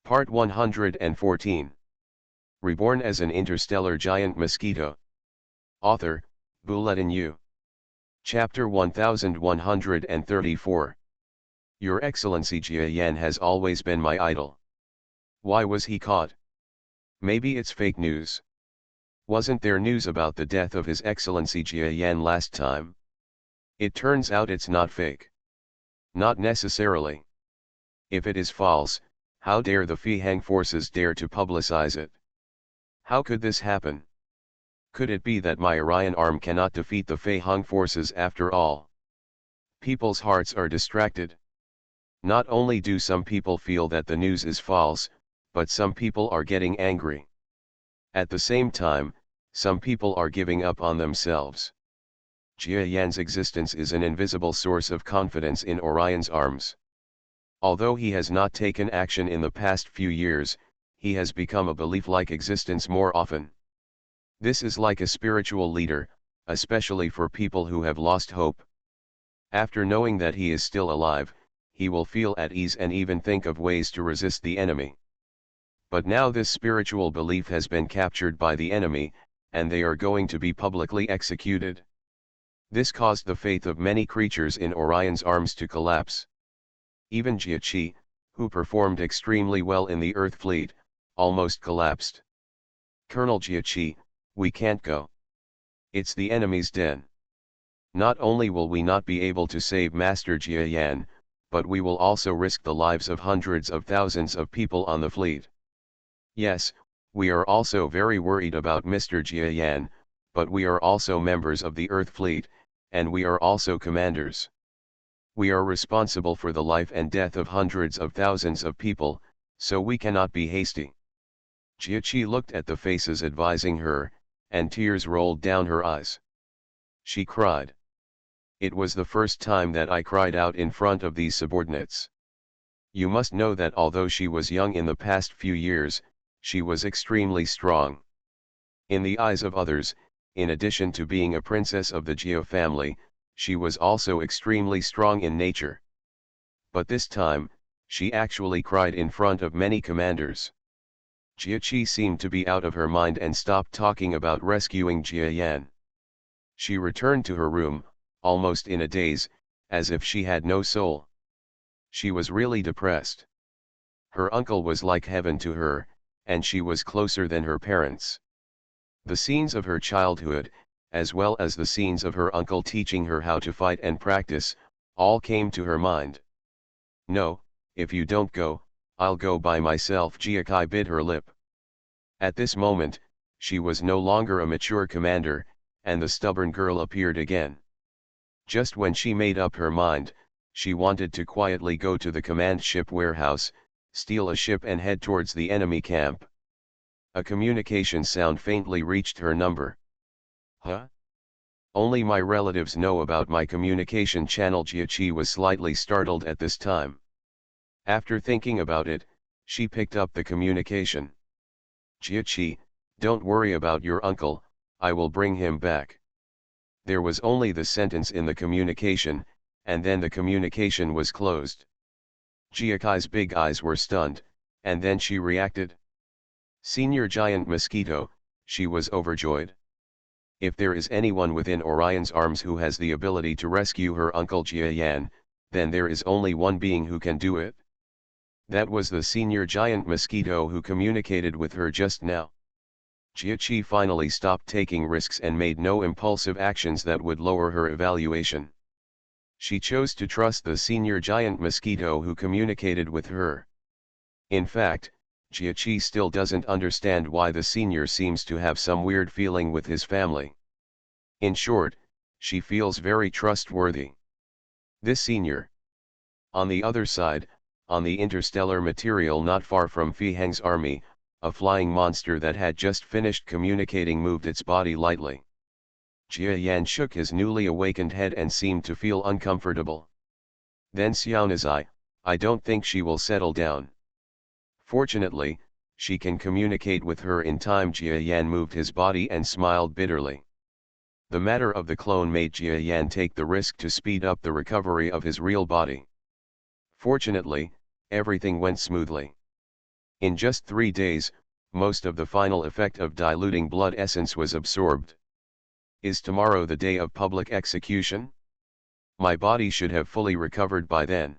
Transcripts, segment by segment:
Part 114. Reborn as an interstellar giant mosquito. Author, Bulletin U. Chapter 1134. Your Excellency Jia Yan has always been my idol. Why was he caught? Maybe it's fake news. Wasn't there news about the death of His Excellency Jia Yan last time? It turns out it's not fake. Not necessarily. If it is false, how dare the Feihang forces dare to publicize it? How could this happen? Could it be that my Orion arm cannot defeat the Feihang forces after all? People's hearts are distracted. Not only do some people feel that the news is false, but some people are getting angry. At the same time, some people are giving up on themselves. Jia Yan's existence is an invisible source of confidence in Orion's arms. Although he has not taken action in the past few years, he has become a belief-like existence more often. This is like a spiritual leader, especially for people who have lost hope. After knowing that he is still alive, he will feel at ease and even think of ways to resist the enemy. But now this spiritual belief has been captured by the enemy, and they are going to be publicly executed. This caused the faith of many creatures in Orion's arms to collapse. Even Jia Qi, who performed extremely well in the Earth fleet, almost collapsed. Colonel Jia Qi, we can't go. It's the enemy's den. Not only will we not be able to save Master Jia Yan, but we will also risk the lives of hundreds of thousands of people on the fleet. Yes, we are also very worried about Mr. Jia Yan, but we are also members of the Earth fleet, and we are also commanders. We are responsible for the life and death of hundreds of thousands of people, so we cannot be hasty. Jia Qi looked at the faces advising her, and tears rolled down her eyes. She cried. It was the first time that I cried out in front of these subordinates. You must know that although she was young in the past few years, she was extremely strong. In the eyes of others, in addition to being a princess of the Jia family, she was also extremely strong in nature. But this time, she actually cried in front of many commanders. Jia Qi seemed to be out of her mind and stopped talking about rescuing Jia Yan. She returned to her room, almost in a daze, as if she had no soul. She was really depressed. Her uncle was like heaven to her, and she was closer than her parents. The scenes of her childhood, as well as the scenes of her uncle teaching her how to fight and practice, all came to her mind. No, if you don't go, I'll go by myself, Jia Kai bit her lip. At this moment, she was no longer a mature commander, and the stubborn girl appeared again. Just when she made up her mind, she wanted to quietly go to the command ship warehouse, steal a ship and head towards the enemy camp. A communication sound faintly reached her number. Huh? Only my relatives know about my communication channel. Jia Qi was slightly startled at this time. After thinking about it, she picked up the communication. Jia Qi, don't worry about your uncle, I will bring him back. There was only the sentence in the communication, and then the communication was closed. Jia Kai's big eyes were stunned, and then she reacted. Senior Giant Mosquito, she was overjoyed. If there is anyone within Orion's arms who has the ability to rescue her uncle Jia Yan, then there is only one being who can do it. That was the Senior Giant Mosquito who communicated with her just now. Jia Qi finally stopped taking risks and made no impulsive actions that would lower her evaluation. She chose to trust the Senior Giant Mosquito who communicated with her. In fact, Jia Qi still doesn't understand why the senior seems to have some weird feeling with his family. In short, she feels very trustworthy. This senior. On the other side, on the interstellar material not far from Feihang's army, a flying monster that had just finished communicating moved its body lightly. Jia Yan shook his newly awakened head and seemed to feel uncomfortable. Then Xiaonazai, I don't think she will settle down. Fortunately, she can communicate with her in time. Jia Yan moved his body and smiled bitterly. The matter of the clone made Jia Yan take the risk to speed up the recovery of his real body. Fortunately, everything went smoothly. In just 3 days, most of the final effect of diluting blood essence was absorbed. Is tomorrow the day of public execution? My body should have fully recovered by then.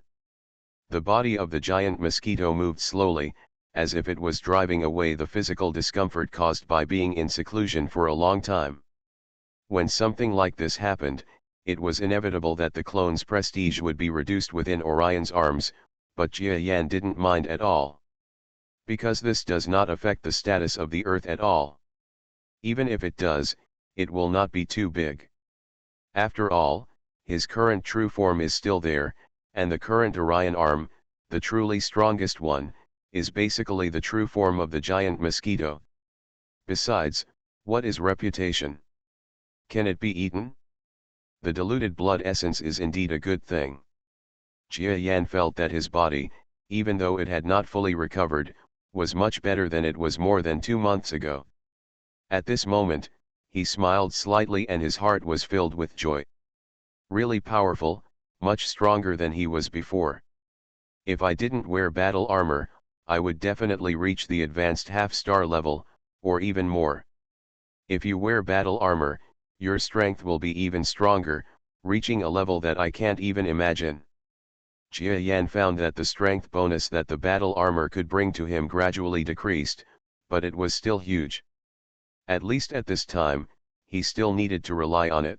The body of the giant mosquito moved slowly, as if it was driving away the physical discomfort caused by being in seclusion for a long time. When something like this happened, it was inevitable that the clone's prestige would be reduced within Orion's arms, but Jia Yan didn't mind at all. Because this does not affect the status of the Earth at all. Even if it does, it will not be too big. After all, his current true form is still there, and the current Orion arm, the truly strongest one, is basically the true form of the giant mosquito. Besides, what is reputation? Can it be eaten? The diluted blood essence is indeed a good thing. Jia Yan felt that his body, even though it had not fully recovered, was much better than it was more than 2 months ago. At this moment, he smiled slightly and his heart was filled with joy. Really powerful, much stronger than he was before. If I didn't wear battle armor, I would definitely reach the advanced half-star level, or even more. If you wear battle armor, your strength will be even stronger, reaching a level that I can't even imagine. Jia Yan found that the strength bonus that the battle armor could bring to him gradually decreased, but it was still huge. At least at this time, he still needed to rely on it.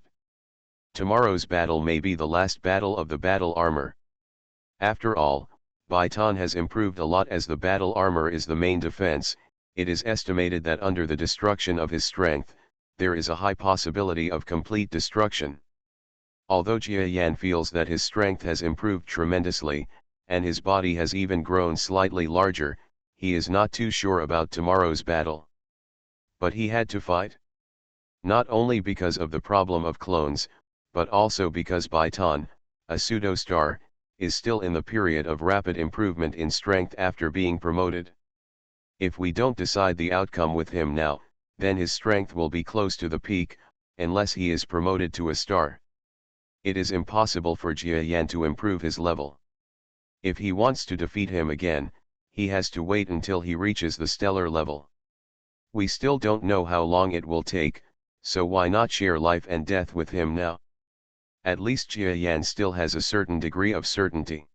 Tomorrow's battle may be the last battle of the battle armor. After all, Baitan has improved a lot as the battle armor is the main defense. It is estimated that under the destruction of his strength, there is a high possibility of complete destruction. Although Jia Yan feels that his strength has improved tremendously, and his body has even grown slightly larger, he is not too sure about tomorrow's battle. But he had to fight. Not only because of the problem of clones, but also because Baitan, a pseudo-star, is still in the period of rapid improvement in strength after being promoted. If we don't decide the outcome with him now, then his strength will be close to the peak, unless he is promoted to a star. It is impossible for Jia Yan to improve his level. If he wants to defeat him again, he has to wait until he reaches the stellar level. We still don't know how long it will take, so why not share life and death with him now? At least Jia Yan still has a certain degree of certainty.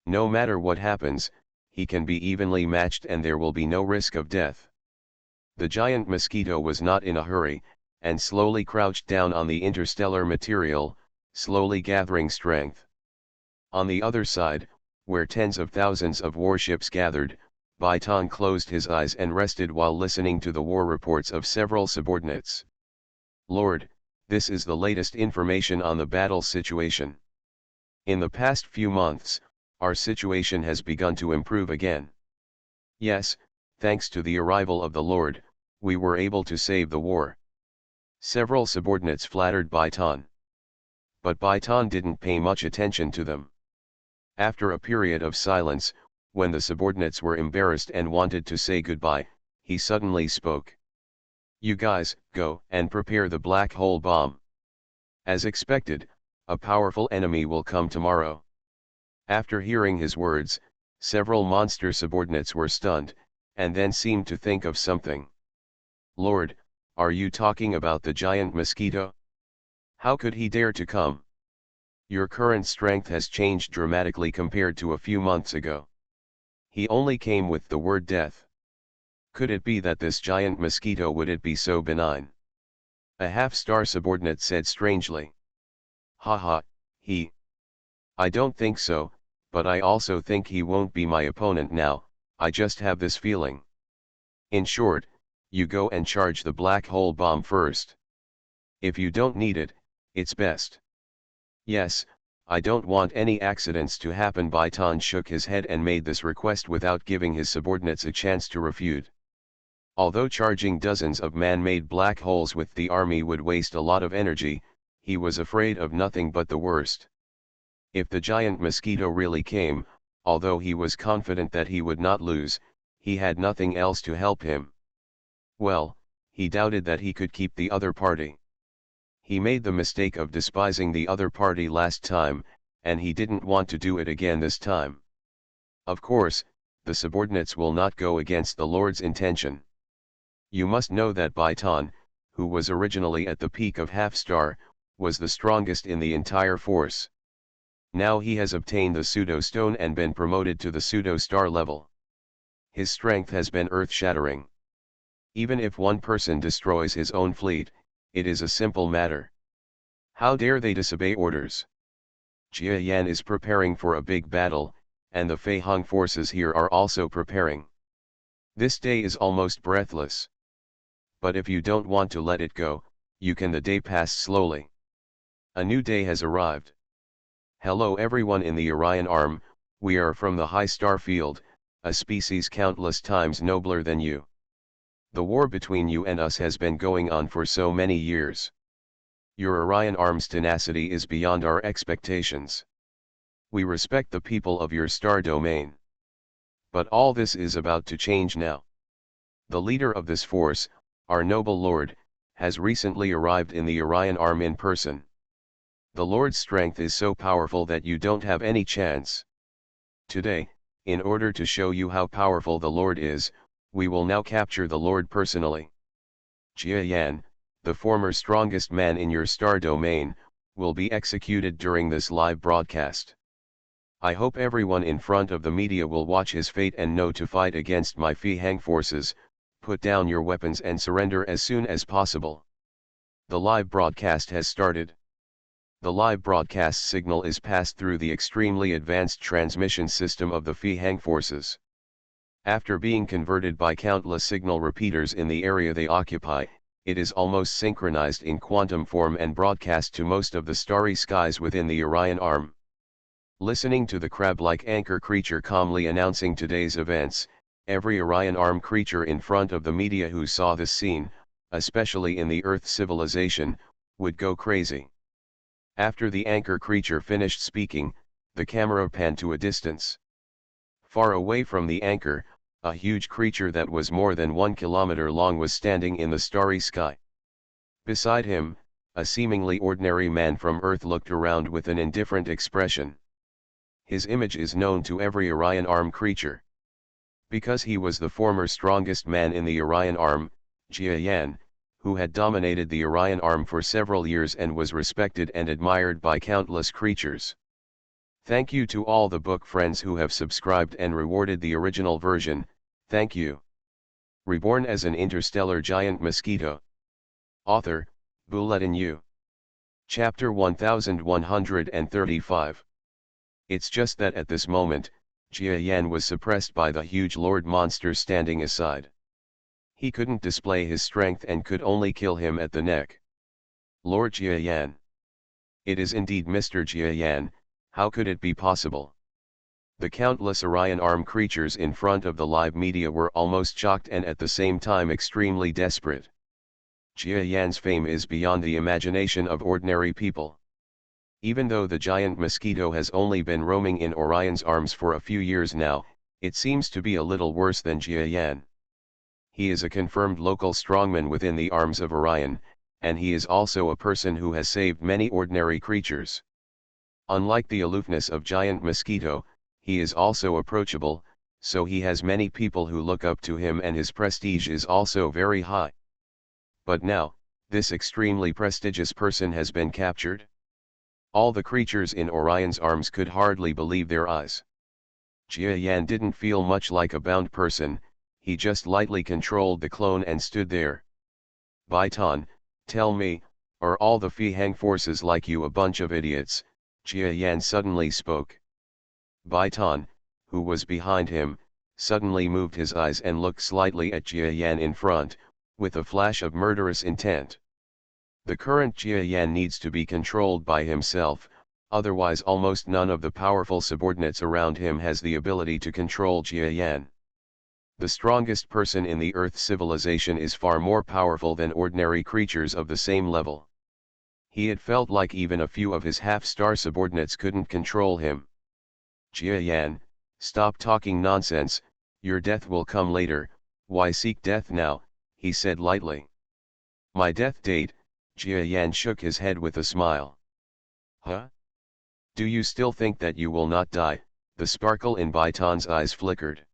No matter what happens, he can be evenly matched and there will be no risk of death. The giant mosquito was not in a hurry, and slowly crouched down on the interstellar material, slowly gathering strength. On the other side, where tens of thousands of warships gathered, Baitan closed his eyes and rested while listening to the war reports of several subordinates. Lord, this is the latest information on the battle situation. In the past few months, our situation has begun to improve again. Yes, thanks to the arrival of the Lord, we were able to save the war. Several subordinates flattered Baitan. But Baitan didn't pay much attention to them. After a period of silence, when the subordinates were embarrassed and wanted to say goodbye, he suddenly spoke. You guys, go and prepare the black hole bomb. As expected, a powerful enemy will come tomorrow. After hearing his words, several monster subordinates were stunned, and then seemed to think of something. Lord, are you talking about the giant mosquito? How could he dare to come? Your current strength has changed dramatically compared to a few months ago. He only came with the word death. Could it be that this giant mosquito would it be so benign? A half-star subordinate said strangely. Haha, I don't think so, but I also think he won't be my opponent now, I just have this feeling. In short, you go and charge the black hole bomb first. If you don't need it, it's best. Yes, I don't want any accidents to happen. Baitan shook his head and made this request without giving his subordinates a chance to refute. Although charging dozens of man-made black holes with the army would waste a lot of energy, he was afraid of nothing but the worst. If the giant mosquito really came, although he was confident that he would not lose, he had nothing else to help him. Well, he doubted that he could keep the other party. He made the mistake of despising the other party last time, and he didn't want to do it again this time. Of course, the subordinates will not go against the Lord's intention. You must know that Baitan, who was originally at the peak of half-star, was the strongest in the entire force. Now he has obtained the pseudo-stone and been promoted to the pseudo-star level. His strength has been earth-shattering. Even if one person destroys his own fleet, it is a simple matter. How dare they disobey orders? Jia Yan is preparing for a big battle, and the Fei Hong forces here are also preparing. This day is almost breathless. But if you don't want to let it go, you can. The day pass slowly. A new day has arrived. Hello everyone in the Orion Arm, we are from the high star field, a species countless times nobler than you. The war between you and us has been going on for so many years. Your Orion Arm's tenacity is beyond our expectations. We respect the people of your star domain. But all this is about to change now. The leader of this force, our noble Lord, has recently arrived in the Orion Arm in person. The Lord's strength is so powerful that you don't have any chance. Today, in order to show you how powerful the Lord is, we will now capture the Lord personally. Jia Yan, the former strongest man in your star domain, will be executed during this live broadcast. I hope everyone in front of the media will watch his fate and know to fight against my Fei Hang forces. Put down your weapons and surrender as soon as possible. The live broadcast has started. The live broadcast signal is passed through the extremely advanced transmission system of the Fei Hang forces. After being converted by countless signal repeaters in the area they occupy, it is almost synchronized in quantum form and broadcast to most of the starry skies within the Orion Arm. Listening to the crab-like anchor creature calmly announcing today's events, every Orion Arm creature in front of the media who saw this scene, especially in the Earth civilization, would go crazy. After the anchor creature finished speaking, the camera panned to a distance. Far away from the anchor, a huge creature that was more than 1 kilometer long was standing in the starry sky. Beside him, a seemingly ordinary man from Earth looked around with an indifferent expression. His image is known to every Orion Arm creature. Because he was the former strongest man in the Orion Arm, Jia Yan, who had dominated the Orion Arm for several years and was respected and admired by countless creatures. Thank you to all the book friends who have subscribed and rewarded the original version, thank you. Reborn as an interstellar giant mosquito. Author, Bulletin U. Chapter 1135. It's just that at this moment, Jia Yan was suppressed by the huge Lord Monster standing aside. He couldn't display his strength and could only kill him at the neck. Lord Jia Yan. It is indeed Mr. Jia Yan, how could it be possible? The countless Orion Arm creatures in front of the live media were almost shocked and at the same time extremely desperate. Jia Yan's fame is beyond the imagination of ordinary people. Even though the giant mosquito has only been roaming in Orion's arms for a few years now, it seems to be a little worse than Jia Yan. He is a confirmed local strongman within the arms of Orion, and he is also a person who has saved many ordinary creatures. Unlike the aloofness of giant mosquito, he is also approachable, so he has many people who look up to him and his prestige is also very high. But now, this extremely prestigious person has been captured? All the creatures in Orion's arms could hardly believe their eyes. Jia Yan didn't feel much like a bound person, he just lightly controlled the clone and stood there. Baitan, tell me, are all the Fei Hang forces like you a bunch of idiots? Jia Yan suddenly spoke. Baitan, who was behind him, suddenly moved his eyes and looked slightly at Jia Yan in front, with a flash of murderous intent. The current Jia Yan needs to be controlled by himself, otherwise almost none of the powerful subordinates around him has the ability to control Jia Yan. The strongest person in the Earth civilization is far more powerful than ordinary creatures of the same level. He had felt like even a few of his half-star subordinates couldn't control him. Jia Yan, stop talking nonsense, your death will come later, why seek death now, he said lightly. My death date, Jia Yan shook his head with a smile. Huh? Do you still think that you will not die? The sparkle in Baitan's eyes flickered.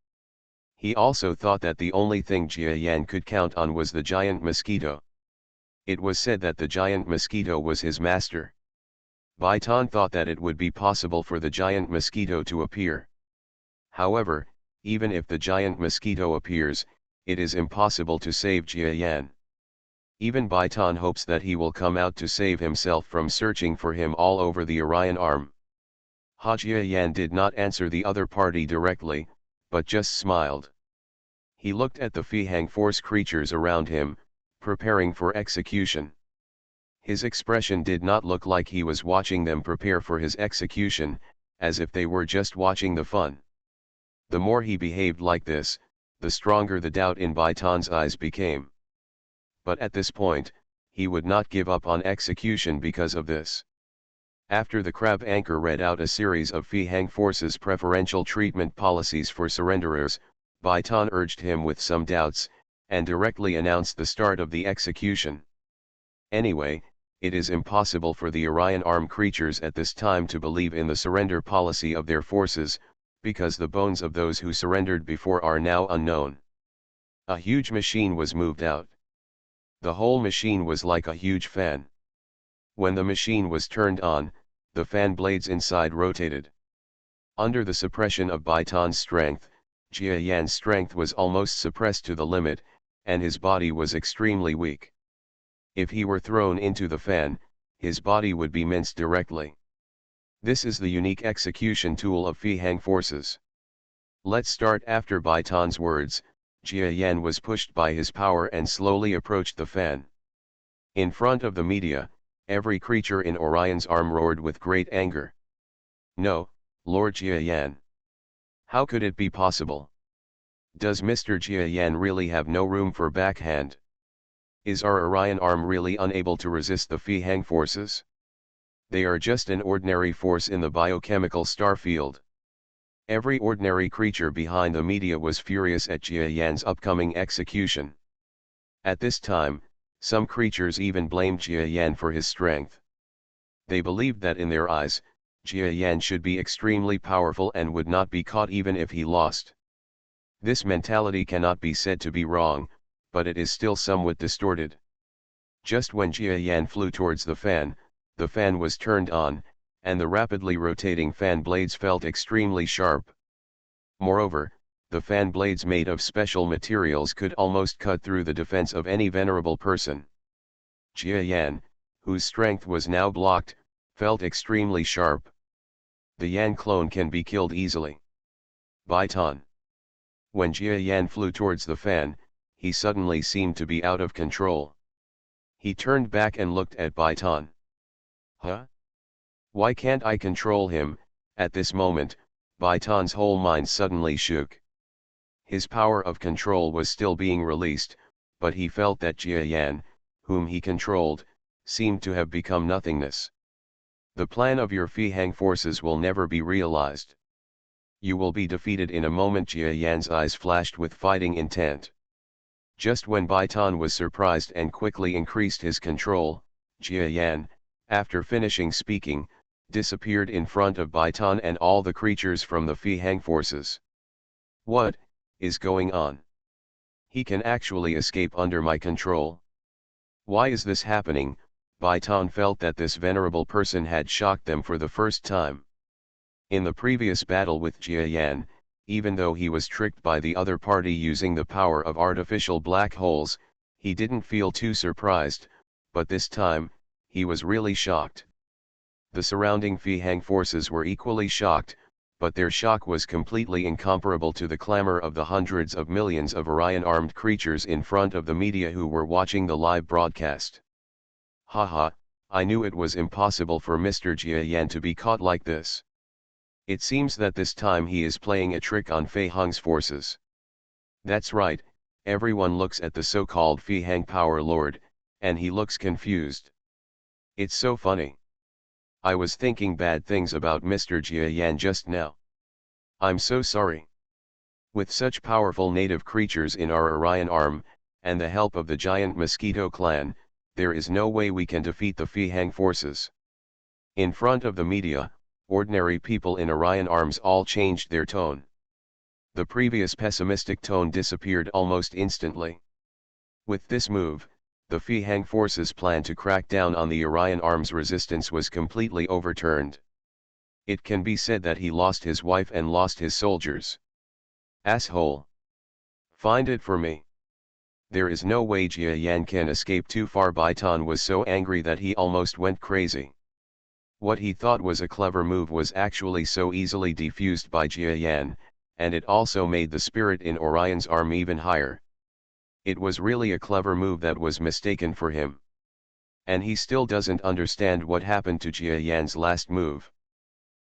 He also thought that the only thing Jia Yan could count on was the giant mosquito. It was said that the giant mosquito was his master. Baitan thought that it would be possible for the giant mosquito to appear. However, even if the giant mosquito appears, it is impossible to save Jia Yan. Even Baitan hopes that he will come out to save himself from searching for him all over the Orion Arm. Jia Yan did not answer the other party directly, but just smiled. He looked at the Fihang Force creatures around him, preparing for execution. His expression did not look like he was watching them prepare for his execution, as if they were just watching the fun. The more he behaved like this, the stronger the doubt in Baitan's eyes became. But at this point, he would not give up on execution because of this. After the crab anchor read out a series of Fihang Force's preferential treatment policies for surrenderers, Baitan urged him with some doubts, and directly announced the start of the execution. Anyway, it is impossible for the Orion Arm creatures at this time to believe in the surrender policy of their forces, because the bones of those who surrendered before are now unknown. A huge machine was moved out. The whole machine was like a huge fan. When the machine was turned on, the fan blades inside rotated. Under the suppression of Baitan's strength, Jia Yan's strength was almost suppressed to the limit, and his body was extremely weak. If he were thrown into the fan, his body would be minced directly. This is the unique execution tool of Fihang Forces. Let's start. After Baitan's words, Jia Yan was pushed by his power and slowly approached the fan. In front of the media, every creature in Orion's arm roared with great anger. No, Lord Jia Yan. How could it be possible? Does Mr. Jia Yan really have no room for backhand? Is our Orion arm really unable to resist the Fihang Forces? They are just an ordinary force in the biochemical star field. Every ordinary creature behind the media was furious at Jia Yan's upcoming execution. At this time, some creatures even blamed Jia Yan for his strength. They believed that in their eyes, Jia Yan should be extremely powerful and would not be caught even if he lost. This mentality cannot be said to be wrong, but it is still somewhat distorted. Just when Jia Yan flew towards the fan was turned on, and the rapidly rotating fan blades felt extremely sharp. Moreover, the fan blades made of special materials could almost cut through the defense of any venerable person. Jia Yan, whose strength was now blocked, felt extremely sharp. The Yan clone can be killed easily. Baitan. When Jia Yan flew towards the fan, he suddenly seemed to be out of control. He turned back and looked at Baitan. Huh? Why can't I control him? At this moment, Baitan's whole mind suddenly shook. His power of control was still being released, but he felt that Jia Yan, whom he controlled, seemed to have become nothingness. The plan of your Fihang Forces will never be realized. You will be defeated in a moment. Jia Yan's eyes flashed with fighting intent. Just when Baitan was surprised and quickly increased his control, Jia Yan, after finishing speaking, disappeared in front of Baitan and all the creatures from the Fihang Forces. What is going on? He can actually escape under my control. Why is this happening? Baitan felt that this venerable person had shocked them for the first time. In the previous battle with Jia Yan, even though he was tricked by the other party using the power of artificial black holes, he didn't feel too surprised, but this time, he was really shocked. The surrounding Fihang Forces were equally shocked, but their shock was completely incomparable to the clamor of the hundreds of millions of Orion-armed creatures in front of the media who were watching the live broadcast. Haha, I knew it was impossible for Mr. Jia Yan to be caught like this. It seems that this time he is playing a trick on Fei Heng's forces. That's right, everyone looks at the so-called Fei Heng Power Lord, and he looks confused. It's so funny. I was thinking bad things about Mr. Jia Yan just now. I'm so sorry. With such powerful native creatures in our Orion arm, and the help of the giant Mosquito clan, there is no way we can defeat the Fei Heng forces. In front of the media, ordinary people in Orion arms all changed their tone. The previous pessimistic tone disappeared almost instantly. With this move, the Feihang forces' plan to crack down on the Orion arms resistance was completely overturned. It can be said that he lost his wife and lost his soldiers. Asshole. Find it for me. There is no way Jia Yan can escape too far. Baitan was so angry that he almost went crazy. What he thought was a clever move was actually so easily defused by Jia Yan, and it also made the spirit in Orion's arm even higher. It was really a clever move that was mistaken for him. And he still doesn't understand what happened to Jia Yan's last move.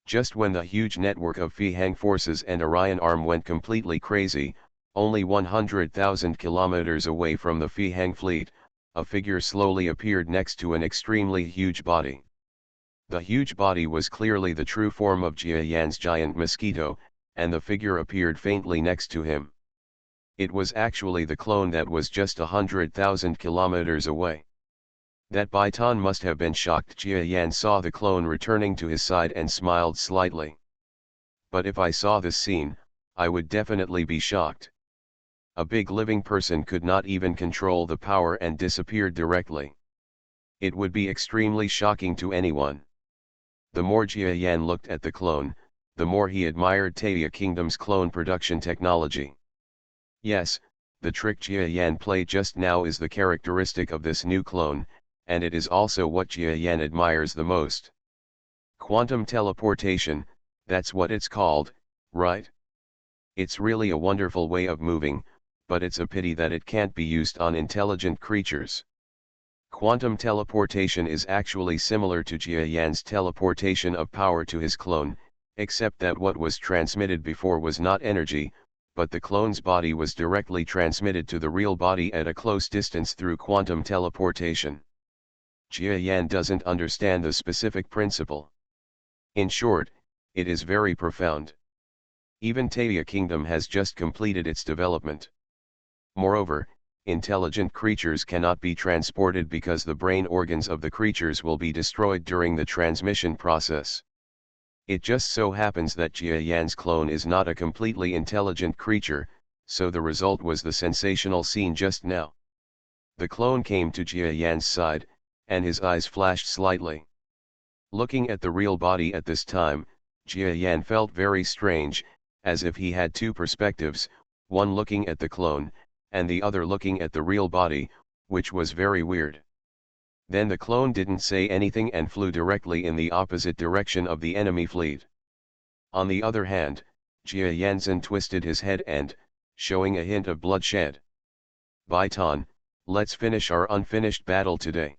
Just when the huge network of Feihang forces and Orion arm went completely crazy, only 100,000 kilometers away from the Feihang fleet, a figure slowly appeared next to an extremely huge body. The huge body was clearly the true form of Jia Yan's giant Mosquito, and the figure appeared faintly next to him. It was actually the clone that was just 100,000 kilometers away. That Baitan must have been shocked. Jia Yan saw the clone returning to his side and smiled slightly. But if I saw this scene, I would definitely be shocked. A big living person could not even control the power and disappeared directly. It would be extremely shocking to anyone. The more Jia Yan looked at the clone, the more he admired Taya Kingdom's clone production technology. Yes, the trick Jia Yan played just now is the characteristic of this new clone, and it is also what Jia Yan admires the most. Quantum teleportation, that's what it's called, right? It's really a wonderful way of moving, but it's a pity that it can't be used on intelligent creatures. Quantum teleportation is actually similar to Jia Yan's teleportation of power to his clone, except that what was transmitted before was not energy, but the clone's body was directly transmitted to the real body at a close distance through quantum teleportation. Jia Yan doesn't understand the specific principle. In short, it is very profound. Even Taya Kingdom has just completed its development. Moreover, intelligent creatures cannot be transported because the brain organs of the creatures will be destroyed during the transmission process. It just so happens that Jia Yan's clone is not a completely intelligent creature, so the result was the sensational scene just now. The clone came to Jia Yan's side, and his eyes flashed slightly. Looking at the real body at this time, Jia Yan felt very strange, as if he had two perspectives, one looking at the clone, and the other looking at the real body, which was very weird. Then the clone didn't say anything and flew directly in the opposite direction of the enemy fleet. On the other hand, Jia Yanzhen twisted his head and, showing a hint of bloodshed. Baitan, let's finish our unfinished battle today.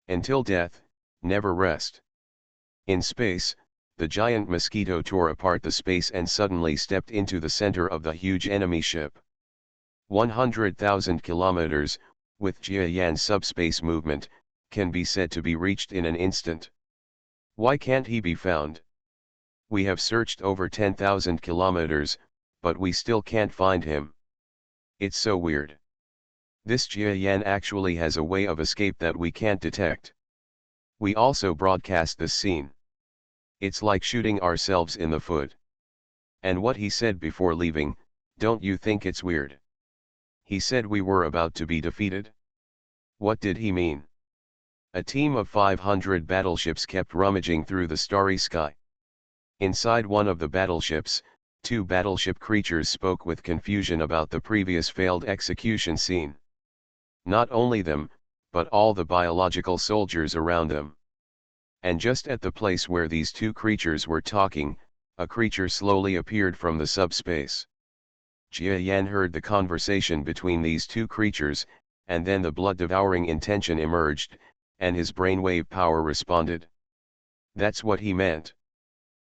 Until death, never rest. In space, the giant Mosquito tore apart the space and suddenly stepped into the center of the huge enemy ship. 100,000 kilometers, with Jia Yan's subspace movement, can be said to be reached in an instant. Why can't he be found? We have searched over 10,000 kilometers, but we still can't find him. It's so weird. This Jia Yan actually has a way of escape that we can't detect. We also broadcast this scene. It's like shooting ourselves in the foot. And what he said before leaving, don't you think it's weird? He said we were about to be defeated? What did he mean? A team of 500 battleships kept rummaging through the starry sky. Inside one of the battleships, two battleship creatures spoke with confusion about the previous failed execution scene. Not only them, but all the biological soldiers around them. And just at the place where these two creatures were talking, a creature slowly appeared from the subspace. Jia Yan heard the conversation between these two creatures, and then the blood-devouring intention emerged, and his brainwave power responded. That's what he meant.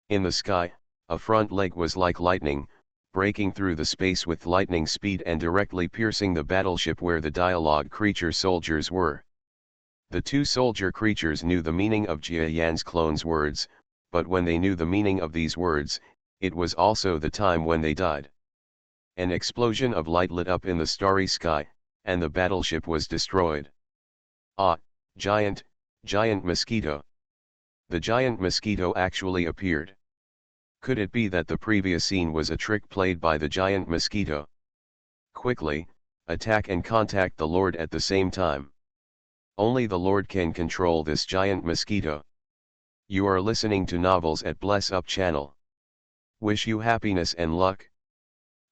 In the sky, a front leg was like lightning, breaking through the space with lightning speed and directly piercing the battleship where the dialogue creature soldiers were. The two soldier creatures knew the meaning of Jia Yan's clone's words, but when they knew the meaning of these words, it was also the time when they died. An explosion of light lit up in the starry sky, and the battleship was destroyed. Ah, giant Mosquito. The giant Mosquito actually appeared. Could it be that the previous scene was a trick played by the giant mosquito? Quickly, attack and contact the Lord at the same time. Only the Lord can control this giant mosquito. You are listening to Novels at Bless Up channel. Wish you happiness and luck.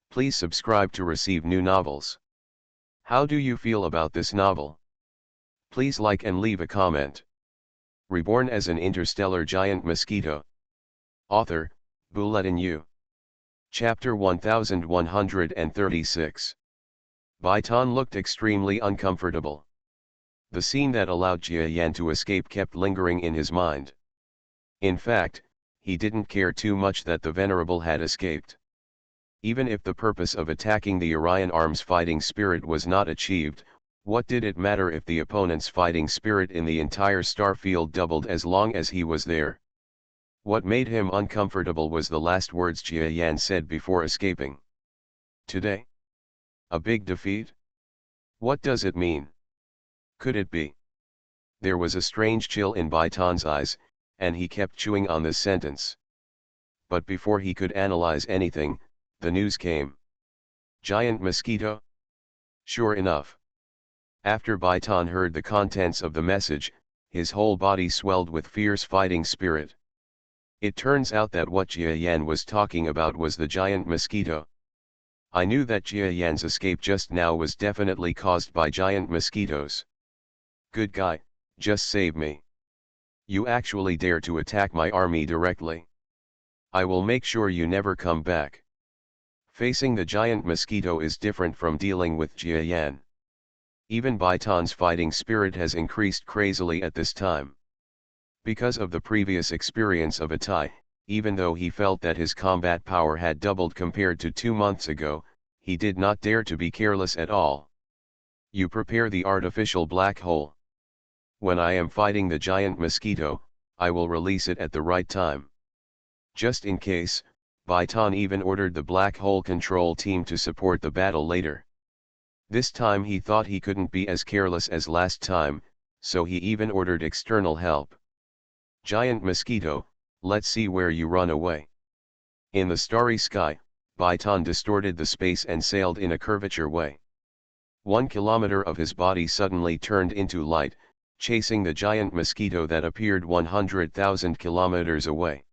Please subscribe to receive new novels. How do you feel about this novel? Please like and leave a comment. Reborn as an interstellar giant mosquito. Author, Bulletin U. Chapter 1136. Baitan looked extremely uncomfortable. The scene that allowed Jia Yan to escape kept lingering in his mind. In fact, he didn't care too much that the Venerable had escaped. Even if the purpose of attacking the Orion Arms fighting spirit was not achieved, what did it matter if the opponent's fighting spirit in the entire star field doubled as long as he was there? What made him uncomfortable was the last words Jia Yan said before escaping. Today? A big defeat? What does it mean? Could it be? There was a strange chill in Baitan's eyes, and he kept chewing on this sentence. But before he could analyze anything, the news came. Giant mosquito? Sure enough. After Baitan heard the contents of the message, his whole body swelled with fierce fighting spirit. It turns out that what Jia Yan was talking about was the giant mosquito. I knew that Jia Yan's escape just now was definitely caused by giant mosquitoes. Good guy, just save me. You actually dare to attack my army directly. I will make sure you never come back. Facing the giant mosquito is different from dealing with Jia Yan. Even Baitan's fighting spirit has increased crazily at this time. Because of the previous experience of Atai, even though he felt that his combat power had doubled compared to 2 months ago, he did not dare to be careless at all. You prepare the artificial black hole. When I am fighting the giant mosquito, I will release it at the right time. Just in case, Baitan even ordered the black hole control team to support the battle later. This time he thought he couldn't be as careless as last time, so he even ordered external help. Giant mosquito, let's see where you run away. In the starry sky, Baitan distorted the space and sailed in a curvature way. 1 kilometer of his body suddenly turned into light, chasing the giant mosquito that appeared 100,000 kilometers away.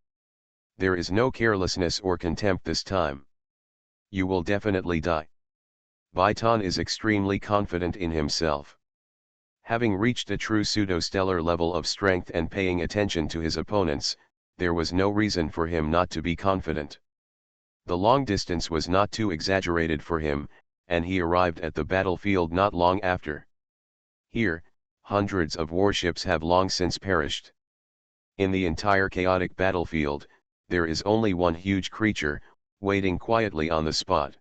There is no carelessness or contempt this time. You will definitely die. Baitan is extremely confident in himself. Having reached a true pseudo-stellar level of strength and paying attention to his opponents, there was no reason for him not to be confident. The long distance was not too exaggerated for him, and he arrived at the battlefield not long after. Here, hundreds of warships have long since perished. In the entire chaotic battlefield, there is only one huge creature, waiting quietly on the spot.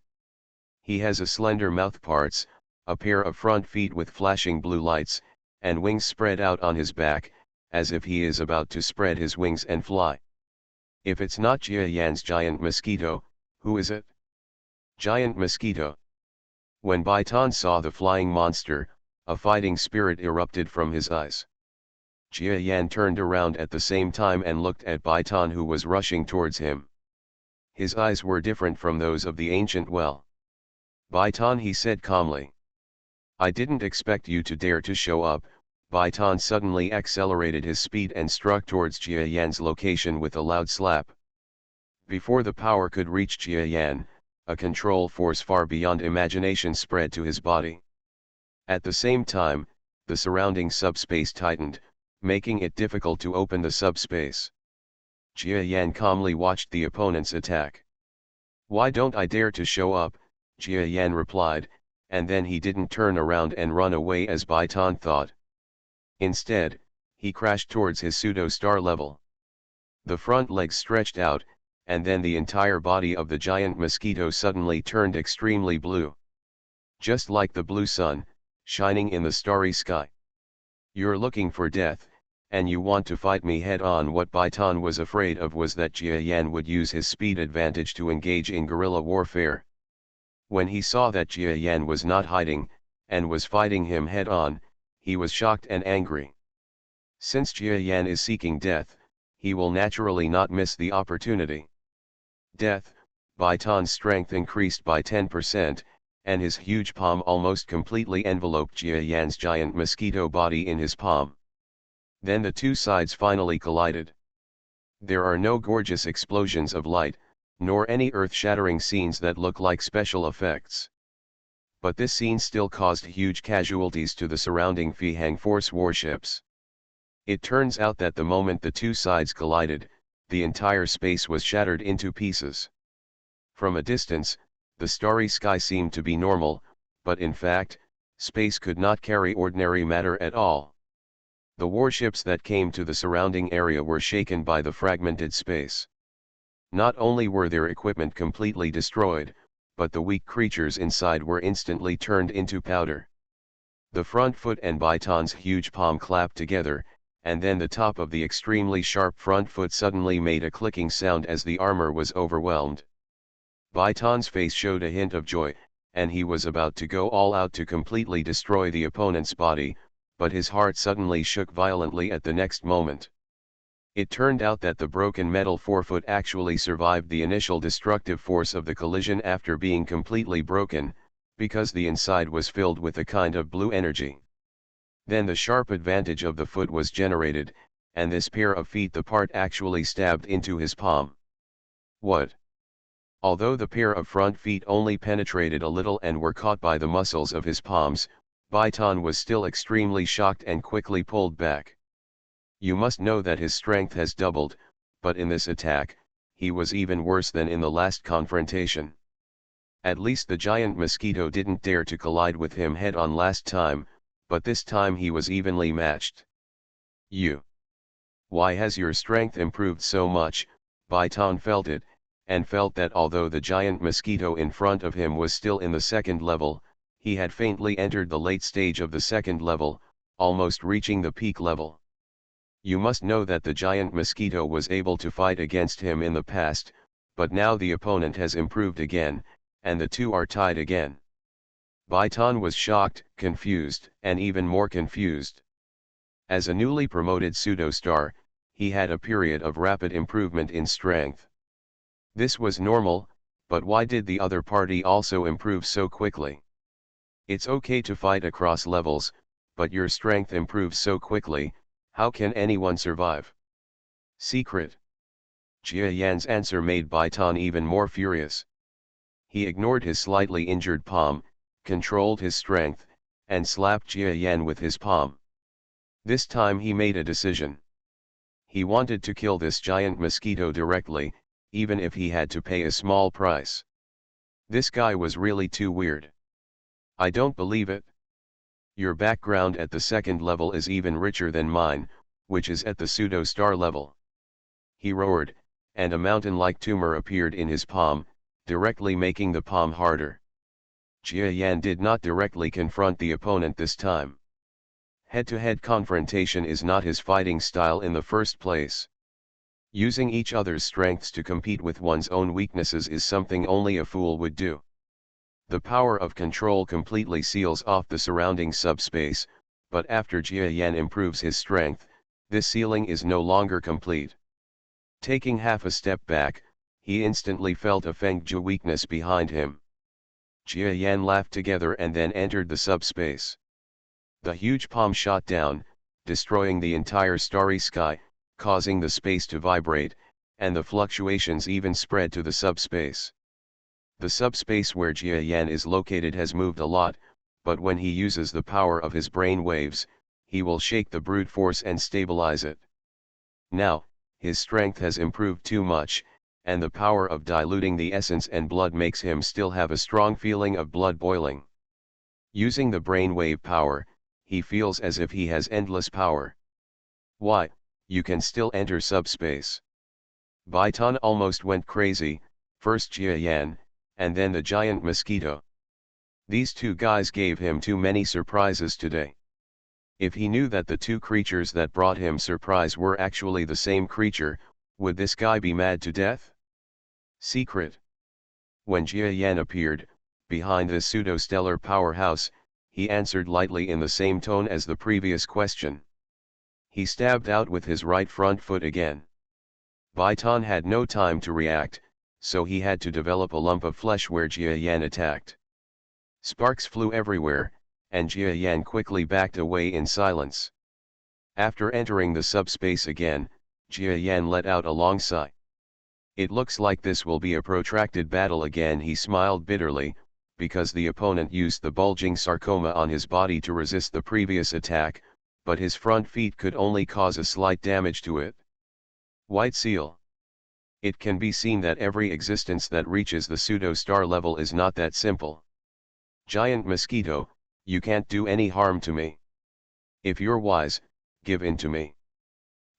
He has a slender mouthparts, a pair of front feet with flashing blue lights, and wings spread out on his back, as if he is about to spread his wings and fly. If it's not Jia Yan's giant mosquito, who is it? Giant mosquito. When Baitan saw the flying monster, a fighting spirit erupted from his eyes. Jia Yan turned around at the same time and looked at Baitan, who was rushing towards him. His eyes were different from those of the ancient well. Baitan, he said calmly. I didn't expect you to dare to show up. Baitan suddenly accelerated his speed and struck towards Jia Yan's location with a loud slap. Before the power could reach Jia Yan, a control force far beyond imagination spread to his body. At the same time, the surrounding subspace tightened, making it difficult to open the subspace. Jia Yan calmly watched the opponent's attack. Why don't I dare to show up? Jia Yan replied, and then he didn't turn around and run away as Baitan thought. Instead, he crashed towards his pseudo-star level. The front legs stretched out, and then the entire body of the giant mosquito suddenly turned extremely blue. Just like the blue sun, shining in the starry sky. You're looking for death, and you want to fight me head-on. What Baitan was afraid of was that Jia Yan would use his speed advantage to engage in guerrilla warfare. When he saw that Jia Yan was not hiding, and was fighting him head-on, he was shocked and angry. Since Jia Yan is seeking death, he will naturally not miss the opportunity. Death, Baitan's strength increased by 10%, and his huge palm almost completely enveloped Jia Yan's giant mosquito body in his palm. Then the two sides finally collided. There are no gorgeous explosions of light, nor any earth-shattering scenes that look like special effects. But this scene still caused huge casualties to the surrounding Fihang Force warships. It turns out that the moment the two sides collided, the entire space was shattered into pieces. From a distance, the starry sky seemed to be normal, but in fact, space could not carry ordinary matter at all. The warships that came to the surrounding area were shaken by the fragmented space. Not only were their equipment completely destroyed, but the weak creatures inside were instantly turned into powder. The front foot and Baitan's huge palm clapped together, and then the top of the extremely sharp front foot suddenly made a clicking sound as the armor was overwhelmed. Baitan's face showed a hint of joy, and he was about to go all out to completely destroy the opponent's body, but his heart suddenly shook violently at the next moment. It turned out that the broken metal forefoot actually survived the initial destructive force of the collision after being completely broken, because the inside was filled with a kind of blue energy. Then the sharp advantage of the foot was generated, and this pair of feet the part actually stabbed into his palm. What? Although the pair of front feet only penetrated a little and were caught by the muscles of his palms, Baitan was still extremely shocked and quickly pulled back. You must know that his strength has doubled, but in this attack, he was even worse than in the last confrontation. At least the giant mosquito didn't dare to collide with him head-on last time, but this time he was evenly matched. Why has your strength improved so much? Baitan felt it, and felt that although the giant mosquito in front of him was still in the second level, he had faintly entered the late stage of the second level, almost reaching the peak level. You must know that the giant mosquito was able to fight against him in the past, but now the opponent has improved again, and the two are tied again. Baitan was shocked, confused, and even more confused. As a newly promoted pseudo-star, he had a period of rapid improvement in strength. This was normal, but why did the other party also improve so quickly? It's okay to fight across levels, but your strength improves so quickly, how can anyone survive? Secret. Jia Yan's answer made Baitan even more furious. He ignored his slightly injured palm, controlled his strength, and slapped Jia Yan with his palm. This time he made a decision. He wanted to kill this giant mosquito directly, even if he had to pay a small price. This guy was really too weird. I don't believe it. Your background at the second level is even richer than mine, which is at the pseudo-star level. He roared, and a mountain-like tumor appeared in his palm, directly making the palm harder. Jia Yan did not directly confront the opponent this time. Head-to-head confrontation is not his fighting style in the first place. Using each other's strengths to compete with one's own weaknesses is something only a fool would do. The power of control completely seals off the surrounding subspace, but after Jia Yan improves his strength, this sealing is no longer complete. Taking half a step back, he instantly felt a Fengju weakness behind him. Jia Yan laughed together and then entered the subspace. The huge palm shot down, destroying the entire starry sky, causing the space to vibrate, and the fluctuations even spread to the subspace. The subspace where Jia Yan is located has moved a lot, but when he uses the power of his brain waves, he will shake the brute force and stabilize it. Now, his strength has improved too much, and the power of diluting the essence and blood makes him still have a strong feeling of blood boiling. Using the brainwave power, he feels as if he has endless power. Why, you can still enter subspace. Baitan almost went crazy, first Jia Yan, and then the giant mosquito. These two guys gave him too many surprises today. If he knew that the two creatures that brought him surprise were actually the same creature, would this guy be mad to death? Secret. When Jia Yan appeared, behind the pseudo-stellar powerhouse, he answered lightly in the same tone as the previous question. He stabbed out with his right front foot again. Baitan had no time to react, so he had to develop a lump of flesh where Jia Yan attacked. Sparks flew everywhere, and Jia Yan quickly backed away in silence. After entering the subspace again, Jia Yan let out a long sigh. It looks like this will be a protracted battle again, he smiled bitterly, because the opponent used the bulging sarcoma on his body to resist the previous attack, but his front feet could only cause a slight damage to it. White Seal. It can be seen that every existence that reaches the pseudo-star level is not that simple. Giant Mosquito, you can't do any harm to me. If you're wise, give in to me.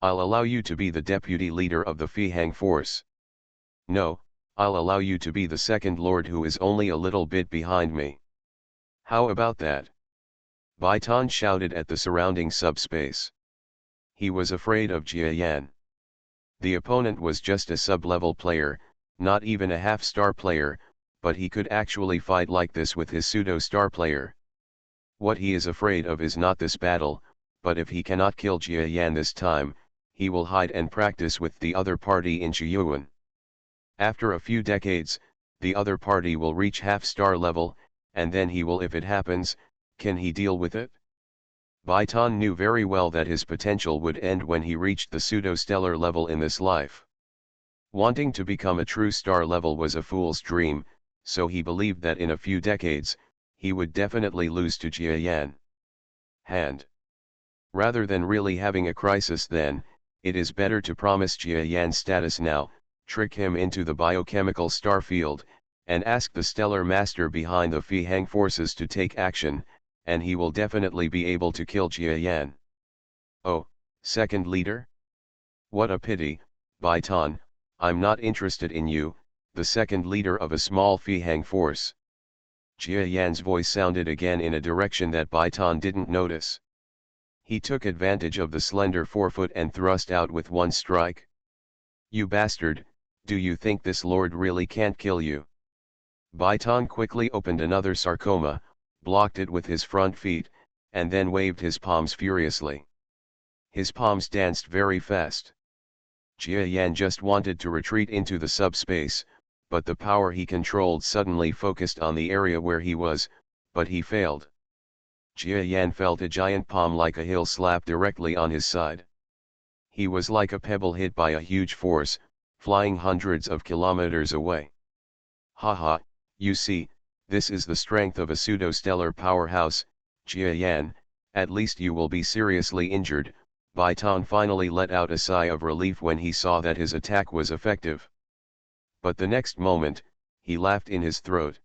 I'll allow you to be the deputy leader of the Fihang force. No, I'll allow you to be the second lord who is only a little bit behind me. How about that? Baitan shouted at the surrounding subspace. He was afraid of Jia Yan. The opponent was just a sub-level player, not even a half-star player, but he could actually fight like this with his pseudo-star player. What he is afraid of is not this battle, but if he cannot kill Jia Yan this time, he will hide and practice with the other party in Shiyuan. After a few decades, the other party will reach half-star level, and then he will, if it happens, can he deal with it? Baitan knew very well that his potential would end when he reached the pseudo-stellar level in this life. Wanting to become a true star level was a fool's dream, so he believed that in a few decades, he would definitely lose to Jia Yan. Rather than really having a crisis then, it is better to promise Jia Yan's status now, trick him into the biochemical star field, and ask the stellar master behind the Fihang forces to take action, and he will definitely be able to kill Jia Yan. Oh, second leader? What a pity, Baitan, I'm not interested in you, the second leader of a small Fihang force. Jia Yan's voice sounded again in a direction that Baitan didn't notice. He took advantage of the slender forefoot and thrust out with one strike. You bastard, do you think this lord really can't kill you? Baitan quickly opened another sarcoma, blocked it with his front feet, and then waved his palms furiously. His palms danced very fast. Jia Yan just wanted to retreat into the subspace, but the power he controlled suddenly focused on the area where he was, but he failed. Jia Yan felt a giant palm like a hill slap directly on his side. He was like a pebble hit by a huge force, flying hundreds of kilometers away. Haha, you see, this is the strength of a pseudo-stellar powerhouse, Jia Yan, at least you will be seriously injured. Baitan finally let out a sigh of relief when he saw that his attack was effective. But the next moment, he laughed in his throat.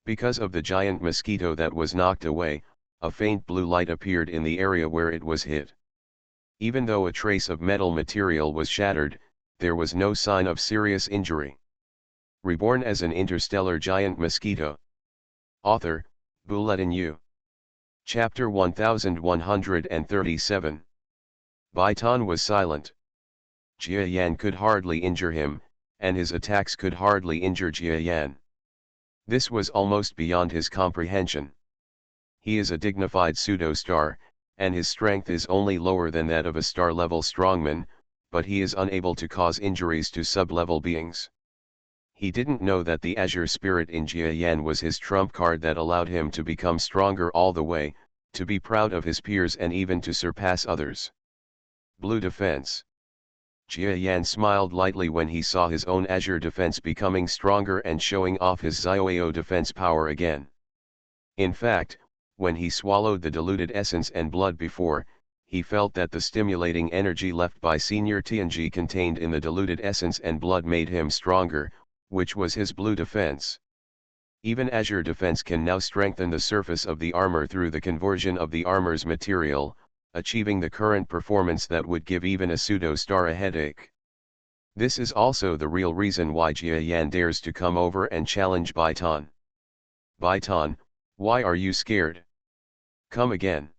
Because of the giant mosquito that was knocked away, a faint blue light appeared in the area where it was hit. Even though a trace of metal material was shattered, there was no sign of serious injury. Reborn as an interstellar giant mosquito. Author, Bulletin U. Chapter 1137. Baitan was silent. Jia Yan could hardly injure him, and his attacks could hardly injure Jia Yan. This was almost beyond his comprehension. He is a dignified pseudo-star, and his strength is only lower than that of a star-level strongman, but he is unable to cause injuries to sub-level beings. He didn't know that the Azure Spirit in Jia Yan was his trump card that allowed him to become stronger all the way, to be proud of his peers and even to surpass others. Blue Defense. Jia Yan smiled lightly when he saw his own Azure Defense becoming stronger and showing off his Xiaoyao defense power again. In fact, when he swallowed the diluted essence and blood before, he felt that the stimulating energy left by Senior Tianji contained in the diluted essence and blood made him stronger, which was his blue defense. Even Azure Defense can now strengthen the surface of the armor through the conversion of the armor's material, achieving the current performance that would give even a pseudo-star a headache. This is also the real reason why Jia Yan dares to come over and challenge Baitan. Baitan, why are you scared? Come again.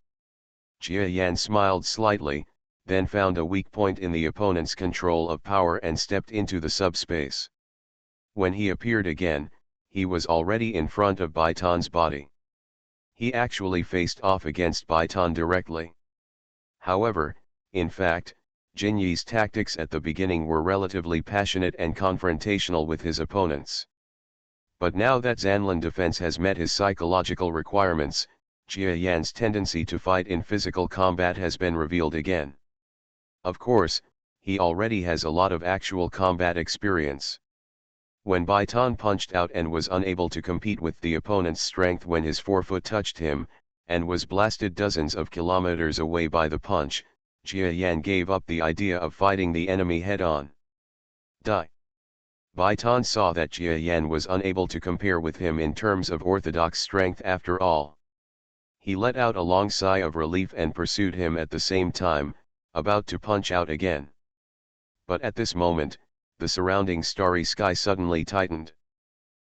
Jia Yan smiled slightly, then found a weak point in the opponent's control of power and stepped into the subspace. When he appeared again, he was already in front of Baitan's body. He actually faced off against Baitan directly. However, in fact, Jin Yi's tactics at the beginning were relatively passionate and confrontational with his opponents. But now that Zanlin defense has met his psychological requirements, Jia Yan's tendency to fight in physical combat has been revealed again. Of course, he already has a lot of actual combat experience. When Baitan punched out and was unable to compete with the opponent's strength when his forefoot touched him, and was blasted dozens of kilometers away by the punch, Jia Yan gave up the idea of fighting the enemy head-on. Baitan saw that Jia Yan was unable to compare with him in terms of orthodox strength after all. He let out a long sigh of relief and pursued him at the same time, about to punch out again. But at this moment, the surrounding starry sky suddenly tightened.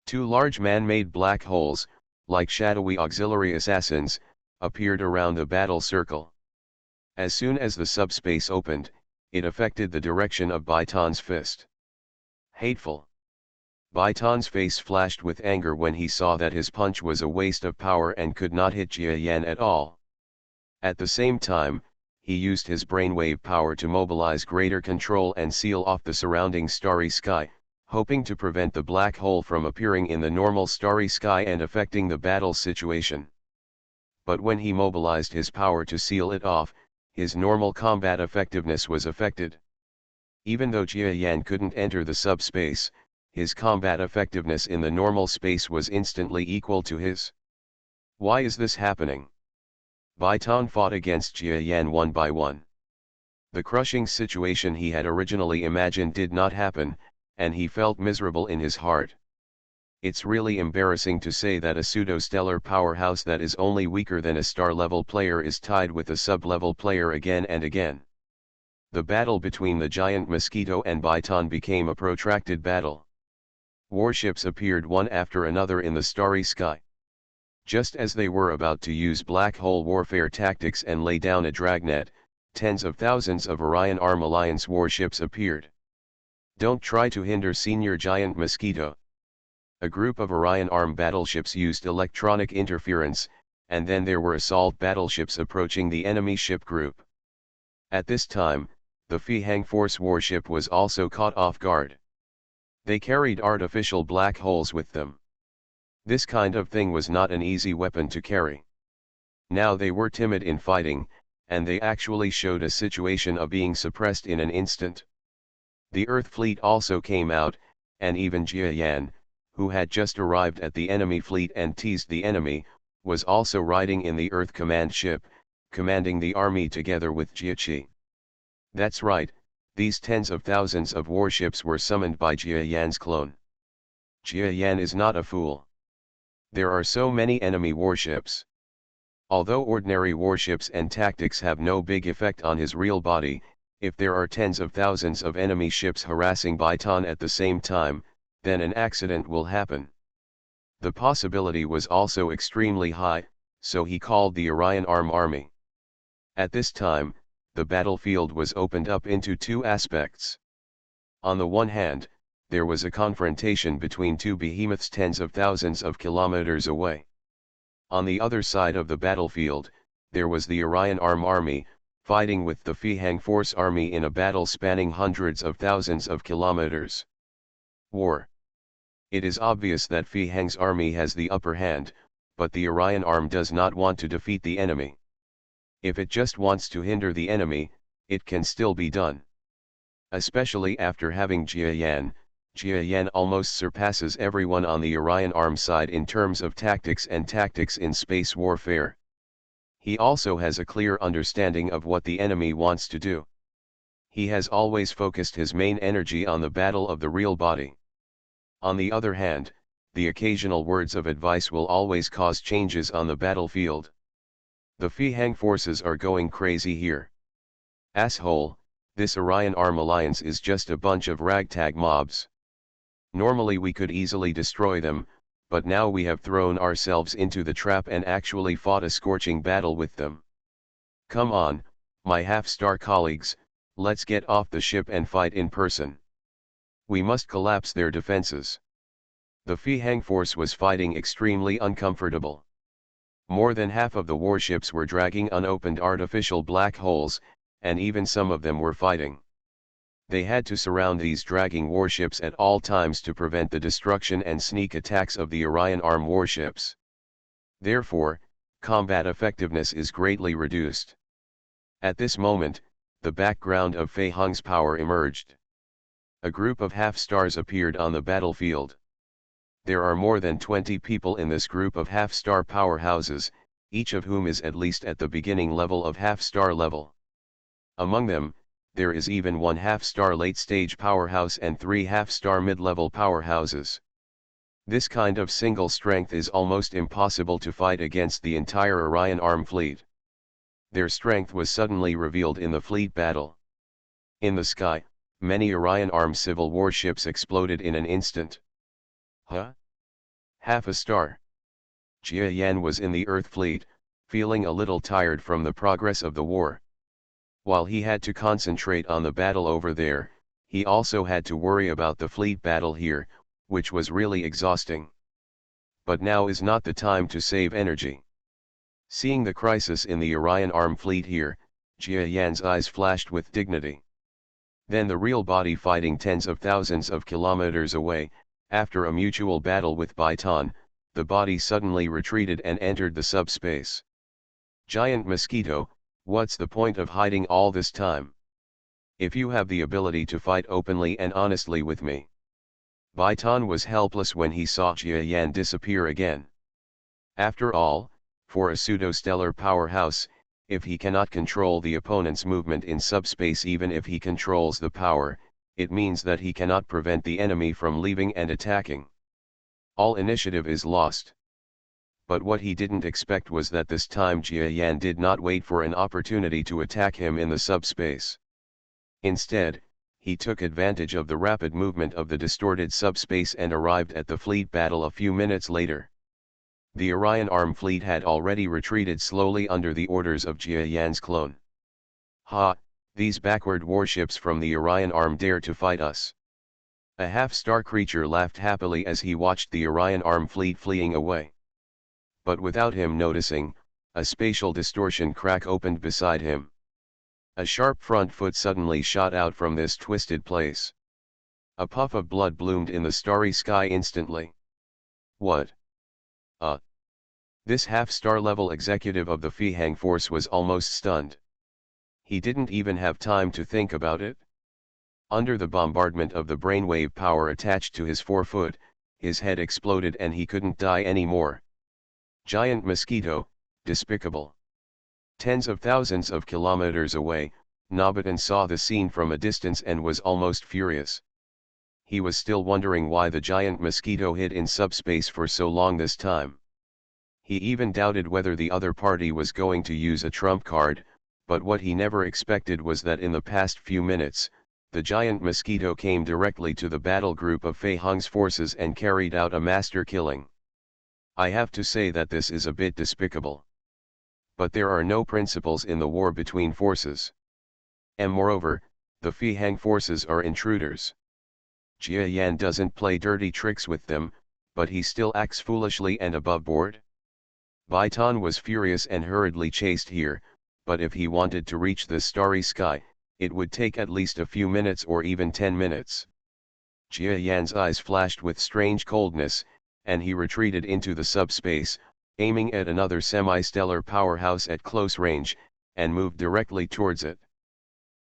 Two large man-made black holes, like shadowy auxiliary assassins, appeared around the battle circle. As soon as the subspace opened, it affected the direction of Baitan's fist. Hateful. Baitan's face flashed with anger when he saw that his punch was a waste of power and could not hit Jia Yan at all. At the same time, he used his brainwave power to mobilize greater control and seal off the surrounding starry sky, hoping to prevent the black hole from appearing in the normal starry sky and affecting the battle situation. But when he mobilized his power to seal it off, his normal combat effectiveness was affected. Even though Jia Yan couldn't enter the subspace, his combat effectiveness in the normal space was instantly equal to his. Why is this happening? Baitan fought against Jia Yan one by one. The crushing situation he had originally imagined did not happen, and he felt miserable in his heart. It's really embarrassing to say that a pseudo-stellar powerhouse that is only weaker than a star-level player is tied with a sub-level player again and again. The battle between the giant Mosquito and Baitan became a protracted battle. Warships appeared one after another in the starry sky. Just as they were about to use black hole warfare tactics and lay down a dragnet, tens of thousands of Orion Arm Alliance warships appeared. Don't try to hinder Senior Giant Mosquito. A group of Orion Arm battleships used electronic interference, and then there were assault battleships approaching the enemy ship group. At this time, the Fihang Force warship was also caught off guard. They carried artificial black holes with them. This kind of thing was not an easy weapon to carry. Now they were timid in fighting, and they actually showed a situation of being suppressed in an instant. The Earth fleet also came out, and even Jia Yan, who had just arrived at the enemy fleet and teased the enemy, was also riding in the Earth command ship, commanding the army together with Jia Qi. That's right, these tens of thousands of warships were summoned by Jia Yan's clone. Jia Yan is not a fool. There are so many enemy warships. Although ordinary warships and tactics have no big effect on his real body, if there are tens of thousands of enemy ships harassing Baitan at the same time, then an accident will happen. The possibility was also extremely high, so he called the Orion Arm Army. At this time, the battlefield was opened up into two aspects. On the one hand, there was a confrontation between two behemoths tens of thousands of kilometers away. On the other side of the battlefield, there was the Orion Arm Army, fighting with the Fihang Force Army in a battle spanning hundreds of thousands of kilometers. War. It is obvious that Fihang's army has the upper hand, but the Orion Arm does not want to defeat the enemy. If it just wants to hinder the enemy, it can still be done. Especially after having Jia Yan almost surpasses everyone on the Orion Arm side in terms of tactics and tactics in space warfare. He also has a clear understanding of what the enemy wants to do. He has always focused his main energy on the battle of the real body. On the other hand, the occasional words of advice will always cause changes on the battlefield. The Fihang forces are going crazy here. Asshole, this Orion Arm Alliance is just a bunch of ragtag mobs. Normally we could easily destroy them, but now we have thrown ourselves into the trap and actually fought a scorching battle with them. Come on, my half-star colleagues, let's get off the ship and fight in person. We must collapse their defenses. The Fihang force was fighting extremely uncomfortable. More than half of the warships were dragging unopened artificial black holes, and even some of them were fighting. They had to surround these dragging warships at all times to prevent the destruction and sneak attacks of the Orion arm warships. Therefore, combat effectiveness is greatly reduced. At this moment, the background of Fei Hung's power emerged. A group of half-stars appeared on the battlefield. There are more than 20 people in this group of half-star powerhouses, each of whom is at least at the beginning level of half-star level. Among them, there is even one half-star late-stage powerhouse and 3 half-star mid-level powerhouses. This kind of single strength is almost impossible to fight against the entire Orion arm fleet. Their strength was suddenly revealed in the fleet battle. In the sky, many Orion arm civil warships exploded in an instant. Huh? Half a star. Jia Yan was in the Earth fleet, feeling a little tired from the progress of the war. While he had to concentrate on the battle over there, he also had to worry about the fleet battle here, which was really exhausting. But now is not the time to save energy. Seeing the crisis in the Orion arm fleet here, Jia Yan's eyes flashed with dignity. Then the real body fighting tens of thousands of kilometers away, after a mutual battle with Baitan, the body suddenly retreated and entered the subspace. Giant Mosquito, what's the point of hiding all this time? If you have the ability to fight openly and honestly with me. Baitan was helpless when he saw Jia Yan disappear again. After all, for a pseudo-stellar powerhouse, if he cannot control the opponent's movement in subspace, even if he controls the power, it means that he cannot prevent the enemy from leaving and attacking. All initiative is lost. But what he didn't expect was that this time Jia Yan did not wait for an opportunity to attack him in the subspace. Instead, he took advantage of the rapid movement of the distorted subspace and arrived at the fleet battle a few minutes later. The Orion arm fleet had already retreated slowly under the orders of Jia Yan's clone. Ha, these backward warships from the Orion arm dare to fight us. A half-star creature laughed happily as he watched the Orion arm fleet fleeing away. But without him noticing, a spatial distortion crack opened beside him. A sharp front foot suddenly shot out from this twisted place. A puff of blood bloomed in the starry sky instantly. What? This half-star level executive of the Feihang force was almost stunned. He didn't even have time to think about it. Under the bombardment of the brainwave power attached to his forefoot, his head exploded and he couldn't die anymore. Giant Mosquito, despicable. Tens of thousands of kilometers away, Nobatan saw the scene from a distance and was almost furious. He was still wondering why the giant Mosquito hid in subspace for so long this time. He even doubted whether the other party was going to use a trump card, but what he never expected was that in the past few minutes, the giant Mosquito came directly to the battle group of Fei Hung's forces and carried out a master killing. I have to say that this is a bit despicable. But there are no principles in the war between forces. And moreover, the Feihang forces are intruders. Jia Yan doesn't play dirty tricks with them, but he still acts foolishly and above board. Baitan was furious and hurriedly chased here, but if he wanted to reach the starry sky, it would take at least a few minutes or even 10 minutes. Jia Yan's eyes flashed with strange coldness, and he retreated into the subspace, aiming at another semi-stellar powerhouse at close range, and moved directly towards it.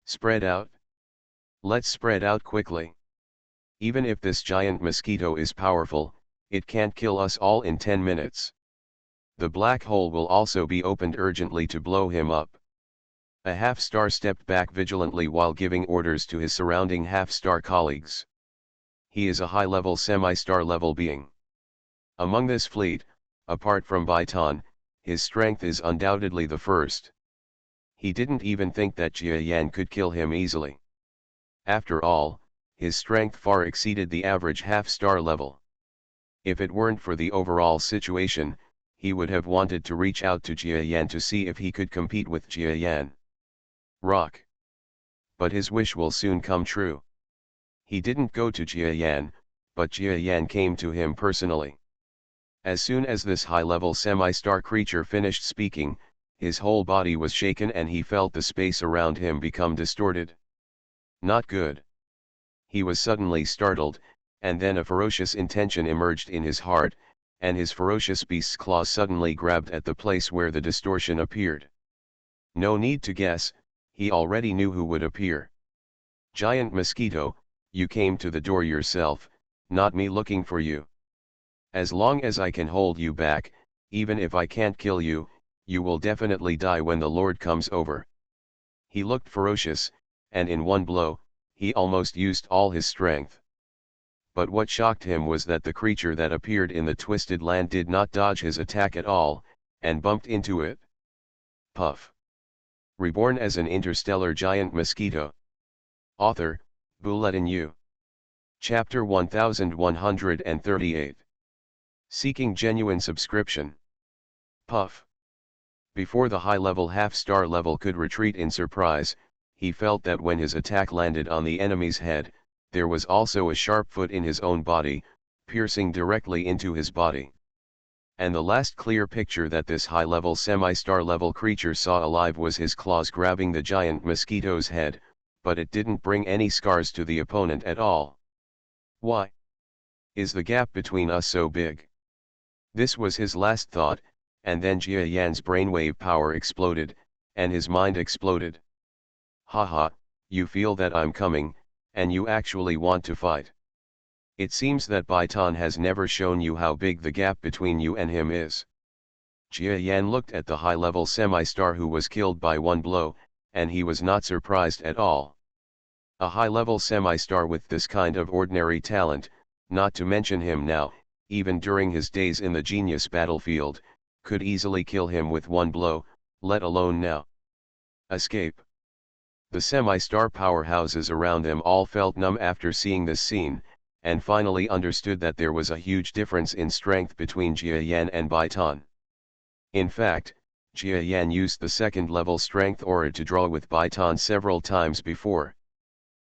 Spread out. Let's spread out quickly. Even if this giant Mosquito is powerful, it can't kill us all in 10 minutes. The black hole will also be opened urgently to blow him up. A half-star stepped back vigilantly while giving orders to his surrounding half-star colleagues. He is a high-level semi-star level being. Among this fleet, apart from Baitan, his strength is undoubtedly the first. He didn't even think that Jia Yan could kill him easily. After all, his strength far exceeded the average half-star level. If it weren't for the overall situation, he would have wanted to reach out to Jia Yan to see if he could compete with Jia Yan. Rock. But his wish will soon come true. He didn't go to Jia Yan, but Jia Yan came to him personally. As soon as this high-level semi-star creature finished speaking, his whole body was shaken and he felt the space around him become distorted. Not good. He was suddenly startled, and then a ferocious intention emerged in his heart, and his ferocious beast's claws suddenly grabbed at the place where the distortion appeared. No need to guess, he already knew who would appear. Giant Mosquito, you came to the door yourself, not me looking for you. As long as I can hold you back, even if I can't kill you, you will definitely die when the Lord comes over. He looked ferocious, and in one blow, he almost used all his strength. But what shocked him was that the creature that appeared in the twisted land did not dodge his attack at all, and bumped into it. Puff. Reborn as an interstellar giant mosquito. Author, Bulletin U. Chapter 1138. Seeking genuine subscription. Puff. Before the high-level half-star level could retreat in surprise, he felt that when his attack landed on the enemy's head, there was also a sharp foot in his own body, piercing directly into his body. And the last clear picture that this high-level semi-star level creature saw alive was his claws grabbing the giant mosquito's head, but it didn't bring any scars to the opponent at all. Why is the gap between us so big? This was his last thought, and then Jia Yan's brainwave power exploded, and his mind exploded. Haha, you feel that I'm coming, and you actually want to fight. It seems that Baitan has never shown you how big the gap between you and him is. Jia Yan looked at the high-level semi-star who was killed by one blow, and he was not surprised at all. A high-level semi-star with this kind of ordinary talent, not to mention him now, even during his days in the genius battlefield, could easily kill him with one blow, let alone now. Escape. The semi-star powerhouses around them all felt numb after seeing this scene, and finally understood that there was a huge difference in strength between Jia Yan and Baitan. In fact, Jia Yan used the second-level strength aura to draw with Baitan several times before.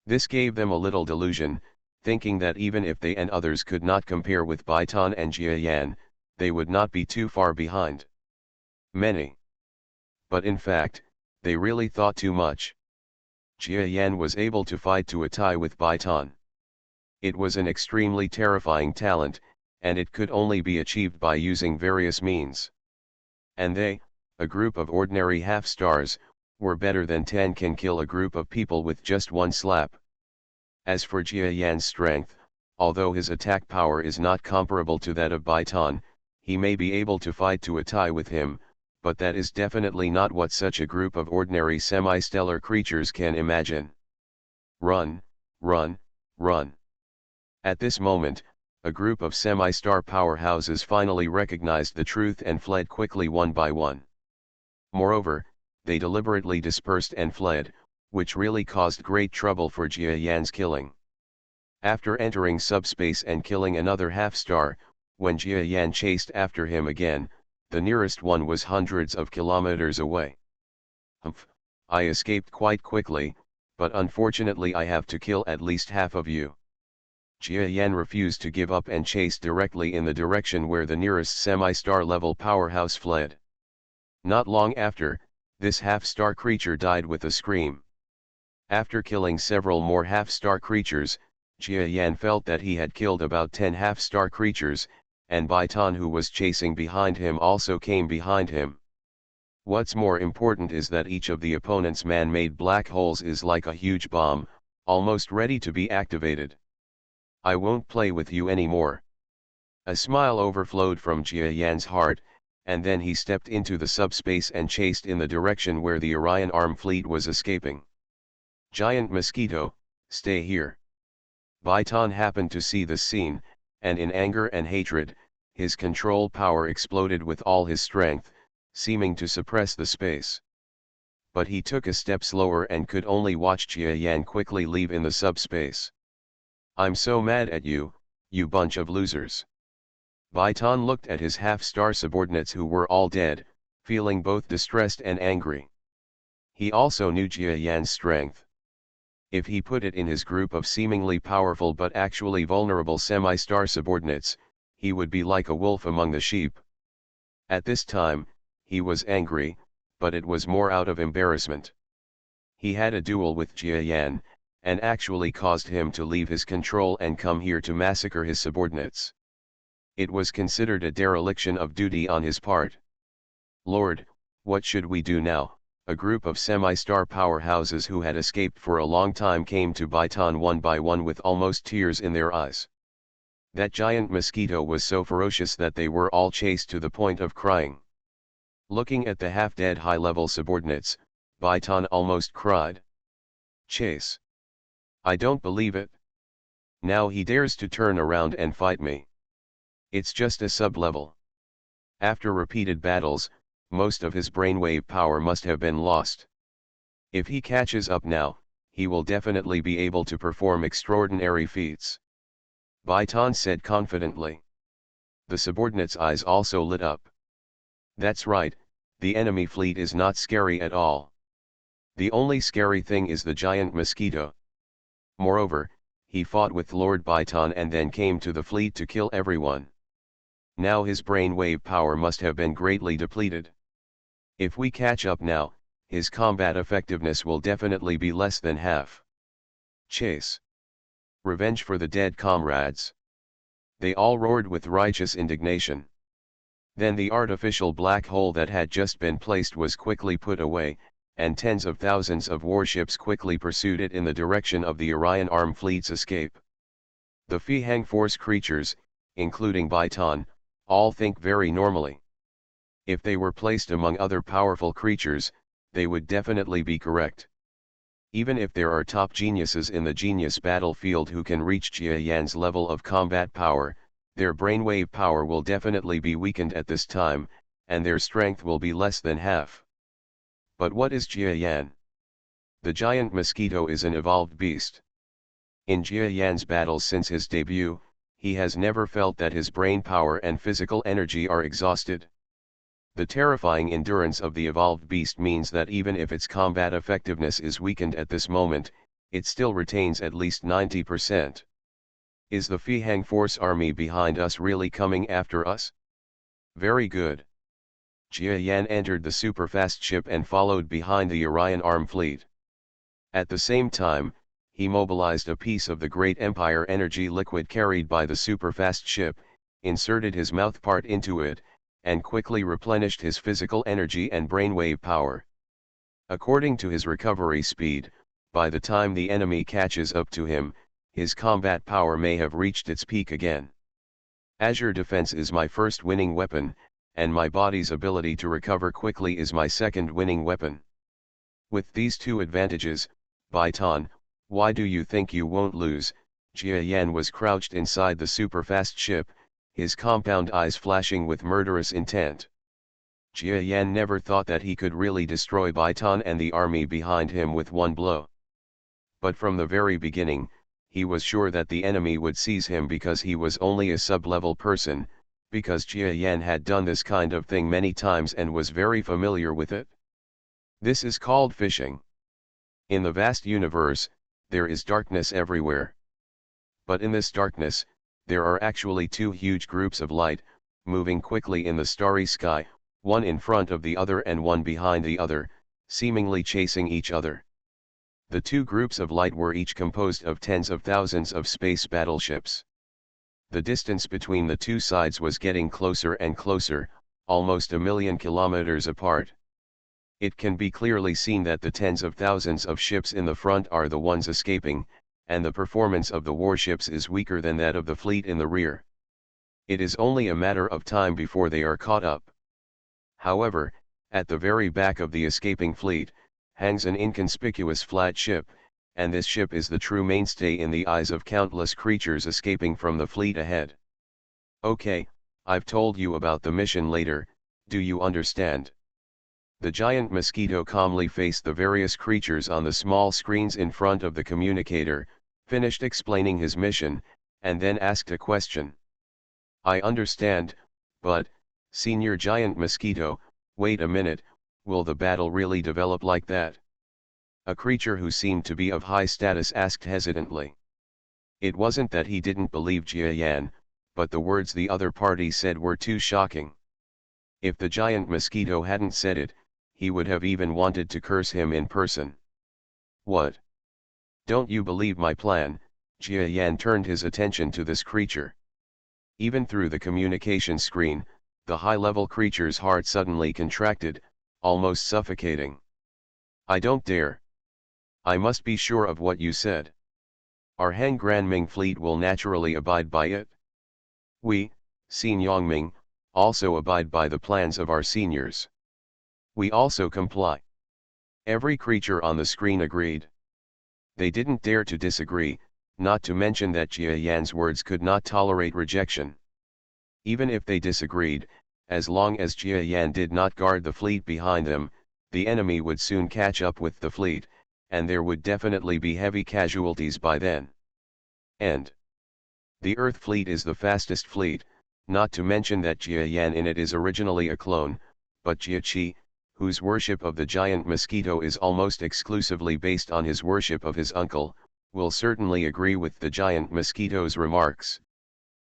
This gave them a little delusion, thinking that even if they and others could not compare with Baitan and Jia Yan, they would not be too far behind. Many. But in fact, they really thought too much. Jia Yan was able to fight to a tie with Baitan. It was an extremely terrifying talent, and it could only be achieved by using various means. And they, a group of ordinary half-stars, were better than 10 can kill a group of people with just one slap. As for Jia Yan's strength, although his attack power is not comparable to that of Baitan, he may be able to fight to a tie with him, but that is definitely not what such a group of ordinary semi-stellar creatures can imagine. Run, run, run. At this moment, a group of semi-star powerhouses finally recognized the truth and fled quickly one by one. Moreover, they deliberately dispersed and fled, which really caused great trouble for Jia Yan's killing. After entering subspace and killing another half-star, when Jia Yan chased after him again, the nearest one was hundreds of kilometers away. Humph, I escaped quite quickly, but unfortunately I have to kill at least half of you. Jia Yan refused to give up and chased directly in the direction where the nearest semi-star level powerhouse fled. Not long after, this half-star creature died with a scream. After killing several more half-star creatures, Jia Yan felt that he had killed about 10 half-star creatures, and Baitan who was chasing behind him also came behind him. What's more important is that each of the opponent's man-made black holes is like a huge bomb, almost ready to be activated. I won't play with you anymore. A smile overflowed from Jia Yan's heart, and then he stepped into the subspace and chased in the direction where the Orion arm fleet was escaping. Giant Mosquito, stay here. Baitan happened to see this scene, and in anger and hatred, his control power exploded with all his strength, seeming to suppress the space. But he took a step slower and could only watch Jia Yan quickly leave in the subspace. I'm so mad at you, you bunch of losers. Baitan looked at his half-star subordinates who were all dead, feeling both distressed and angry. He also knew Jia Yan's strength. If he put it in his group of seemingly powerful but actually vulnerable semi-star subordinates, he would be like a wolf among the sheep. At this time, he was angry, but it was more out of embarrassment. He had a duel with Jia Yan, and actually caused him to leave his control and come here to massacre his subordinates. It was considered a dereliction of duty on his part. Lord, what should we do now? A group of semi-star powerhouses who had escaped for a long time came to Baitan one by one with almost tears in their eyes. That giant mosquito was so ferocious that they were all chased to the point of crying. Looking at the half-dead high-level subordinates, Baitan almost cried. Chase. I don't believe it. Now he dares to turn around and fight me. It's just a sub-level. After repeated battles, most of his brainwave power must have been lost. If he catches up now, he will definitely be able to perform extraordinary feats. Baitan said confidently. The subordinate's eyes also lit up. That's right, the enemy fleet is not scary at all. The only scary thing is the giant mosquito. Moreover, he fought with Lord Baitan and then came to the fleet to kill everyone. Now his brainwave power must have been greatly depleted. If we catch up now, his combat effectiveness will definitely be less than half. Chase. Revenge for the dead comrades. They all roared with righteous indignation. Then the artificial black hole that had just been placed was quickly put away, and tens of thousands of warships quickly pursued it in the direction of the Orion Arm Fleet's escape. The Fihang Force creatures, including Baitan, all think very normally. If they were placed among other powerful creatures, they would definitely be correct. Even if there are top geniuses in the genius battlefield who can reach Jia Yan's level of combat power, their brainwave power will definitely be weakened at this time, and their strength will be less than half. But what is Jia Yan? The giant mosquito is an evolved beast. In Jia Yan's battles since his debut, he has never felt that his brain power and physical energy are exhausted. The terrifying endurance of the evolved beast means that even if its combat effectiveness is weakened at this moment, it still retains at least 90%. Is the Fihang Force army behind us really coming after us? Very good. Jia Yan entered the superfast ship and followed behind the Orion Arm Fleet. At the same time, he mobilized a piece of the Great Empire energy liquid carried by the superfast ship, inserted his mouthpart into it, and quickly replenished his physical energy and brainwave power. According to his recovery speed, by the time the enemy catches up to him, his combat power may have reached its peak again. Azure Defense is my first winning weapon, and my body's ability to recover quickly is my second winning weapon. With these two advantages, Baitan, why do you think you won't lose? Jia Yan was crouched inside the superfast ship, his compound eyes flashing with murderous intent. Jia Yan never thought that he could really destroy Baitan and the army behind him with one blow. But from the very beginning, he was sure that the enemy would seize him because he was only a sub-level person, because Jia Yan had done this kind of thing many times and was very familiar with it. This is called fishing. In the vast universe, there is darkness everywhere. But in this darkness, there are actually two huge groups of light, moving quickly in the starry sky, one in front of the other and one behind the other, seemingly chasing each other. The two groups of light were each composed of tens of thousands of space battleships. The distance between the two sides was getting closer and closer, almost 1,000,000 kilometers apart. It can be clearly seen that the tens of thousands of ships in the front are the ones escaping, and the performance of the warships is weaker than that of the fleet in the rear. It is only a matter of time before they are caught up. However, at the very back of the escaping fleet, hangs an inconspicuous flat ship, and this ship is the true mainstay in the eyes of countless creatures escaping from the fleet ahead. Okay, I've told you about the mission later, do you understand? The giant mosquito calmly faced the various creatures on the small screens in front of the communicator, finished explaining his mission, and then asked a question. I understand, but, Senior Giant Mosquito, wait a minute, will the battle really develop like that? A creature who seemed to be of high status asked hesitantly. It wasn't that he didn't believe Jia Yan, but the words the other party said were too shocking. If the giant mosquito hadn't said it, he would have even wanted to curse him in person. What? Don't you believe my plan? Jia Yan turned his attention to this creature. Even through the communication screen, the high-level creature's heart suddenly contracted, almost suffocating. I don't dare. I must be sure of what you said. Our Heng Granming fleet will naturally abide by it. We, Xin Yongming, also abide by the plans of our seniors. We also comply. Every creature on the screen agreed. They didn't dare to disagree, not to mention that Jia Yan's words could not tolerate rejection. Even if they disagreed, as long as Jia Yan did not guard the fleet behind them, the enemy would soon catch up with the fleet, and there would definitely be heavy casualties by then. And the Earth fleet is the fastest fleet, not to mention that Jia Yan in it is originally a clone, but Jia Qi, whose worship of the giant mosquito is almost exclusively based on his worship of his uncle, will certainly agree with the giant mosquito's remarks.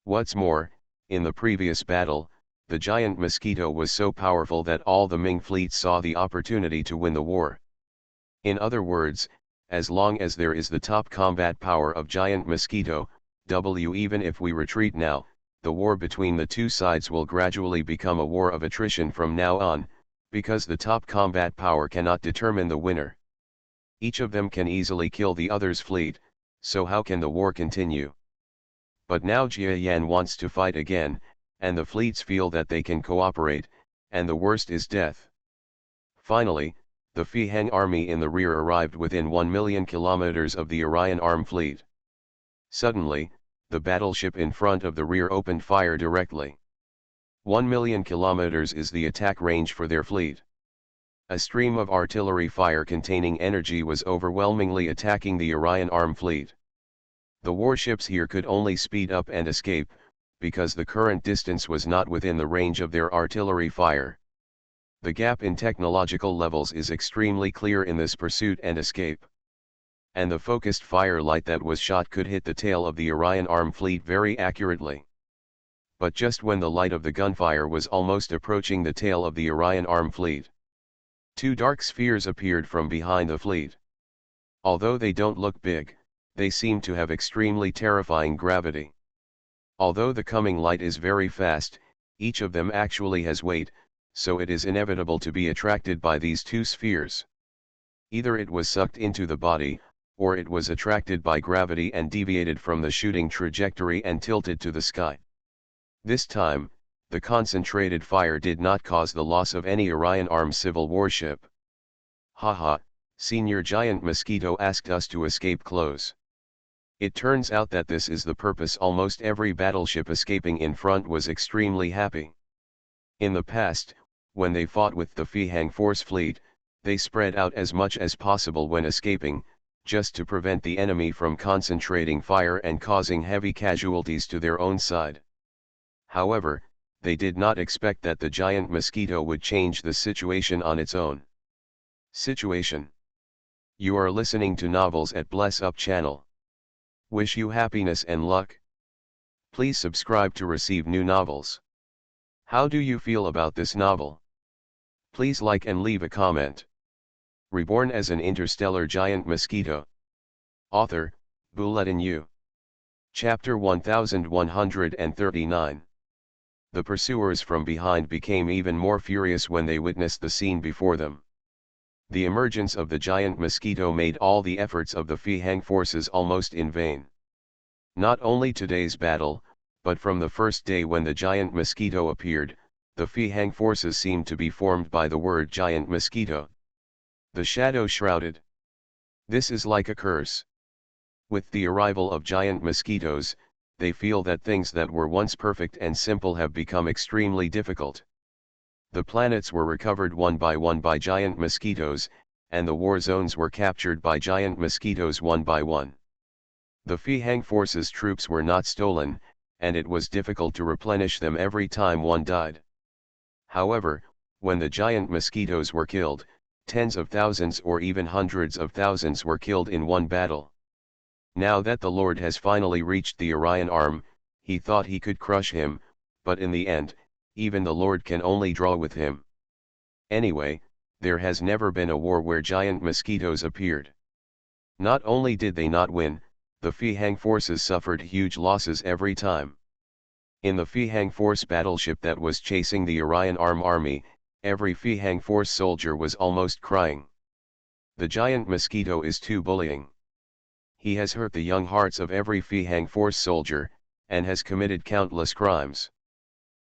What's more, in the previous battle, the giant mosquito was so powerful that all the Ming fleet saw the opportunity to win the war. In other words, as long as there is the top combat power of giant mosquito, even if we retreat now, the war between the two sides will gradually become a war of attrition from now on, because the top combat power cannot determine the winner. Each of them can easily kill the other's fleet, so how can the war continue? But now Jia Yan wants to fight again, and the fleets feel that they can cooperate, and the worst is death. Finally, the Phi Heng army in the rear arrived within 1 million kilometers of the Orion arm fleet. Suddenly, the battleship in front of the rear opened fire directly. 1 million kilometers is the attack range for their fleet. A stream of artillery fire containing energy was overwhelmingly attacking the Orion arm fleet. The warships here could only speed up and escape, because the current distance was not within the range of their artillery fire. The gap in technological levels is extremely clear in this pursuit and escape. And the focused fire light that was shot could hit the tail of the Orion arm fleet very accurately. But just when the light of the gunfire was almost approaching the tail of the Orion arm fleet, two dark spheres appeared from behind the fleet. Although they don't look big, they seem to have extremely terrifying gravity. Although the coming light is very fast, each of them actually has weight, so it is inevitable to be attracted by these two spheres. Either it was sucked into the body, or it was attracted by gravity and deviated from the shooting trajectory and tilted to the sky. This time, the concentrated fire did not cause the loss of any Orion arm civil warship. Haha, Senior Giant Mosquito asked us to escape close. It turns out that this is the purpose. Almost every battleship escaping in front was extremely happy. In the past, when they fought with the Phi Heng Force fleet, they spread out as much as possible when escaping, just to prevent the enemy from concentrating fire and causing heavy casualties to their own side. However, they did not expect that the giant mosquito would change the situation on its own. Situation. You are listening to Novels at Bless Up channel. Wish you happiness and luck. Please subscribe to receive new novels. How do you feel about this novel? Please like and leave a comment. Reborn as an interstellar giant mosquito. Author, Bulletin U. Chapter 1139. The pursuers from behind became even more furious when they witnessed the scene before them. The emergence of the giant mosquito made all the efforts of the Phi Heng forces almost in vain. Not only today's battle, but from the first day when the giant mosquito appeared, the Phi Heng forces seemed to be formed by the word giant mosquito. The shadow shrouded. This is like a curse. With the arrival of giant mosquitoes, they feel that things that were once perfect and simple have become extremely difficult. The planets were recovered one by giant mosquitoes, and the war zones were captured by giant mosquitoes one by one. The Phi Heng forces' troops were not stolen, and it was difficult to replenish them every time one died. However, when the giant mosquitoes were killed, tens of thousands or even hundreds of thousands were killed in one battle. Now that the Lord has finally reached the Orion arm, he thought he could crush him, but in the end, even the Lord can only draw with him. Anyway, there has never been a war where giant mosquitoes appeared. Not only did they not win, the Fihang forces suffered huge losses every time. In the Fihang Force battleship that was chasing the Orion Arm army, every Fihang Force soldier was almost crying. The giant mosquito is too bullying. He has hurt the young hearts of every Fihang Force soldier, and has committed countless crimes.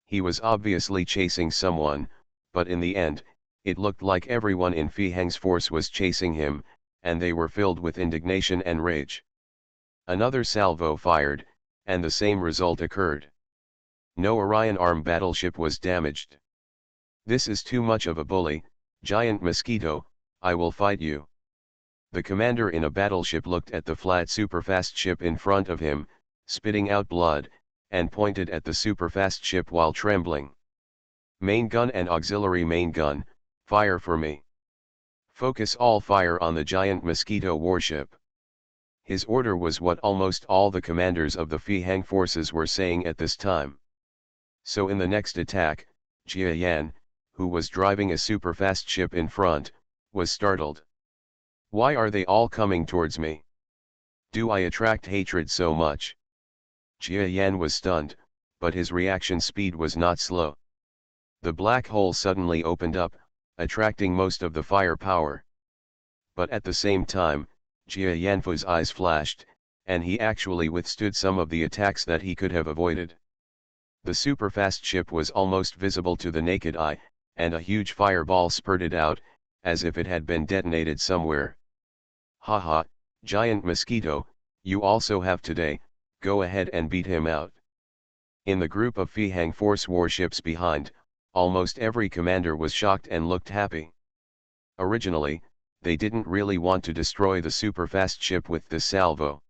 He was obviously chasing someone, but in the end, it looked like everyone in Fihang's force was chasing him, and they were filled with indignation and rage. Another salvo fired, and the same result occurred. No Orion Arm battleship was damaged. This is too much of a bully, giant mosquito, I will fight you. The commander in a battleship looked at the flat superfast ship in front of him, spitting out blood, and pointed at the superfast ship while trembling. Main gun and auxiliary main gun, fire for me. Focus all fire on the giant mosquito warship. His order was what almost all the commanders of the Fihang forces were saying at this time. So in the next attack, Jia Yan, who was driving a superfast ship in front, was startled. Why are they all coming towards me? Do I attract hatred so much? Jia Yan was stunned, but his reaction speed was not slow. The black hole suddenly opened up, attracting most of the firepower. But at the same time, Jia Yanfu's eyes flashed, and he actually withstood some of the attacks that he could have avoided. The superfast ship was almost visible to the naked eye, and a huge fireball spurted out, as if it had been detonated somewhere. Haha, giant mosquito, you also have today, go ahead and beat him out. In the group of Fihang Force warships behind, almost every commander was shocked and looked happy. Originally, they didn't really want to destroy the superfast ship with this salvo.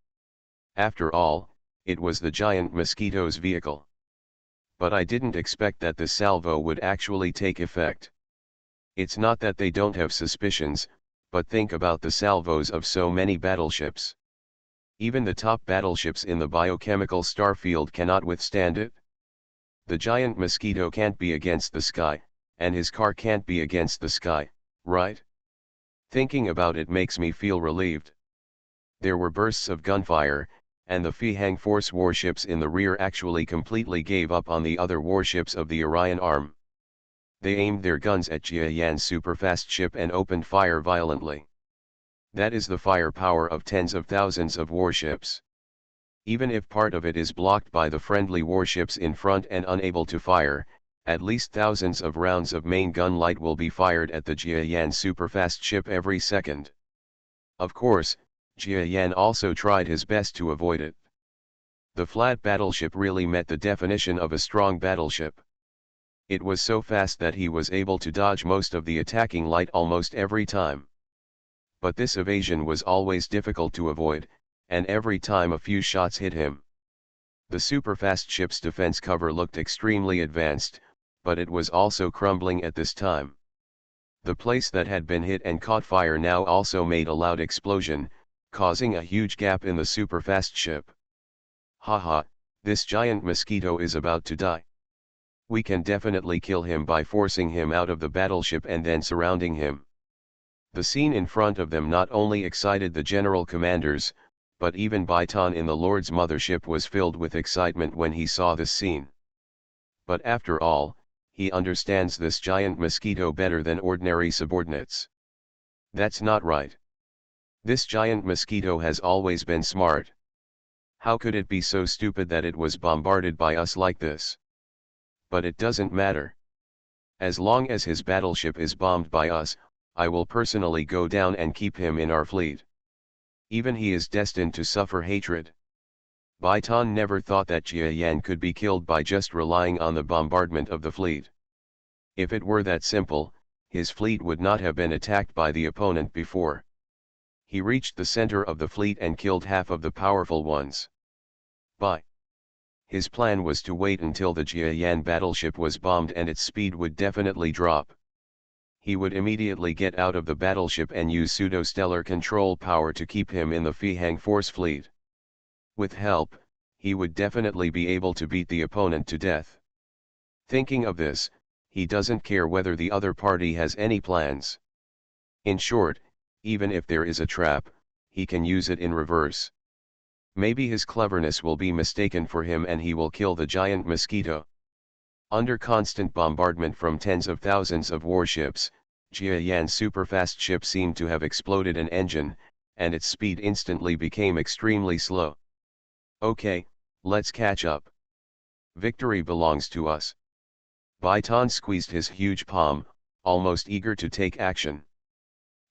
After all, it was the giant mosquito's vehicle. But I didn't expect that the salvo would actually take effect. It's not that they don't have suspicions, but think about the salvos of so many battleships. Even the top battleships in the biochemical starfield cannot withstand it. The giant mosquito can't be against the sky, and his car can't be against the sky, right? Thinking about it makes me feel relieved. There were bursts of gunfire, and the Fihang Force warships in the rear actually completely gave up on the other warships of the Orion Arm. They aimed their guns at Jia Yan's superfast ship and opened fire violently. That is the firepower of tens of thousands of warships. Even if part of it is blocked by the friendly warships in front and unable to fire, at least thousands of rounds of main gun light will be fired at the Jia Yan superfast ship every second. Of course, Jia Yan also tried his best to avoid it. The flat battleship really met the definition of a strong battleship. It was so fast that he was able to dodge most of the attacking light almost every time. But this evasion was always difficult to avoid, and every time a few shots hit him. The superfast ship's defense cover looked extremely advanced, but it was also crumbling at this time. The place that had been hit and caught fire now also made a loud explosion, causing a huge gap in the superfast ship. Haha, this giant mosquito is about to die. We can definitely kill him by forcing him out of the battleship and then surrounding him. The scene in front of them not only excited the general commanders, but even Baitan in the Lord's mothership was filled with excitement when he saw this scene. But after all, he understands this giant mosquito better than ordinary subordinates. That's not right. This giant mosquito has always been smart. How could it be so stupid that it was bombarded by us like this? But it doesn't matter. As long as his battleship is bombed by us, I will personally go down and keep him in our fleet. Even he is destined to suffer hatred. Baitan never thought that Jia Yan could be killed by just relying on the bombardment of the fleet. If it were that simple, his fleet would not have been attacked by the opponent before. He reached the center of the fleet and killed half of the powerful ones. His plan was to wait until the Jia Yan battleship was bombed and its speed would definitely drop. He would immediately get out of the battleship and use pseudo-stellar control power to keep him in the Fihang Force fleet. With help, he would definitely be able to beat the opponent to death. Thinking of this, he doesn't care whether the other party has any plans. In short, even if there is a trap, he can use it in reverse. Maybe his cleverness will be mistaken for him and he will kill the giant mosquito. Under constant bombardment from tens of thousands of warships, Jia Yan's superfast ship seemed to have exploded an engine, and its speed instantly became extremely slow. Okay, let's catch up. Victory belongs to us. Baitan squeezed his huge palm, almost eager to take action.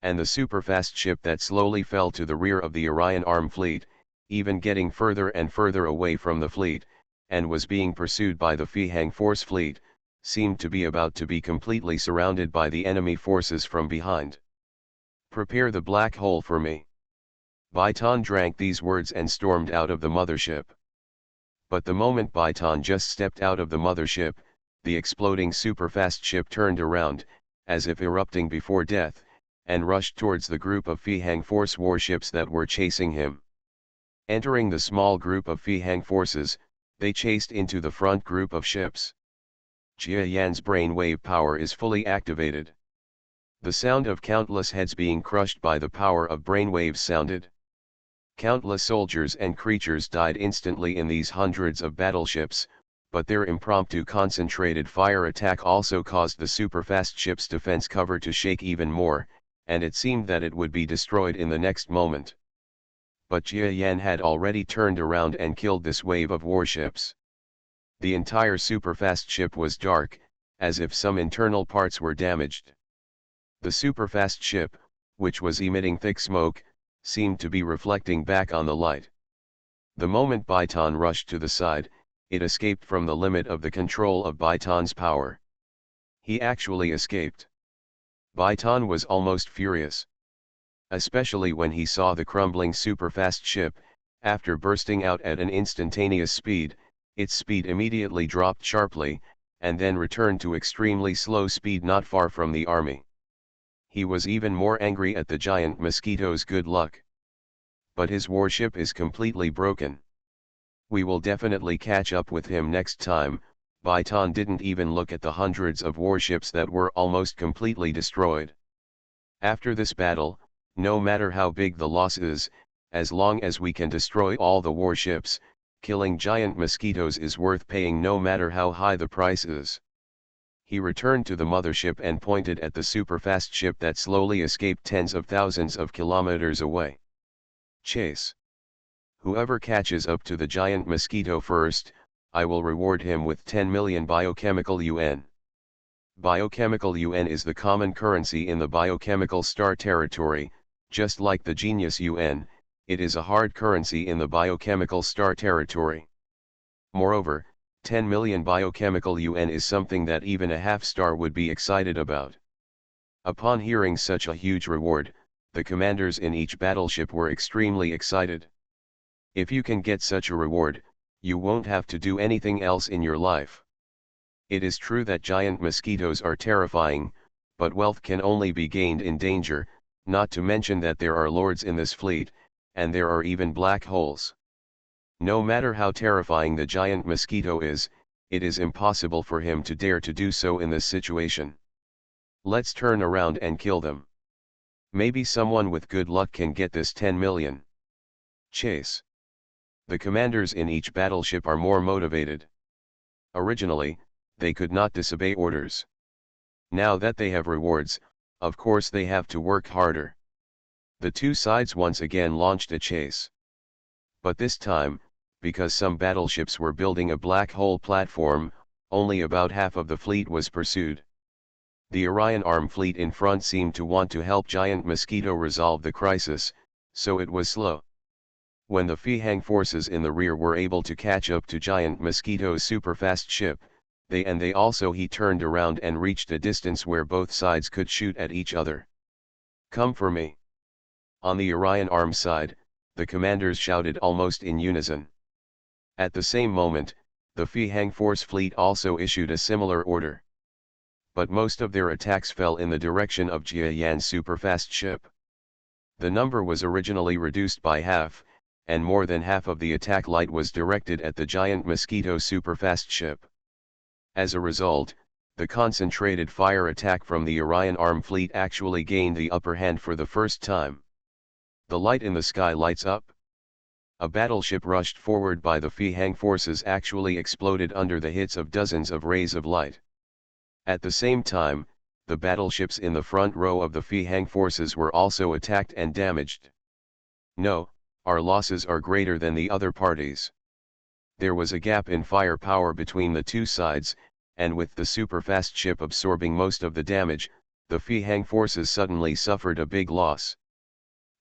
And the superfast ship that slowly fell to the rear of the Orion Arm fleet, even getting further and further away from the fleet, and was being pursued by the Fihang Force fleet, seemed to be about to be completely surrounded by the enemy forces from behind. Prepare the black hole for me. Baitan drank these words and stormed out of the mothership. But the moment Baitan just stepped out of the mothership, the exploding superfast ship turned around, as if erupting before death, and rushed towards the group of Fihang Force warships that were chasing him. Entering the small group of Fihang forces, they chased into the front group of ships. Jia Yan's brainwave power is fully activated. The sound of countless heads being crushed by the power of brainwaves sounded. Countless soldiers and creatures died instantly in these hundreds of battleships, but their impromptu concentrated fire attack also caused the superfast ship's defense cover to shake even more, and it seemed that it would be destroyed in the next moment. But Jia Yan had already turned around and killed this wave of warships. The entire superfast ship was dark, as if some internal parts were damaged. The superfast ship, which was emitting thick smoke, seemed to be reflecting back on the light. The moment Baitan rushed to the side, it escaped from the limit of the control of Baitan's power. He actually escaped. Baitan was almost furious. Especially when he saw the crumbling superfast ship, after bursting out at an instantaneous speed, its speed immediately dropped sharply, and then returned to extremely slow speed not far from the army. He was even more angry at the giant mosquito's good luck. But his warship is completely broken. We will definitely catch up with him next time. Baitan didn't even look at the hundreds of warships that were almost completely destroyed. After this battle, no matter how big the loss is, as long as we can destroy all the warships, killing giant mosquitoes is worth paying no matter how high the price is. He returned to the mothership and pointed at the superfast ship that slowly escaped tens of thousands of kilometers away. Chase. Whoever catches up to the giant mosquito first, I will reward him with 10 million biochemical yuan. Biochemical yuan is the common currency in the biochemical star territory. Just like the genius yuan, it is a hard currency in the biochemical star territory. Moreover, 10 million biochemical yuan is something that even a half-star would be excited about. Upon hearing such a huge reward, the commanders in each battleship were extremely excited. If you can get such a reward, you won't have to do anything else in your life. It is true that giant mosquitoes are terrifying, but wealth can only be gained in danger, not to mention that there are lords in this fleet, and there are even black holes. No matter how terrifying the giant mosquito is, it is impossible for him to dare to do so in this situation. Let's turn around and kill them. Maybe someone with good luck can get this 10 million. Chase. The commanders in each battleship are more motivated. Originally, they could not disobey orders. Now that they have rewards, of course they have to work harder. The two sides once again launched a chase. But this time, because some battleships were building a black hole platform, only about half of the fleet was pursued. The Orion Arm fleet in front seemed to want to help Giant Mosquito resolve the crisis, so it was slow. When the Fihang forces in the rear were able to catch up to Giant Mosquito's superfast ship, they also turned around and reached a distance where both sides could shoot at each other. Come for me. On the Orion Arm side, the commanders shouted almost in unison. At the same moment, the Fihang force fleet also issued a similar order. But most of their attacks fell in the direction of Jia Yan's superfast ship. The number was originally reduced by half, and more than half of the attack light was directed at the Giant Mosquito superfast ship. As a result, the concentrated fire attack from the Orion Arm fleet actually gained the upper hand for the first time. The light in the sky lights up. A battleship rushed forward by the Feihang forces actually exploded under the hits of dozens of rays of light. At the same time, the battleships in the front row of the Feihang forces were also attacked and damaged. No, our losses are greater than the other parties. There was a gap in firepower between the two sides, and with the superfast ship absorbing most of the damage, the Feihang forces suddenly suffered a big loss.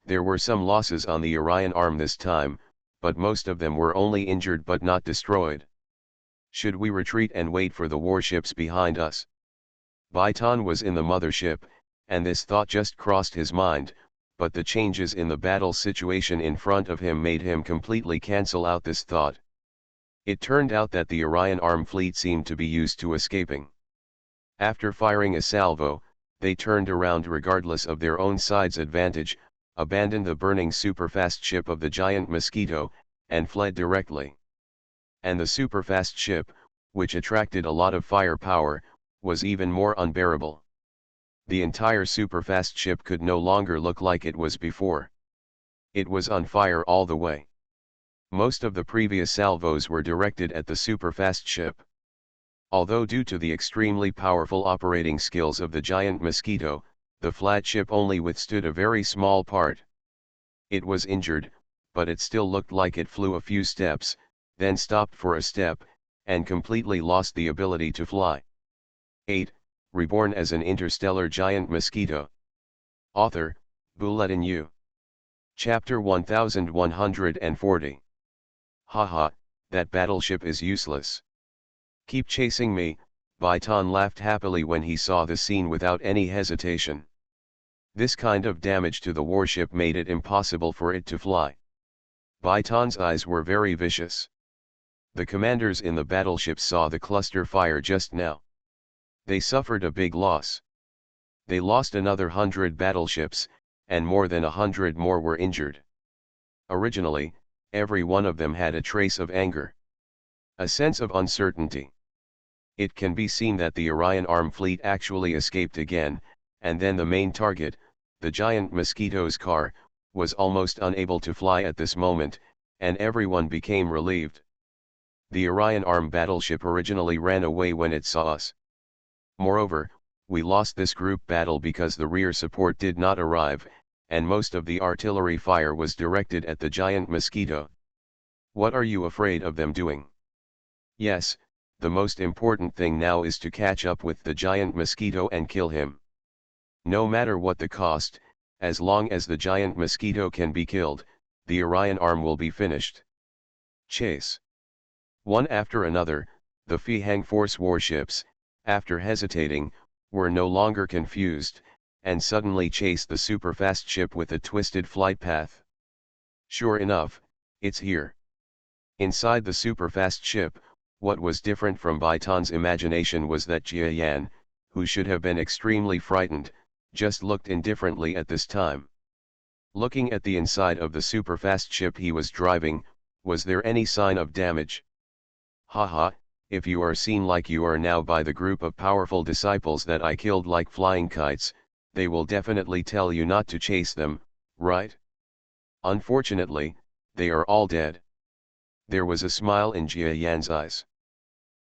There were some losses on the Orion Arm this time, but most of them were only injured but not destroyed. Should we retreat and wait for the warships behind us? Baitan was in the mothership, and this thought just crossed his mind, but the changes in the battle situation in front of him made him completely cancel out this thought. It turned out that the Orion Arm fleet seemed to be used to escaping. After firing a salvo, they turned around regardless of their own side's advantage, abandoned the burning superfast ship of the giant Mosquito, and fled directly. And the superfast ship, which attracted a lot of firepower, was even more unbearable. The entire superfast ship could no longer look like it was before. It was on fire all the way. Most of the previous salvos were directed at the superfast ship. Although due to the extremely powerful operating skills of the giant Mosquito, the flagship only withstood a very small part. It was injured, but it still looked like it flew a few steps, then stopped for a step, and completely lost the ability to fly. 8. Reborn as an interstellar giant mosquito. Author, Bulletin U. Chapter 1140. Haha, that battleship is useless. Keep chasing me, Baitan laughed happily when he saw the scene without any hesitation. This kind of damage to the warship made it impossible for it to fly. Baitan's eyes were very vicious. The commanders in the battleship saw the cluster fire just now. They suffered a big loss. They lost another 100 battleships, and more than 100 more were injured. Originally, every one of them had a trace of anger. A sense of uncertainty. It can be seen that the Orion Arm fleet actually escaped again, and then the main target, the giant Mosquito's car, was almost unable to fly at this moment, and everyone became relieved. The Orion Arm battleship originally ran away when it saw us. Moreover, we lost this group battle because the rear support did not arrive, and most of the artillery fire was directed at the giant Mosquito. What are you afraid of them doing? Yes, the most important thing now is to catch up with the giant Mosquito and kill him. No matter what the cost, as long as the giant Mosquito can be killed, the Orion Arm will be finished. Chase. One after another, the Feihang Force warships, after hesitating, were no longer confused, and suddenly chased the superfast ship with a twisted flight path. Sure enough, it's here. Inside the superfast ship, what was different from Baitan's imagination was that Jia Yan, who should have been extremely frightened, just looked indifferently at this time. Looking at the inside of the superfast ship he was driving, was there any sign of damage? Haha, if you are seen like you are now by the group of powerful disciples that I killed like flying kites, they will definitely tell you not to chase them, right? Unfortunately, they are all dead. There was a smile in Jia Yan's eyes.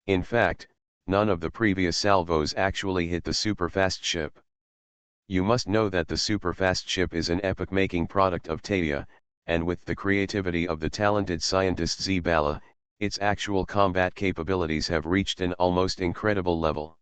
In fact, none of the previous salvos actually hit the superfast ship. You must know that the superfast ship is an epoch-making product of Taya, and with the creativity of the talented scientist Zibala, its actual combat capabilities have reached an almost incredible level.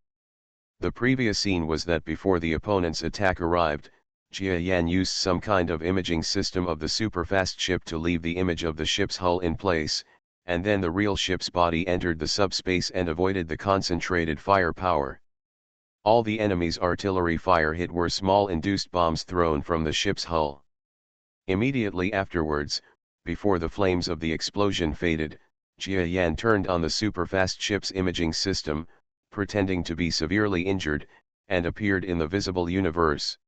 The previous scene was that before the opponent's attack arrived, Jia Yan used some kind of imaging system of the superfast ship to leave the image of the ship's hull in place, and then the real ship's body entered the subspace and avoided the concentrated firepower. All the enemy's artillery fire hit were small induced bombs thrown from the ship's hull. Immediately afterwards, before the flames of the explosion faded, Jia Yan turned on the superfast ship's imaging system, pretending to be severely injured, and appeared in the visible universe.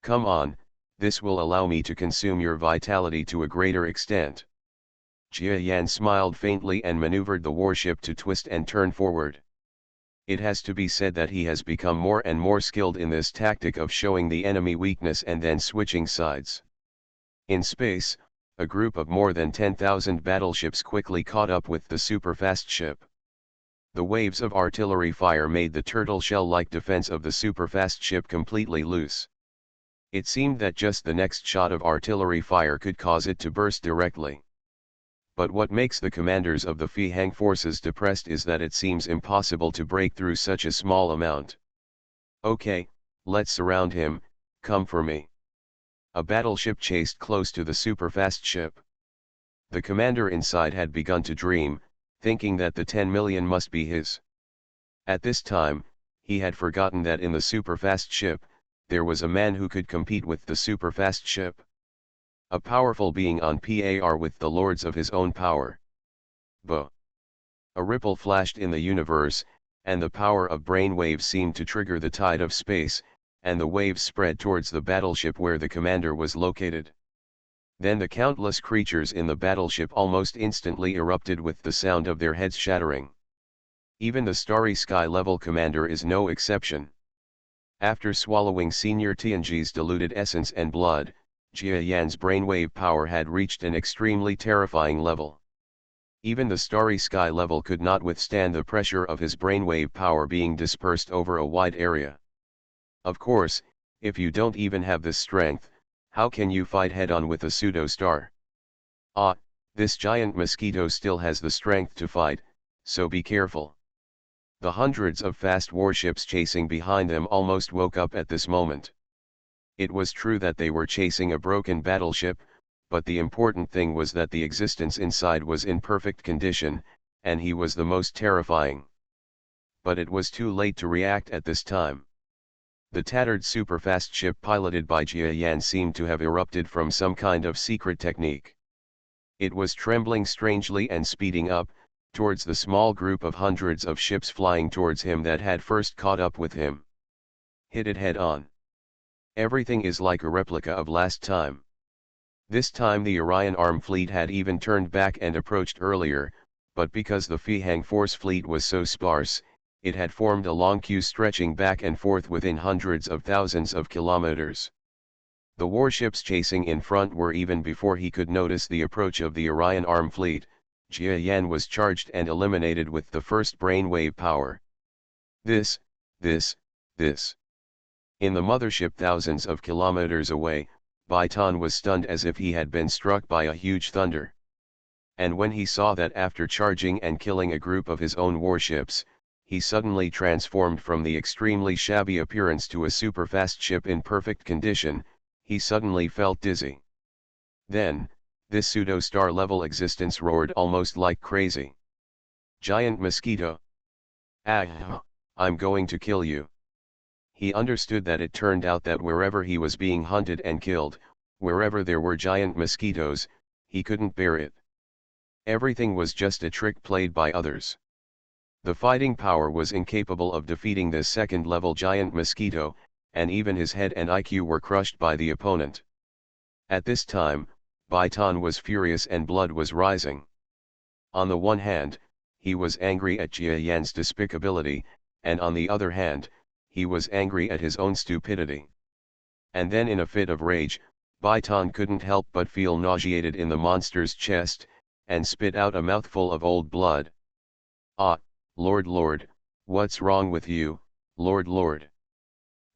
Come on, this will allow me to consume your vitality to a greater extent. Jia Yan smiled faintly and maneuvered the warship to twist and turn forward. It has to be said that he has become more and more skilled in this tactic of showing the enemy weakness and then switching sides. In space, a group of more than 10,000 battleships quickly caught up with the superfast ship. The waves of artillery fire made the turtle shell-like defense of the superfast ship completely loose. It seemed that just the next shot of artillery fire could cause it to burst directly. But what makes the commanders of the Fihang forces depressed is that it seems impossible to break through such a small amount. Okay, let's surround him, come for me. A battleship chased close to the superfast ship. The commander inside had begun to dream, thinking that the 10 million must be his. At this time, he had forgotten that in the superfast ship, there was a man who could compete with the superfast ship. A powerful being on par with the lords of his own power. Bo. A ripple flashed in the universe, and the power of brainwaves seemed to trigger the tide of space, and the waves spread towards the battleship where the commander was located. Then the countless creatures in the battleship almost instantly erupted with the sound of their heads shattering. Even the starry sky level commander is no exception. After swallowing Senior Tianji's diluted essence and blood, Jia Yan's brainwave power had reached an extremely terrifying level. Even the starry sky level could not withstand the pressure of his brainwave power being dispersed over a wide area. Of course, if you don't even have this strength, how can you fight head-on with a pseudo-star? Ah, this giant mosquito still has the strength to fight, so be careful. The hundreds of fast warships chasing behind them almost woke up at this moment. It was true that they were chasing a broken battleship, but the important thing was that the existence inside was in perfect condition, and he was the most terrifying. But it was too late to react at this time. The tattered superfast ship piloted by Jia Yan seemed to have erupted from some kind of secret technique. It was trembling strangely and speeding up, towards the small group of hundreds of ships flying towards him that had first caught up with him. Hit it head on. Everything is like a replica of last time. This time the Orion Arm fleet had even turned back and approached earlier, but because the Fihang Force fleet was so sparse, it had formed a long queue stretching back and forth within hundreds of thousands of kilometers. The warships chasing in front were even before he could notice the approach of the Orion Arm fleet. Jia Yan was charged and eliminated with the first brainwave power. This. In the mothership thousands of kilometers away, Baitan was stunned as if he had been struck by a huge thunder. And when he saw that after charging and killing a group of his own warships, he suddenly transformed from the extremely shabby appearance to a superfast ship in perfect condition, he suddenly felt dizzy. Then, this pseudo-star level existence roared almost like crazy. Giant mosquito! Ah, I'm going to kill you. He understood that it turned out that wherever he was being hunted and killed, wherever there were giant mosquitoes, he couldn't bear it. Everything was just a trick played by others. The fighting power was incapable of defeating this second-level giant mosquito, and even his head and IQ were crushed by the opponent. At this time, Baitan was furious and blood was rising. On the one hand, he was angry at Jia Yan's despicability, and on the other hand, he was angry at his own stupidity. And then in a fit of rage, Baitan couldn't help but feel nauseated in the monster's chest, and spit out a mouthful of old blood. Ah, Lord, what's wrong with you, Lord?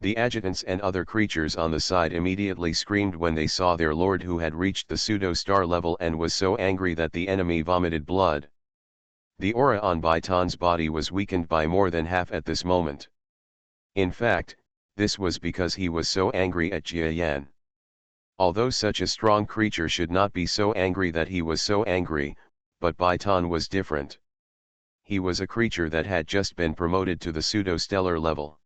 The adjutants and other creatures on the side immediately screamed when they saw their lord who had reached the pseudo-star level and was so angry that the enemy vomited blood. The aura on Baitan's body was weakened by more than half at this moment. In fact, this was because he was so angry at Jia Yan. Although such a strong creature should not be so angry that he was so angry, but Baitan was different. He was a creature that had just been promoted to the pseudo-stellar level.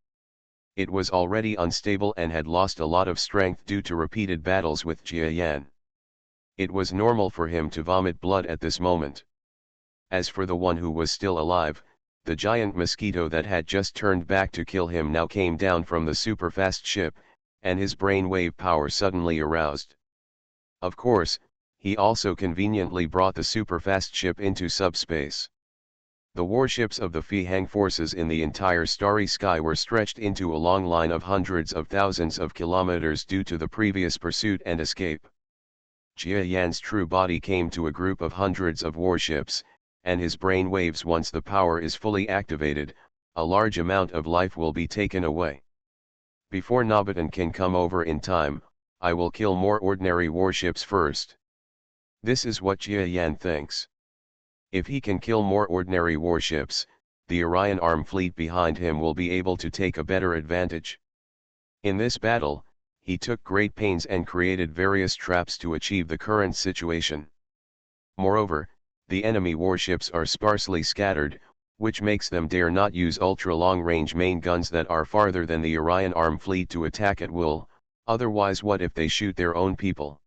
It was already unstable and had lost a lot of strength due to repeated battles with Jia Yan. It was normal for him to vomit blood at this moment. As for the one who was still alive, the giant mosquito that had just turned back to kill him now came down from the superfast ship, and his brainwave power suddenly aroused. Of course, he also conveniently brought the superfast ship into subspace. The warships of the Fihang forces in the entire starry sky were stretched into a long line of hundreds of thousands of kilometers due to the previous pursuit and escape. Jia Yan's true body came to a group of hundreds of warships, and his brain waves once the power is fully activated, a large amount of life will be taken away. Before Nobatan can come over in time, I will kill more ordinary warships first. This is what Jia Yan thinks. If he can kill more ordinary warships, the Orion arm fleet behind him will be able to take a better advantage. In this battle, he took great pains and created various traps to achieve the current situation. Moreover, the enemy warships are sparsely scattered, which makes them dare not use ultra-long-range main guns that are farther than the Orion arm fleet to attack at will, otherwise what if they shoot their own people?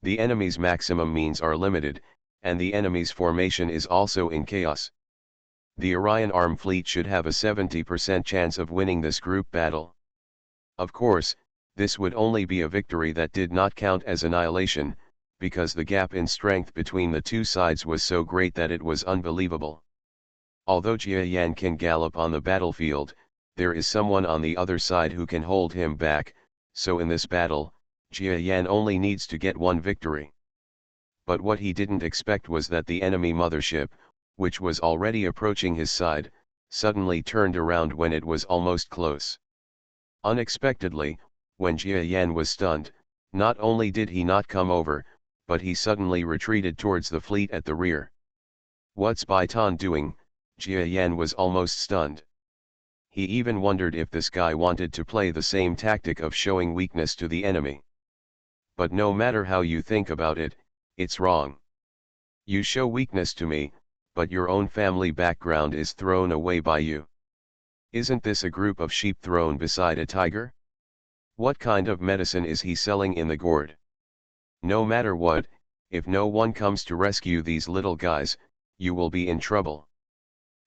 The enemy's maximum means are limited, and the enemy's formation is also in chaos. The Orion arm fleet should have a 70% chance of winning this group battle. Of course, this would only be a victory that did not count as annihilation, because the gap in strength between the two sides was so great that it was unbelievable. Although Jia Yan can gallop on the battlefield, there is someone on the other side who can hold him back, so in this battle, Jia Yan only needs to get one victory. But what he didn't expect was that the enemy mothership, which was already approaching his side, suddenly turned around when it was almost close. Unexpectedly, when Jia Yan was stunned, not only did he not come over, but he suddenly retreated towards the fleet at the rear. What's Baitan doing? Jia Yan was almost stunned. He even wondered if this guy wanted to play the same tactic of showing weakness to the enemy. But no matter how you think about it, it's wrong. You show weakness to me, but your own family background is thrown away by you. Isn't this a group of sheep thrown beside a tiger? What kind of medicine is he selling in the gourd? No matter what, if no one comes to rescue these little guys, you will be in trouble.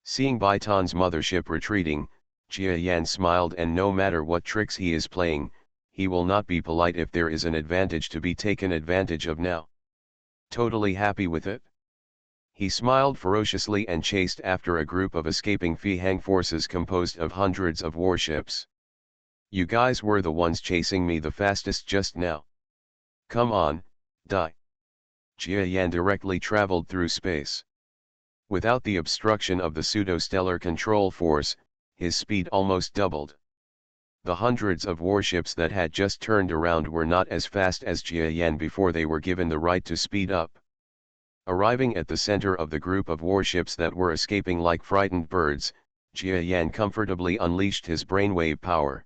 Seeing Baitan's mothership retreating, Jia Yan smiled, and no matter what tricks he is playing, he will not be polite if there is an advantage to be taken advantage of now. Totally happy with it? He smiled ferociously and chased after a group of escaping Fihang forces composed of hundreds of warships. You guys were the ones chasing me the fastest just now. Come on, die. Jia Yan directly traveled through space. Without the obstruction of the pseudo-stellar control force, his speed almost doubled. The hundreds of warships that had just turned around were not as fast as Jia Yan before they were given the right to speed up. Arriving at the center of the group of warships that were escaping like frightened birds, Jia Yan comfortably unleashed his brainwave power.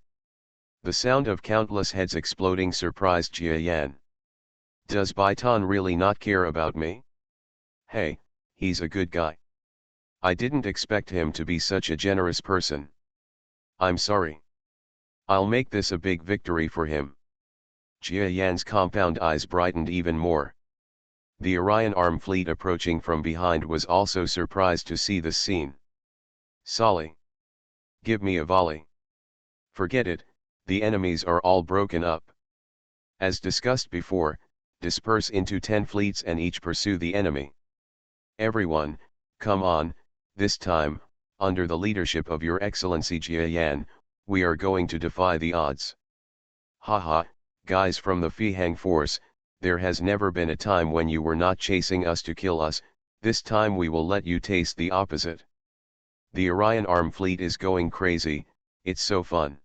The sound of countless heads exploding surprised Jia Yan. Does Baitan really not care about me? Hey, he's a good guy. I didn't expect him to be such a generous person. I'm sorry. I'll make this a big victory for him. Jia Yan's compound eyes brightened even more. The Orion arm fleet approaching from behind was also surprised to see this scene. Solly. Give me a volley. Forget it, the enemies are all broken up. As discussed before, disperse into 10 fleets and each pursue the enemy. Everyone, come on, this time, under the leadership of Your Excellency Jia Yan, we are going to defy the odds. Haha, guys from the Fihang force, there has never been a time when you were not chasing us to kill us, this time we will let you taste the opposite. The Orion arm fleet is going crazy, it's so fun.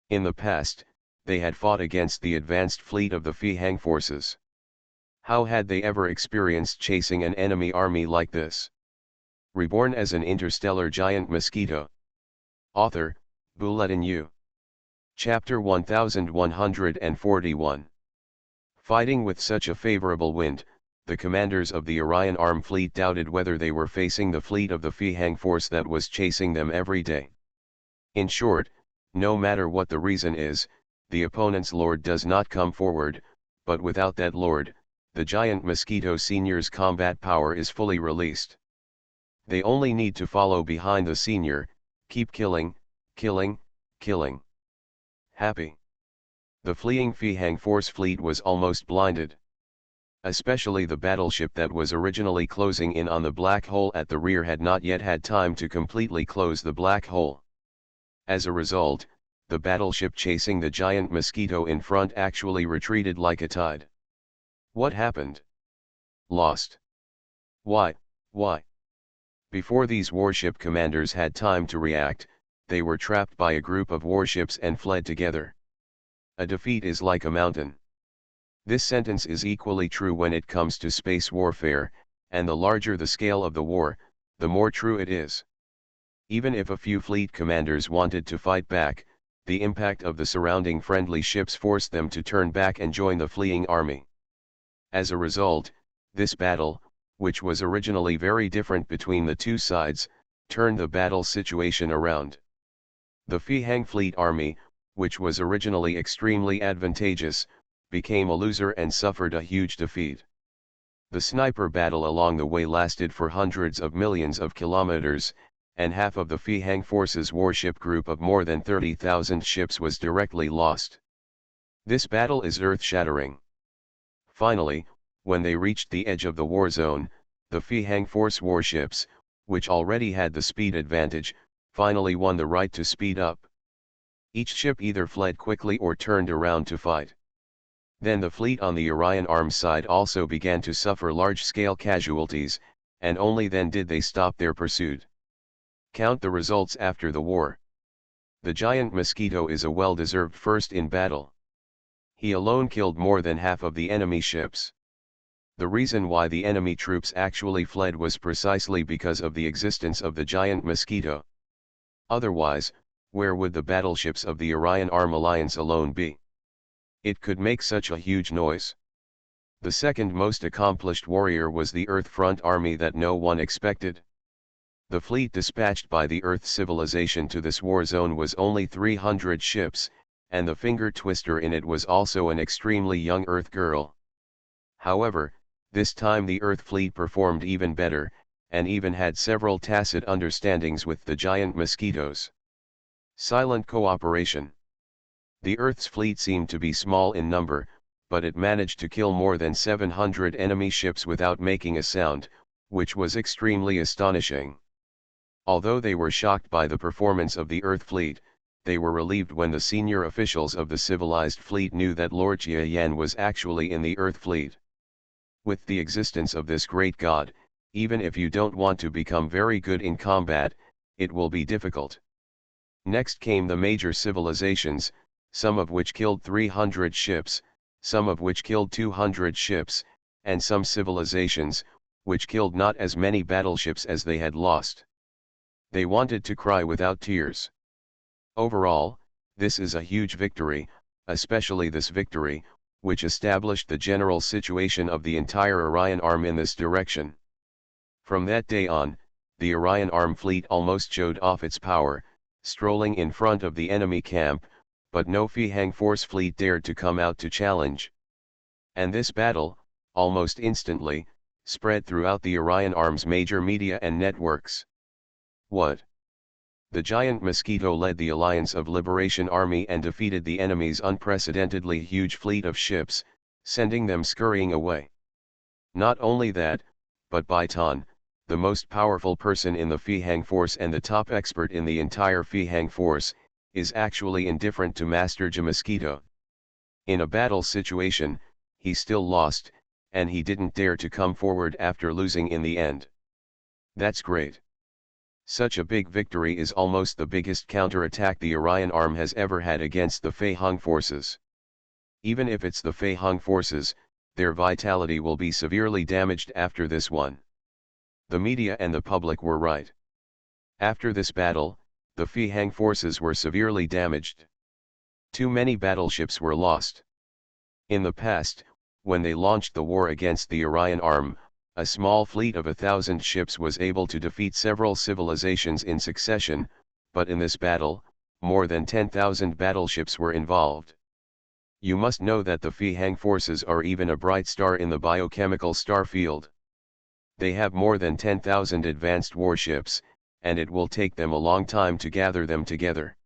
In the past, they had fought against the advanced fleet of the Fihang forces. How had they ever experienced chasing an enemy army like this? Reborn as an interstellar giant mosquito. Author, Bulletin U. Chapter 1141. Fighting with such a favorable wind, the commanders of the Orion arm fleet doubted whether they were facing the fleet of the Fihang force that was chasing them every day. In short, no matter what the reason is, the opponent's lord does not come forward, but without that lord, the giant mosquito senior's combat power is fully released. They only need to follow behind the senior, keep killing, killing, killing. Happy. The fleeing Fihang force fleet was almost blinded. Especially the battleship that was originally closing in on the black hole at the rear had not yet had time to completely close the black hole. As a result, the battleship chasing the giant Mosquito in front actually retreated like a tide. What happened? Lost. Why? Before these warship commanders had time to react, they were trapped by a group of warships and fled together. A defeat is like a mountain. This sentence is equally true when it comes to space warfare, and the larger the scale of the war, the more true it is. Even if a few fleet commanders wanted to fight back, the impact of the surrounding friendly ships forced them to turn back and join the fleeing army. As a result, this battle, which was originally very different between the two sides, turned the battle situation around. The Feihang Fleet Army, which was originally extremely advantageous, became a loser and suffered a huge defeat. The sniper battle along the way lasted for hundreds of millions of kilometers, and half of the Feihang forces' warship group of more than 30,000 ships was directly lost. This battle is earth-shattering. Finally, when they reached the edge of the war zone, the Feihang force warships, which already had the speed advantage, finally won the right to speed up. Each ship either fled quickly or turned around to fight. Then the fleet on the Orion Arm side also began to suffer large-scale casualties, and only then did they stop their pursuit. Count the results after the war. The giant Mosquito is a well-deserved first in battle. He alone killed more than half of the enemy ships. The reason why the enemy troops actually fled was precisely because of the existence of the giant Mosquito. Otherwise, where would the battleships of the Orion Arm Alliance alone be? It could make such a huge noise. The second most accomplished warrior was the Earth Front Army that no one expected. The fleet dispatched by the Earth civilization to this war zone was only 300 ships, and the finger twister in it was also an extremely young Earth girl. However, this time the Earth fleet performed even better, and even had several tacit understandings with the giant mosquitoes. Silent cooperation. The Earth's fleet seemed to be small in number, but it managed to kill more than 700 enemy ships without making a sound, which was extremely astonishing. Although they were shocked by the performance of the Earth fleet, they were relieved when the senior officials of the civilized fleet knew that Lord Jia Yan was actually in the Earth fleet. With the existence of this great god, even if you don't want to become very good in combat, it will be difficult. Next came the major civilizations, some of which killed 300 ships, some of which killed 200 ships, and some civilizations, which killed not as many battleships as they had lost. They wanted to cry without tears. Overall, this is a huge victory, especially this victory, which established the general situation of the entire Orion Arm in this direction. From that day on, the Orion Arm fleet almost showed off its power, strolling in front of the enemy camp, but no Feihang force fleet dared to come out to challenge. And this battle, almost instantly, spread throughout the Orion Arm's major media and networks. What? The giant Mosquito led the Alliance of Liberation Army and defeated the enemy's unprecedentedly huge fleet of ships, sending them scurrying away. Not only that, but Baitan, the most powerful person in the Feihang force and the top expert in the entire Feihang force, is actually indifferent to Master Jia Mosquito. In a battle situation, he still lost, and he didn't dare to come forward after losing in the end. That's great. Such a big victory is almost the biggest counterattack the Orion Arm has ever had against the Feihang forces. Even if it's the Feihang forces, their vitality will be severely damaged after this one. The media and the public were right. After this battle, the Feihang forces were severely damaged. Too many battleships were lost. In the past, when they launched the war against the Orion Arm, a small fleet of 1,000 ships was able to defeat several civilizations in succession, but in this battle, more than 10,000 battleships were involved. You must know that the Feihang forces are even a bright star in the biochemical star field. They have more than 10,000 advanced warships, and it will take them a long time to gather them together.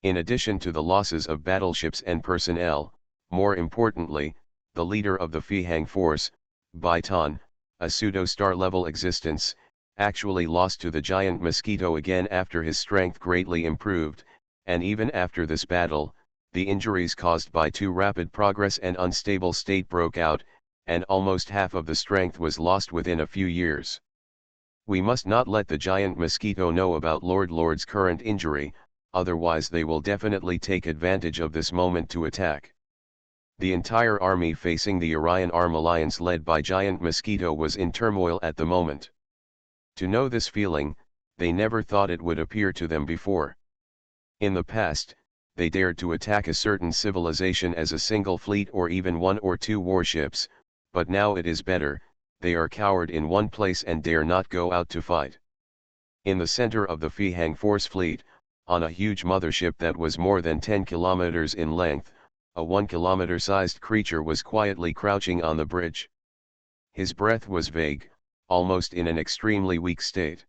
In addition to the losses of battleships and personnel, more importantly, the leader of the Feihang force, Baitan, a pseudo-star level existence, actually lost to the giant Mosquito again after his strength greatly improved, and even after this battle, the injuries caused by too rapid progress and unstable state broke out, and almost half of the strength was lost within a few years. We must not let the giant Mosquito know about Lord's current injury, otherwise they will definitely take advantage of this moment to attack. The entire army facing the Orion Arm Alliance led by Giant Mosquito was in turmoil at the moment. To know this feeling, they never thought it would appear to them before. In the past, they dared to attack a certain civilization as a single fleet or even one or two warships, but now it is better, they are cowered in one place and dare not go out to fight. In the center of the Fihang Force fleet, on a huge mothership that was more than 10 kilometers in length, a 1-kilometer-sized creature was quietly crouching on the bridge. His breath was vague, almost in an extremely weak state.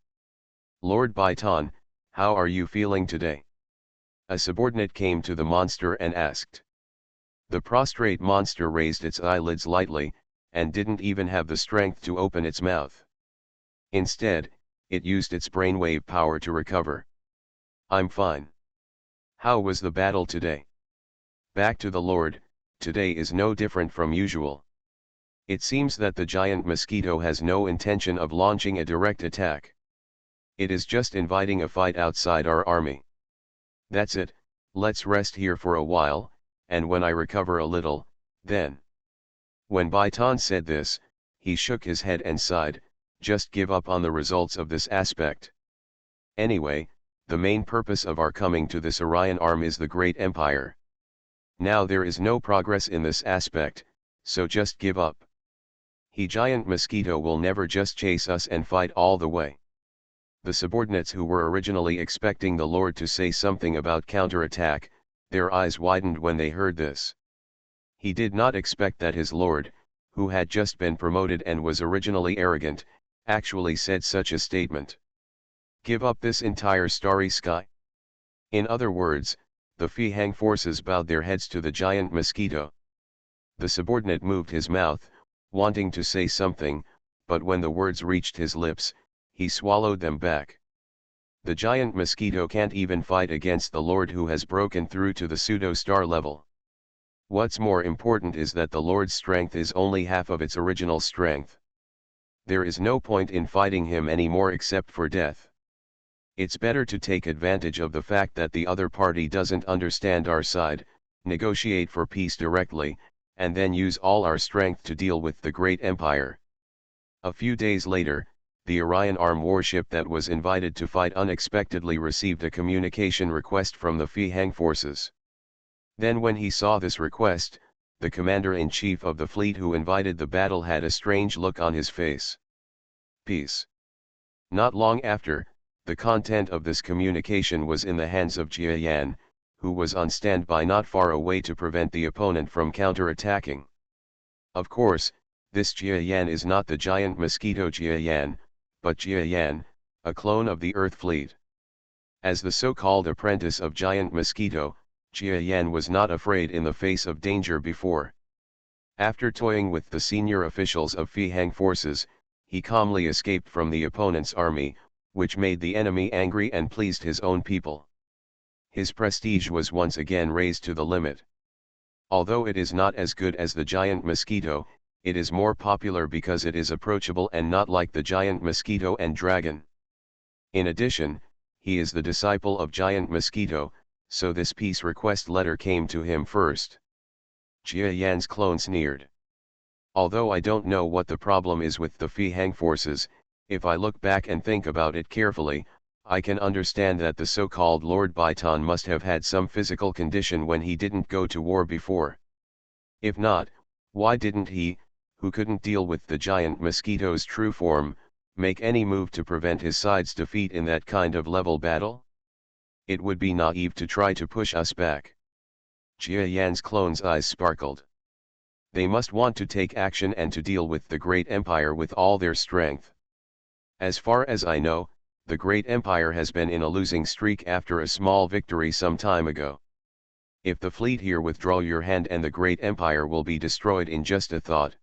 "Lord Baitan, how are you feeling today?" A subordinate came to the monster and asked. The prostrate monster raised its eyelids lightly, and didn't even have the strength to open its mouth. Instead, it used its brainwave power to recover. "I'm fine. How was the battle today?" "Back to the Lord, today is no different from usual. It seems that the giant Mosquito has no intention of launching a direct attack. It is just inviting a fight outside our army. That's it, let's rest here for a while, and when I recover a little, then." When Baitan said this, he shook his head and sighed, "Just give up on the results of this aspect. Anyway, the main purpose of our coming to this Orion Arm is the Great Empire. Now there is no progress in this aspect, so just give up. Giant Mosquito will never just chase us and fight all the way." The subordinates who were originally expecting the Lord to say something about counterattack, their eyes widened when they heard this. He did not expect that his Lord, who had just been promoted and was originally arrogant, actually said such a statement. Give up this entire starry sky? In other words, the Fihang forces bowed their heads to the giant Mosquito. The subordinate moved his mouth, wanting to say something, but when the words reached his lips, he swallowed them back. The giant Mosquito can't even fight against the Lord who has broken through to the pseudo-star level. What's more important is that the Lord's strength is only half of its original strength. There is no point in fighting him anymore except for death. It's better to take advantage of the fact that the other party doesn't understand our side, negotiate for peace directly, and then use all our strength to deal with the great empire. A few days later, the Orion Arm warship that was invited to fight unexpectedly received a communication request from the Fihang forces. Then when he saw this request, the commander-in-chief of the fleet who invited the battle had a strange look on his face. Peace. Not long after, the content of this communication was in the hands of Jia Yan, who was on standby not far away to prevent the opponent from counter-attacking. Of course, this Jia Yan is not the giant Mosquito Jia Yan, but Jia Yan, a clone of the Earth fleet. As the so-called apprentice of giant Mosquito, Jia Yan was not afraid in the face of danger before. After toying with the senior officials of Fihang forces, he calmly escaped from the opponent's army, which made the enemy angry and pleased his own people. His prestige was once again raised to the limit. Although it is not as good as the giant Mosquito, it is more popular because it is approachable and not like the giant Mosquito and dragon. In addition, he is the disciple of giant Mosquito, so this peace request letter came to him first. Jia Yan's clone sneered. Although I don't know what the problem is with the Fihang forces, if I look back and think about it carefully, I can understand that the so-called Lord Baitan must have had some physical condition when he didn't go to war before. If not, why didn't he, who couldn't deal with the giant Mosquito's true form, make any move to prevent his side's defeat in that kind of level battle? It would be naive to try to push us back. Jia Yan's clone's eyes sparkled. They must want to take action and to deal with the great empire with all their strength. As far as I know, the great empire has been in a losing streak after a small victory some time ago. If the fleet here withdraw your hand and the great empire will be destroyed in just a thought.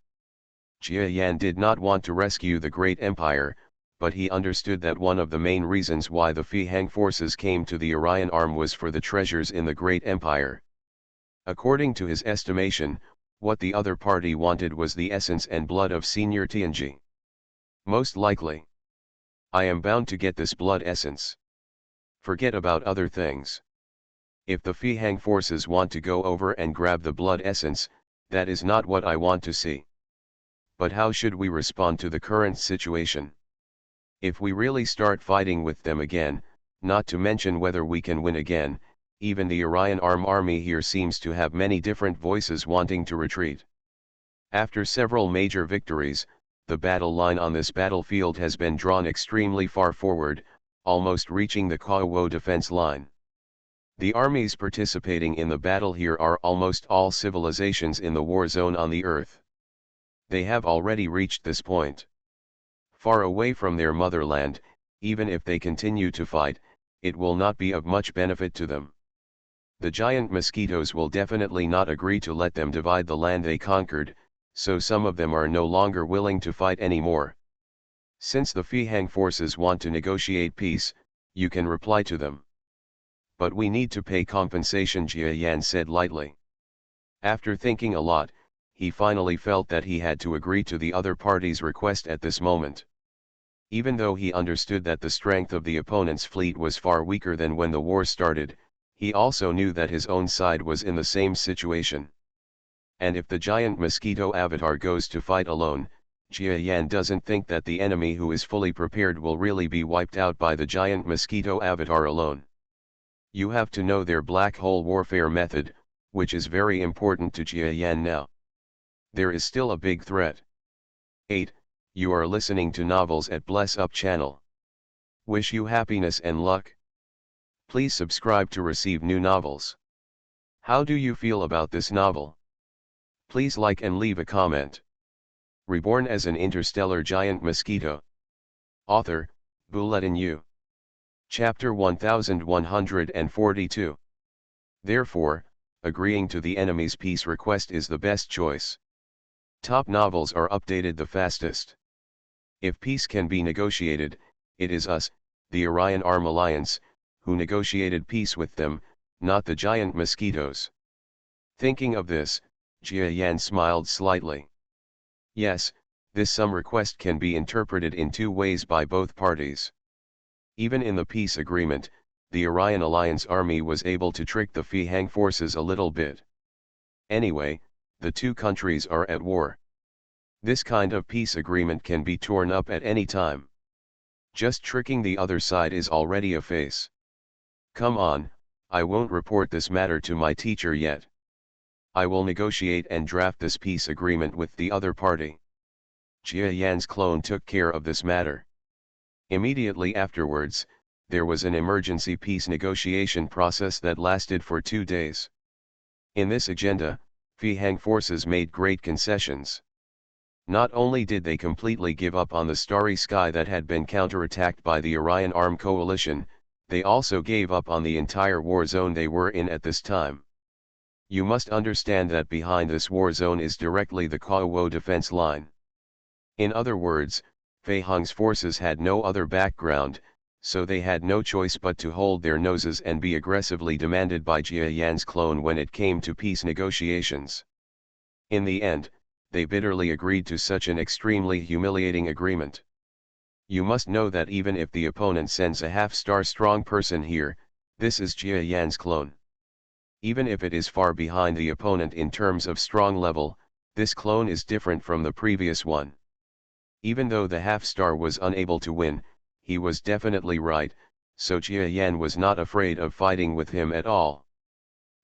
Jia Yan did not want to rescue the great empire, but he understood that one of the main reasons why the Fihang forces came to the Orion Arm was for the treasures in the great empire. According to his estimation, what the other party wanted was the essence and blood of Senior Tianji. Most likely. I am bound to get this blood essence. Forget about other things. If the Fihang forces want to go over and grab the blood essence, that is not what I want to see. But how should we respond to the current situation? If we really start fighting with them again, not to mention whether we can win again, even the Orion Arm army here seems to have many different voices wanting to retreat. After several major victories, the battle line on this battlefield has been drawn extremely far forward, almost reaching the Kaowo defense line. The armies participating in the battle here are almost all civilizations in the war zone on the Earth. They have already reached this point. Far away from their motherland, even if they continue to fight, it will not be of much benefit to them. The giant mosquitoes will definitely not agree to let them divide the land they conquered, so some of them are no longer willing to fight anymore. Since the Fihang forces want to negotiate peace, you can reply to them. But we need to pay compensation, Jia Yan said lightly. After thinking a lot, he finally felt that he had to agree to the other party's request at this moment. Even though he understood that the strength of the opponent's fleet was far weaker than when the war started, he also knew that his own side was in the same situation. And if the giant mosquito avatar goes to fight alone, Jia Yan doesn't think that the enemy who is fully prepared will really be wiped out by the giant mosquito avatar alone. You have to know their black hole warfare method, which is very important to Jia Yan now. There is still a big threat. 8. You are listening to Novels at Bless Up channel. Wish you happiness and luck. Please subscribe to receive new novels. How do you feel about this novel? Please like and leave a comment. Reborn as an interstellar giant mosquito. Author, Bulletin U. Chapter 1142. Therefore, agreeing to the enemy's peace request is the best choice. Top novels are updated the fastest. If peace can be negotiated, it is us, the Orion Arm Alliance, who negotiated peace with them, not the giant mosquitoes. Thinking of this, Jia Yan smiled slightly. Yes, this some request can be interpreted in two ways by both parties. Even in the peace agreement, the Orion Alliance army was able to trick the Fihang forces a little bit. Anyway, the two countries are at war. This kind of peace agreement can be torn up at any time. Just tricking the other side is already a face. Come on, I won't report this matter to my teacher yet. I will negotiate and draft this peace agreement with the other party. Jia Yan's clone took care of this matter. Immediately afterwards, there was an emergency peace negotiation process that lasted for 2 days. In this agenda, Fihang forces made great concessions. Not only did they completely give up on the starry sky that had been counterattacked by the Orion Arm coalition, they also gave up on the entire war zone they were in at this time. You must understand that behind this war zone is directly the Kaowo defense line. In other words, Fihang's forces had no other background, so they had no choice but to hold their noses and be aggressively demanded by Jia Yan's clone when it came to peace negotiations. In the end, they bitterly agreed to such an extremely humiliating agreement. You must know that even if the opponent sends a half-star strong person here, this is Jia Yan's clone. Even if it is far behind the opponent in terms of strong level, this clone is different from the previous one. Even though the half-star was unable to win, he was definitely right, so Jia Yan was not afraid of fighting with him at all.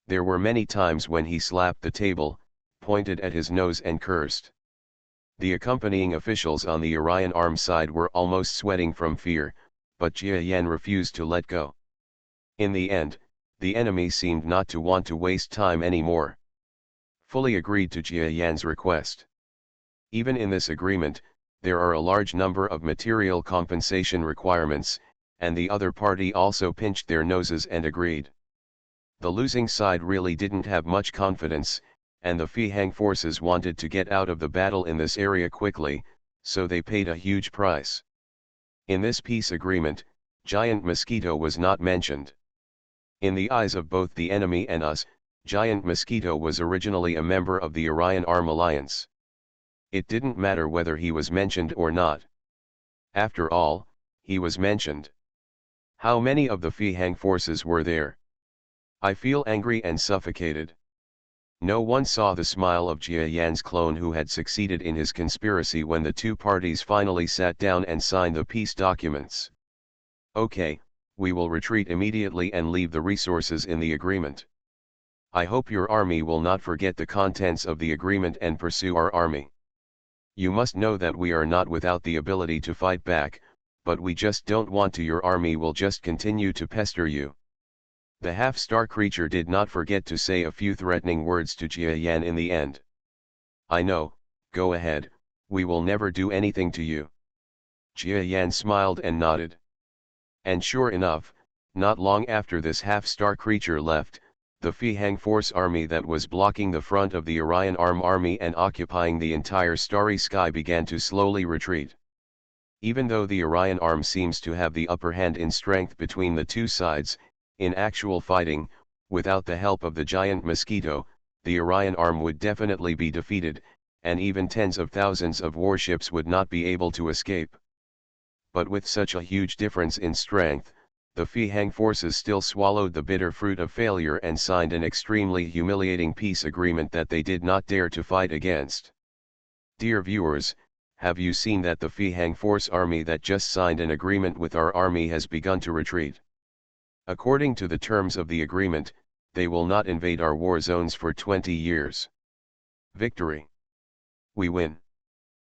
There were many times when he slapped the table, pointed at his nose and cursed. The accompanying officials on the Orion Arm side were almost sweating from fear, but Jia Yan refused to let go. In the end, the enemy seemed not to want to waste time anymore. Fully agreed to Jia Yan's request. Even in this agreement, there are a large number of material compensation requirements, and the other party also pinched their noses and agreed. The losing side really didn't have much confidence, and the Fihang forces wanted to get out of the battle in this area quickly, so they paid a huge price. In this peace agreement, Giant Mosquito was not mentioned. In the eyes of both the enemy and us, Giant Mosquito was originally a member of the Orion Arm Alliance. It didn't matter whether he was mentioned or not. After all, he was mentioned. How many of the Fihang forces were there? I feel angry and suffocated. No one saw the smile of Jia Yan's clone who had succeeded in his conspiracy when the two parties finally sat down and signed the peace documents. Okay, we will retreat immediately and leave the resources in the agreement. I hope your army will not forget the contents of the agreement and pursue our army. You must know that we are not without the ability to fight back, but we just don't want to. Your army will just continue to pester you. The half-star creature did not forget to say a few threatening words to Jia Yan in the end. I know, go ahead, we will never do anything to you. Jia Yan smiled and nodded. And sure enough, not long after this half-star creature left, the Fihang Force army that was blocking the front of the Orion Arm army and occupying the entire starry sky began to slowly retreat. Even though the Orion Arm seems to have the upper hand in strength between the two sides, in actual fighting, without the help of the Giant Mosquito, the Orion Arm would definitely be defeated, and even tens of thousands of warships would not be able to escape. But with such a huge difference in strength, the Fihang forces still swallowed the bitter fruit of failure and signed an extremely humiliating peace agreement that they did not dare to fight against. Dear viewers, have you seen that the Fihang Force army that just signed an agreement with our army has begun to retreat? According to the terms of the agreement, they will not invade our war zones for 20 years. Victory. We win.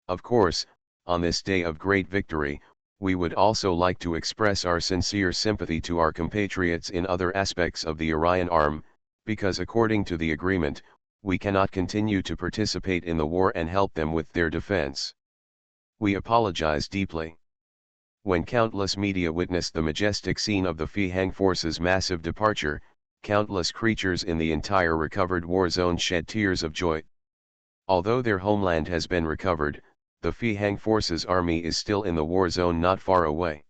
Of course, on this day of great victory, we would also like to express our sincere sympathy to our compatriots in other aspects of the Orion Arm, because according to the agreement, we cannot continue to participate in the war and help them with their defense. We apologize deeply. When countless media witnessed the majestic scene of the Fihang forces' massive departure, countless creatures in the entire recovered war zone shed tears of joy. Although their homeland has been recovered, the Fihang forces' army is still in the war zone not far away.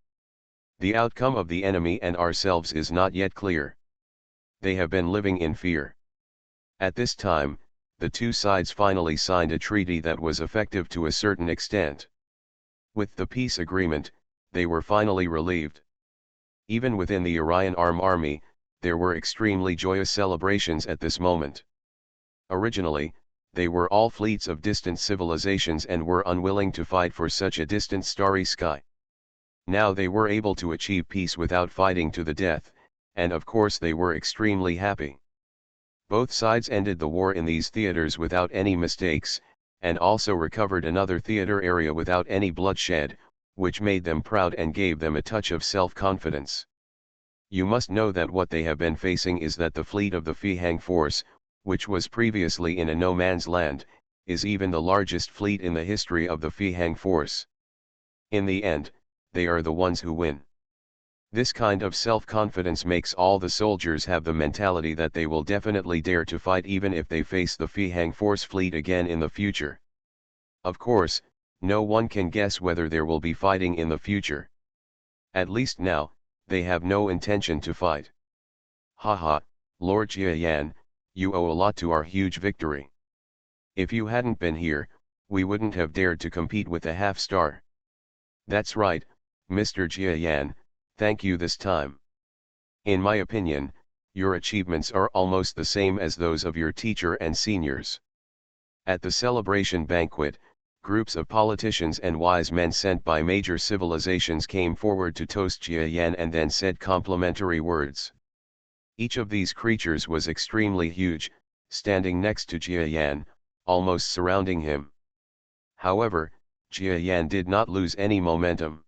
The outcome of the enemy and ourselves is not yet clear. They have been living in fear. At this time, the two sides finally signed a treaty that was effective to a certain extent. With the peace agreement, they were finally relieved. Even within the Orion Arm army, there were extremely joyous celebrations at this moment. Originally, they were all fleets of distant civilizations and were unwilling to fight for such a distant starry sky. Now they were able to achieve peace without fighting to the death, and of course they were extremely happy. Both sides ended the war in these theaters without any mistakes, and also recovered another theater area without any bloodshed, which made them proud and gave them a touch of self-confidence. You must know that what they have been facing is that the fleet of the Fihang force, which was previously in a no-man's land, is even the largest fleet in the history of the Fihang force. In the end, they are the ones who win. This kind of self-confidence makes all the soldiers have the mentality that they will definitely dare to fight even if they face the Fihang force fleet again in the future. Of course, no one can guess whether there will be fighting in the future. At least now, they have no intention to fight. Haha, Lord Jia Yan, you owe a lot to our huge victory. If you hadn't been here, we wouldn't have dared to compete with a half-star. That's right, Mr. Jia Yan, thank you this time. In my opinion, your achievements are almost the same as those of your teacher and seniors. At the celebration banquet, groups of politicians and wise men sent by major civilizations came forward to toast Jia Yan and then said complimentary words. Each of these creatures was extremely huge, standing next to Jia Yan, almost surrounding him. However, Jia Yan did not lose any momentum.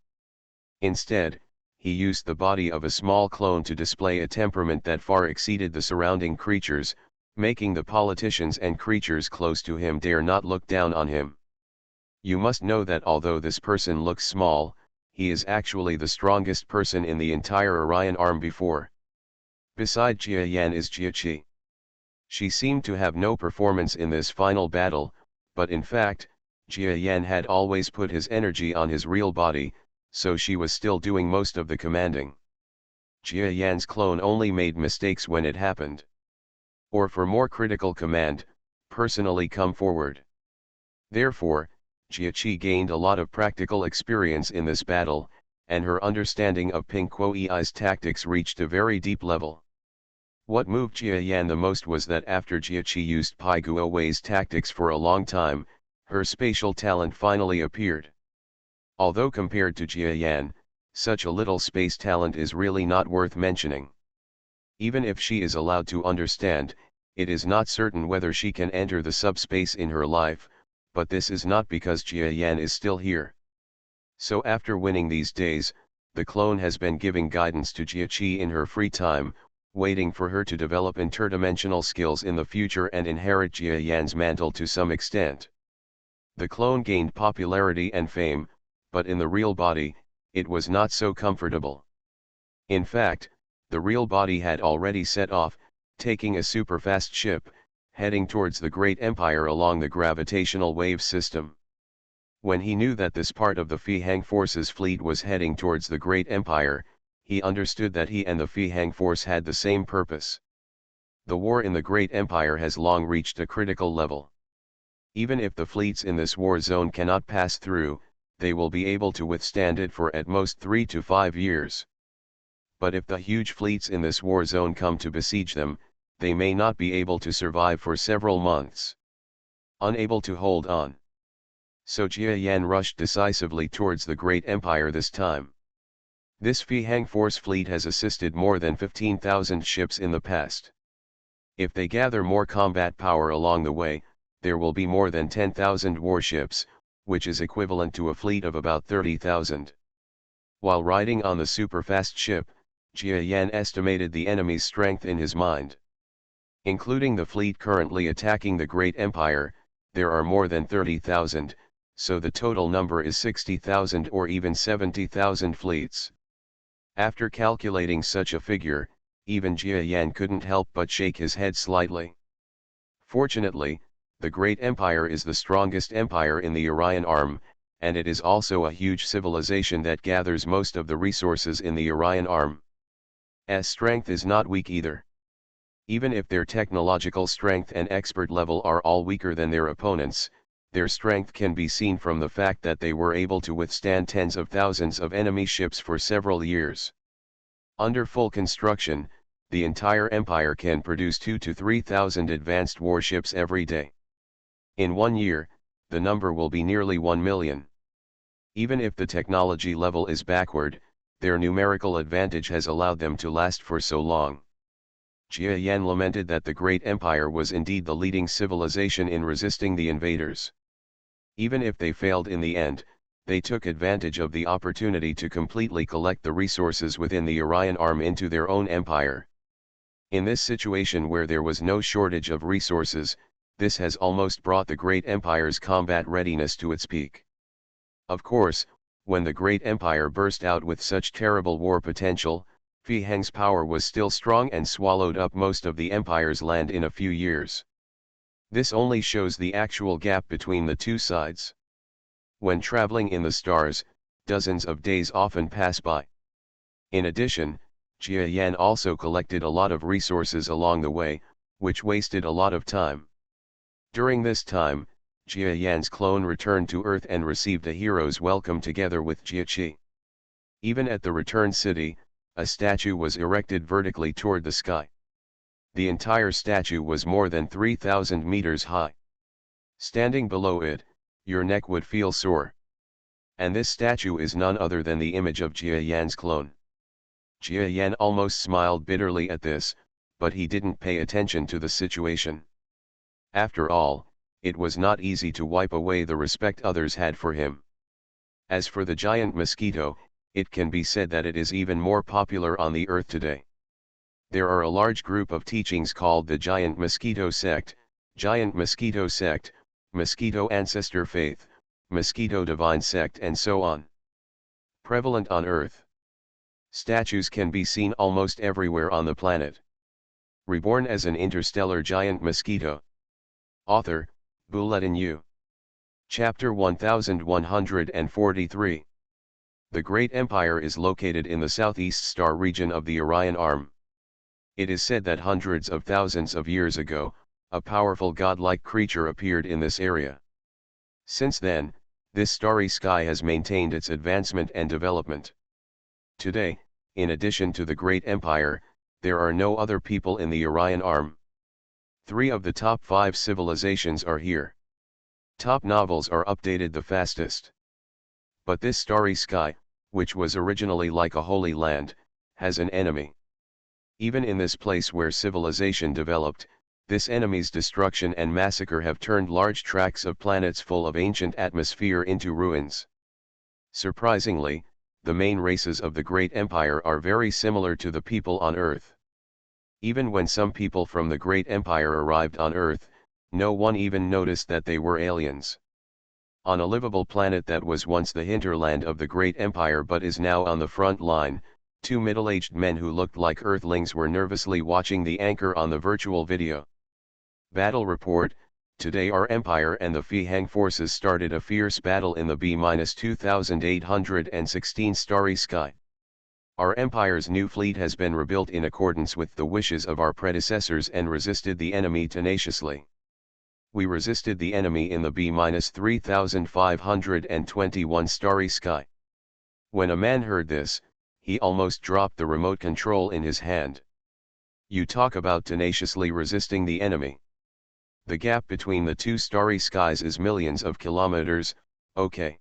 Instead, he used the body of a small clone to display a temperament that far exceeded the surrounding creatures, making the politicians and creatures close to him dare not look down on him. You must know that although this person looks small, he is actually the strongest person in the entire Orion Arm before. Beside Jia Yan is Jia Qi. She seemed to have no performance in this final battle, but in fact, Jia Yan had always put his energy on his real body, so she was still doing most of the commanding. Jia Yan's clone only made mistakes when it happened. Or for more critical command, personally come forward. Therefore, Jia Qi gained a lot of practical experience in this battle, and her understanding of Ping Kuoi's tactics reached a very deep level. What moved Jia Yan the most was that after Jia Qi used Pai Guowei's tactics for a long time, her spatial talent finally appeared. Although compared to Jia Yan, such a little space talent is really not worth mentioning. Even if she is allowed to understand, it is not certain whether she can enter the subspace in her life, but this is not because Jia Yan is still here. So after winning these days, the clone has been giving guidance to Jia Qi in her free time, waiting for her to develop interdimensional skills in the future and inherit Jia Yan's mantle to some extent. The clone gained popularity and fame, but in the real body, it was not so comfortable. In fact, the real body had already set off, taking a superfast ship, heading towards the Great Empire along the gravitational wave system. When he knew that this part of the Fihang force's fleet was heading towards the Great Empire, he understood that he and the Fihang force had the same purpose. The war in the Great Empire has long reached a critical level. Even if the fleets in this war zone cannot pass through, they will be able to withstand it for at most 3 to 5 years. But if the huge fleets in this war zone come to besiege them, they may not be able to survive for several months. Unable to hold on. So Jia Yan rushed decisively towards the Great Empire this time. This Fihang force fleet has assisted more than 15,000 ships in the past. If they gather more combat power along the way, there will be more than 10,000 warships, which is equivalent to a fleet of about 30,000. While riding on the superfast ship, Jia Yan estimated the enemy's strength in his mind. Including the fleet currently attacking the Great Empire, there are more than 30,000, so the total number is 60,000 or even 70,000 fleets. After calculating such a figure, even Jia Yan couldn't help but shake his head slightly. Fortunately, the Great Empire is the strongest empire in the Orion Arm, and it is also a huge civilization that gathers most of the resources in the Orion Arm. As strength is not weak either. Even if their technological strength and expert level are all weaker than their opponents, their strength can be seen from the fact that they were able to withstand tens of thousands of enemy ships for several years. Under full construction, the entire empire can produce 2,000 to 3,000 advanced warships every day. In 1 year, the number will be nearly 1 million. Even if the technology level is backward, their numerical advantage has allowed them to last for so long. Jia Yan lamented that the Great Empire was indeed the leading civilization in resisting the invaders. Even if they failed in the end, they took advantage of the opportunity to completely collect the resources within the Orion Arm into their own empire. In this situation where there was no shortage of resources, this has almost brought the Great Empire's combat readiness to its peak. Of course, when the Great Empire burst out with such terrible war potential, Fihang's power was still strong and swallowed up most of the empire's land in a few years. This only shows the actual gap between the two sides. When traveling in the stars, dozens of days often pass by. In addition, Jia Yan also collected a lot of resources along the way, which wasted a lot of time. During this time, Jia Yan's clone returned to Earth and received a hero's welcome together with Jia Qi. Even at the return city, a statue was erected vertically toward the sky. The entire statue was more than 3,000 meters high. Standing below it, your neck would feel sore. And this statue is none other than the image of Jia Yan's clone. Jia Yan almost smiled bitterly at this, but he didn't pay attention to the situation. After all, it was not easy to wipe away the respect others had for him. As for the giant mosquito, it can be said that it is even more popular on the Earth today. There are a large group of teachings called the Giant Mosquito Sect, Mosquito Ancestor Faith, Mosquito Divine Sect and so on. Prevalent on Earth. Statues can be seen almost everywhere on the planet. Reborn as an interstellar giant mosquito. Author, Bulletin U. Chapter 1143. The Great Empire is located in the southeast star region of the Orion Arm. It is said that hundreds of thousands of years ago, a powerful godlike creature appeared in this area. Since then, this starry sky has maintained its advancement and development. Today, in addition to the Great Empire, there are no other people in the Orion Arm. 3 of the top 5 civilizations are here. Top novels are updated the fastest. But this starry sky, which was originally like a holy land, has an enemy. Even in this place where civilization developed, this enemy's destruction and massacre have turned large tracts of planets full of ancient atmosphere into ruins. Surprisingly, the main races of the Great Empire are very similar to the people on Earth. Even when some people from the Great Empire arrived on Earth, no one even noticed that they were aliens. On a livable planet that was once the hinterland of the Great Empire but is now on the front line, 2 middle-aged men who looked like Earthlings were nervously watching the anchor on the virtual video. Battle report: today our Empire and the Fihang forces started a fierce battle in the B-2816 starry sky. Our Empire's new fleet has been rebuilt in accordance with the wishes of our predecessors and resisted the enemy tenaciously. We resisted the enemy in the B-3521 starry sky. When a man heard this, he almost dropped the remote control in his hand. You talk about tenaciously resisting the enemy. The gap between the 2 starry skies is millions of kilometers, okay.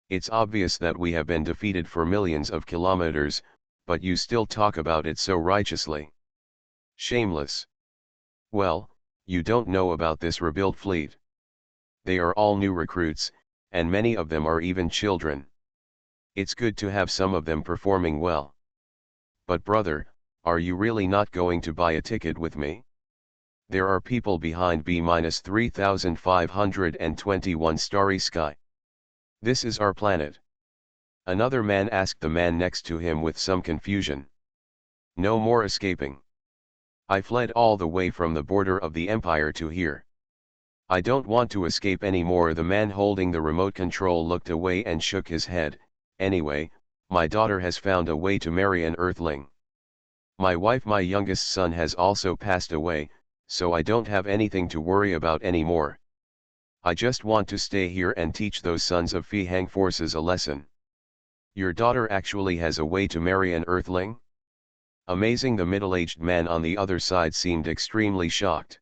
It's obvious that we have been defeated for millions of kilometers, but you still talk about it so righteously. Shameless. Well, you don't know about this rebuilt fleet. They are all new recruits, and many of them are even children. It's good to have some of them performing well. But brother, are you really not going to buy a ticket with me? There are people behind B-3521 starry sky. This is our planet. Another man asked the man next to him with some confusion. No more escaping. I fled all the way from the border of the Empire to here. I don't want to escape anymore. The man holding the remote control looked away and shook his head. Anyway, my daughter has found a way to marry an Earthling. My wife, my youngest son, has also passed away, so I don't have anything to worry about anymore. I just want to stay here and teach those sons of Fihang forces a lesson. Your daughter actually has a way to marry an Earthling? Amazing. The middle-aged man on the other side seemed extremely shocked.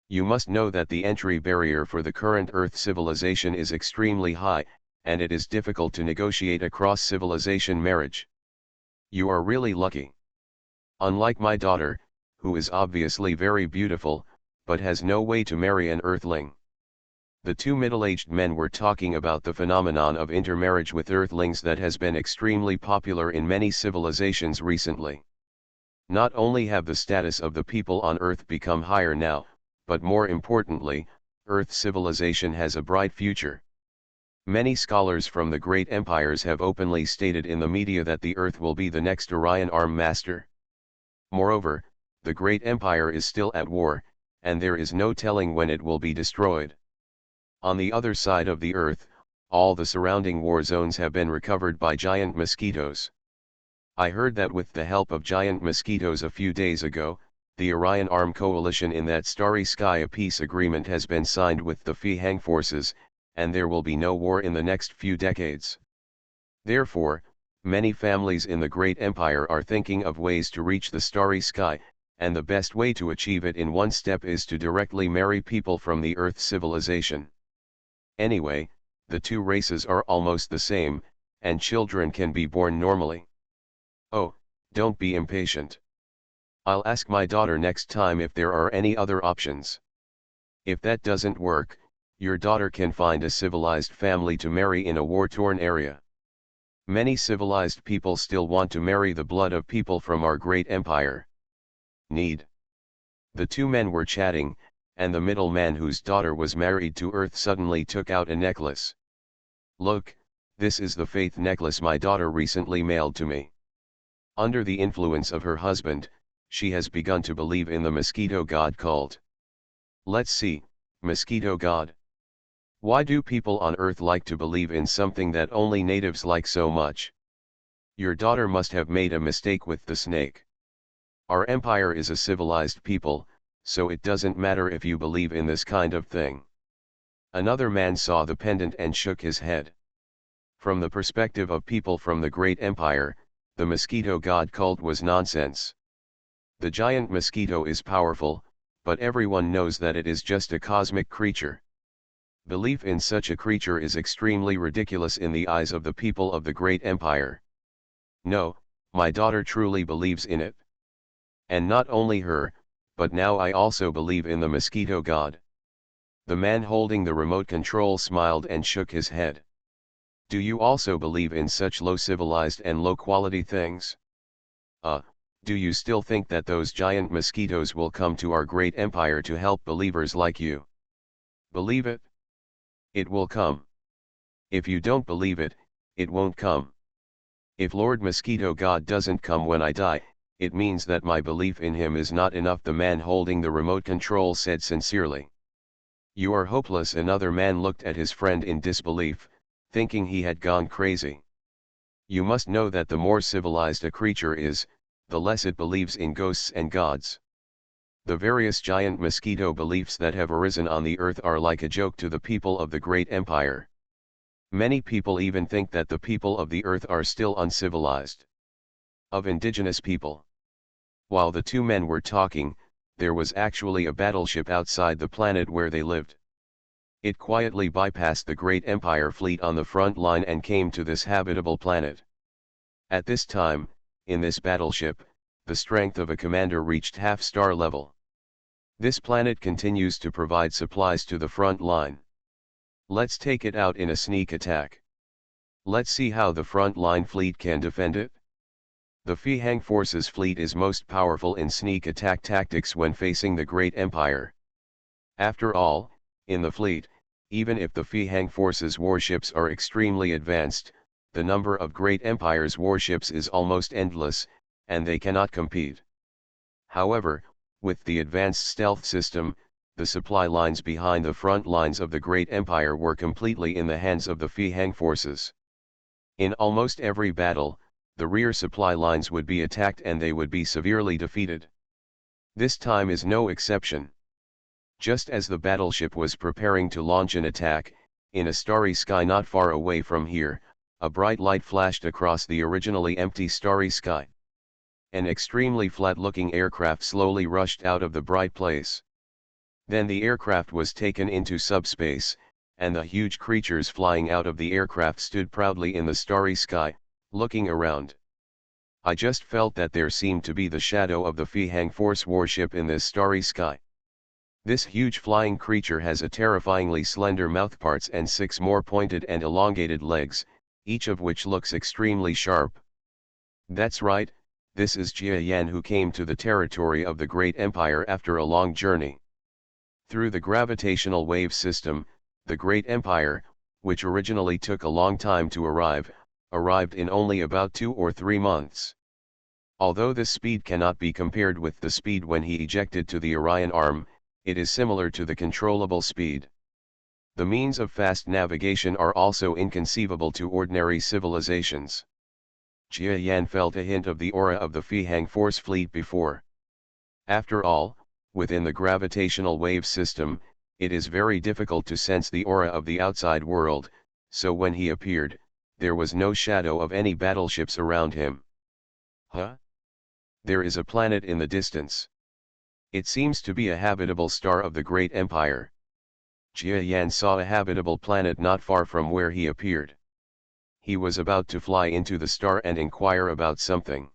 You must know that the entry barrier for the current Earth civilization is extremely high, and it is difficult to negotiate a cross-civilization marriage. You are really lucky. Unlike my daughter, who is obviously very beautiful, but has no way to marry an Earthling. The 2 middle-aged men were talking about the phenomenon of intermarriage with Earthlings that has been extremely popular in many civilizations recently. Not only have the status of the people on Earth become higher now, but more importantly, Earth civilization has a bright future. Many scholars from the great empires have openly stated in the media that the Earth will be the next Orion Arm master. Moreover, the great empire is still at war, and there is no telling when it will be destroyed. On the other side of the Earth, all the surrounding war zones have been recovered by giant mosquitoes. I heard that with the help of giant mosquitoes a few days ago, the Orion Arm coalition in that starry sky, a peace agreement has been signed with the Fihang forces, and there will be no war in the next few decades. Therefore, many families in the great empire are thinking of ways to reach the starry sky, and the best way to achieve it in one step is to directly marry people from the Earth civilization. Anyway, the 2 races are almost the same, and children can be born normally. Oh, don't be impatient. I'll ask my daughter next time if there are any other options. If that doesn't work, your daughter can find a civilized family to marry in a war-torn area. Many civilized people still want to marry the blood of people from our great empire. Need. The 2 men were chatting, and the middle man whose daughter was married to Earth suddenly took out a necklace. Look, this is the faith necklace my daughter recently mailed to me. Under the influence of her husband, She has begun to believe in the Mosquito God cult. Let's see, Mosquito God. Why do people on Earth like to believe in something that only natives like so much? Your daughter must have made a mistake with the snake. Our empire is a civilized people, so it doesn't matter if you believe in this kind of thing. Another man saw the pendant and shook his head. From the perspective of people from the great empire, the Mosquito God cult was nonsense. The giant mosquito is powerful, but everyone knows that it is just a cosmic creature. Belief in such a creature is extremely ridiculous in the eyes of the people of the great empire. No, my daughter truly believes in it. And not only her, but now I also believe in the Mosquito God. The man holding the remote control smiled and shook his head. Do you also believe in such low civilized and low quality things? Do you still think that those giant mosquitoes will come to our great empire to help believers like you? Believe it? It will come. If you don't believe it, it won't come. If Lord Mosquito God doesn't come when I die, it means that my belief in him is not enough, the man holding the remote control said sincerely. You are hopeless. Another man looked at his friend in disbelief, thinking he had gone crazy. You must know that the more civilized a creature is, the less it believes in ghosts and gods. The various giant mosquito beliefs that have arisen on the earth are like a joke to the people of the great empire. Many people even think that the people of the earth are still uncivilized. Of indigenous people. While the two men were talking, there was actually a battleship outside the planet where they lived. It quietly bypassed the great empire fleet on the front line and came to this habitable planet. At this time, in this battleship, the strength of a commander reached half-star level. This planet continues to provide supplies to the front line. Let's take it out in a sneak attack. Let's see how the front line fleet can defend it. The Fihang Forces fleet is most powerful in sneak attack tactics when facing the great empire. After all, in the fleet, even if the Fihang Forces warships are extremely advanced, the number of great empire's warships is almost endless, and they cannot compete. However, with the advanced stealth system, the supply lines behind the front lines of the great empire were completely in the hands of the Fihang Forces. In almost every battle, the rear supply lines would be attacked and they would be severely defeated. This time is no exception. Just as the battleship was preparing to launch an attack, in a starry sky not far away from here, a bright light flashed across the originally empty starry sky. An extremely flat-looking aircraft slowly rushed out of the bright place. Then the aircraft was taken into subspace, and the huge creatures flying out of the aircraft stood proudly in the starry sky, looking around. I just felt that there seemed to be the shadow of the Fihang Force warship in this starry sky. This huge flying creature has a terrifyingly slender mouthparts and 6 more pointed and elongated legs, each of which looks extremely sharp. That's right, this is Jia Yan, who came to the territory of the great empire after a long journey. Through the gravitational wave system, the great empire, which originally took a long time to arrived in only about 2 or 3 months. Although this speed cannot be compared with the speed when he ejected to the Orion arm, it is similar to the controllable speed. The means of fast navigation are also inconceivable to ordinary civilizations. Jia Yan felt a hint of the aura of the Fihang Force fleet before. After all, within the gravitational wave system, it is very difficult to sense the aura of the outside world, so when he appeared, there was no shadow of any battleships around him. Huh? There is a planet in the distance. It seems to be a habitable star of the great empire. Jia Yan saw a habitable planet not far from where he appeared. He was about to fly into the star and inquire about something.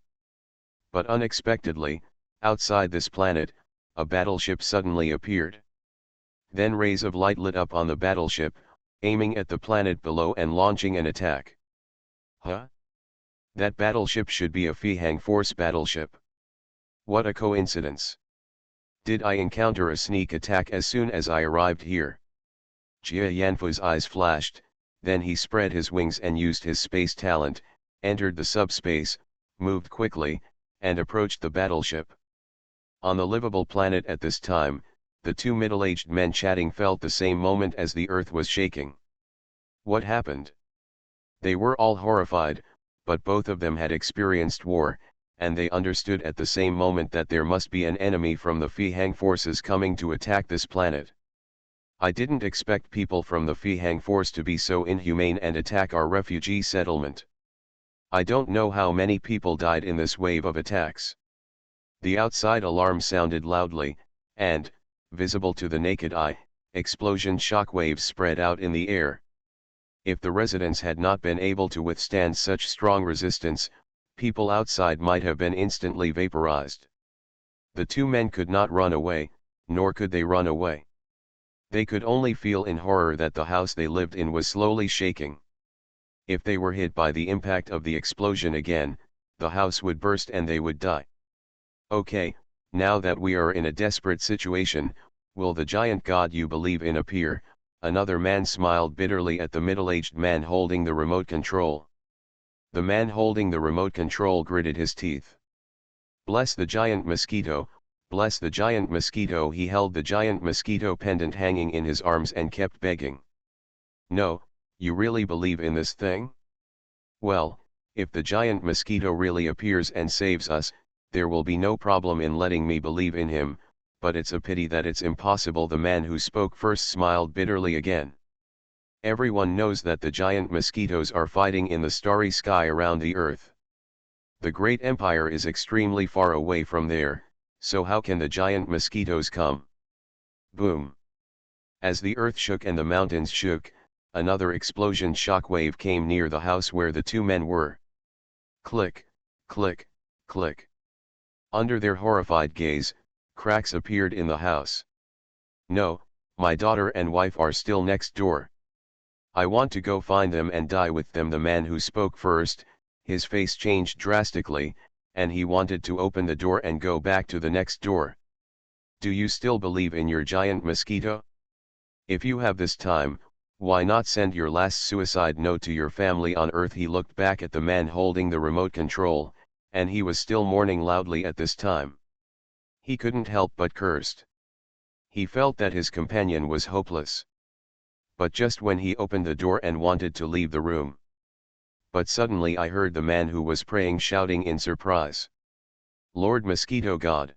But unexpectedly, outside this planet, a battleship suddenly appeared. Then rays of light lit up on the battleship, aiming at the planet below and launching an attack. Huh? That battleship should be a Fihang Force battleship. What a coincidence. Did I encounter a sneak attack as soon as I arrived here? Jia Yanfu's eyes flashed, then he spread his wings and used his space talent, entered the subspace, moved quickly, and approached the battleship. On the livable planet at this time, the two middle-aged men chatting felt the same moment as the earth was shaking. What happened? They were all horrified, but both of them had experienced war, and they understood at the same moment that there must be an enemy from the Fihang forces coming to attack this planet. I didn't expect people from the Fihang force to be so inhumane and attack our refugee settlement. I don't know how many people died in this wave of attacks. The outside alarm sounded loudly, and, visible to the naked eye, explosion shockwaves spread out in the air. If the residents had not been able to withstand such strong resistance, people outside might have been instantly vaporized. The two men could not run away, nor could they run away. They could only feel in horror that the house they lived in was slowly shaking. If they were hit by the impact of the explosion again, the house would burst and they would die. Okay, now that we are in a desperate situation, will the giant god you believe in appear? Another man smiled bitterly at the middle-aged man holding the remote control. The man holding the remote control gritted his teeth. Bless the giant mosquito, bless the giant mosquito. He held the giant mosquito pendant hanging in his arms and kept begging. No, you really believe in this thing? Well, if the giant mosquito really appears and saves us, there will be no problem in letting me believe in him, but it's a pity that it's impossible. The man who spoke first smiled bitterly again. Everyone knows that the giant mosquitoes are fighting in the starry sky around the earth. The great empire is extremely far away from there, so how can the giant mosquitoes come? Boom! As the earth shook and the mountains shook, another explosion shockwave came near the house where the two men were. Click, click, click. Under their horrified gaze, cracks appeared in the house. No, my daughter and wife are still next door. I want to go find them and die with them. The man who spoke first, his face changed drastically, and he wanted to open the door and go back to the next door. Do you still believe in your giant mosquito? If you have this time, why not send your last suicide note to your family on Earth? He looked back at the man holding the remote control, and he was still mourning loudly at this time. He couldn't help but cursed. He felt that his companion was hopeless. But just when he opened the door and wanted to leave the room. But suddenly I heard the man who was praying shouting in surprise. Lord Mosquito God!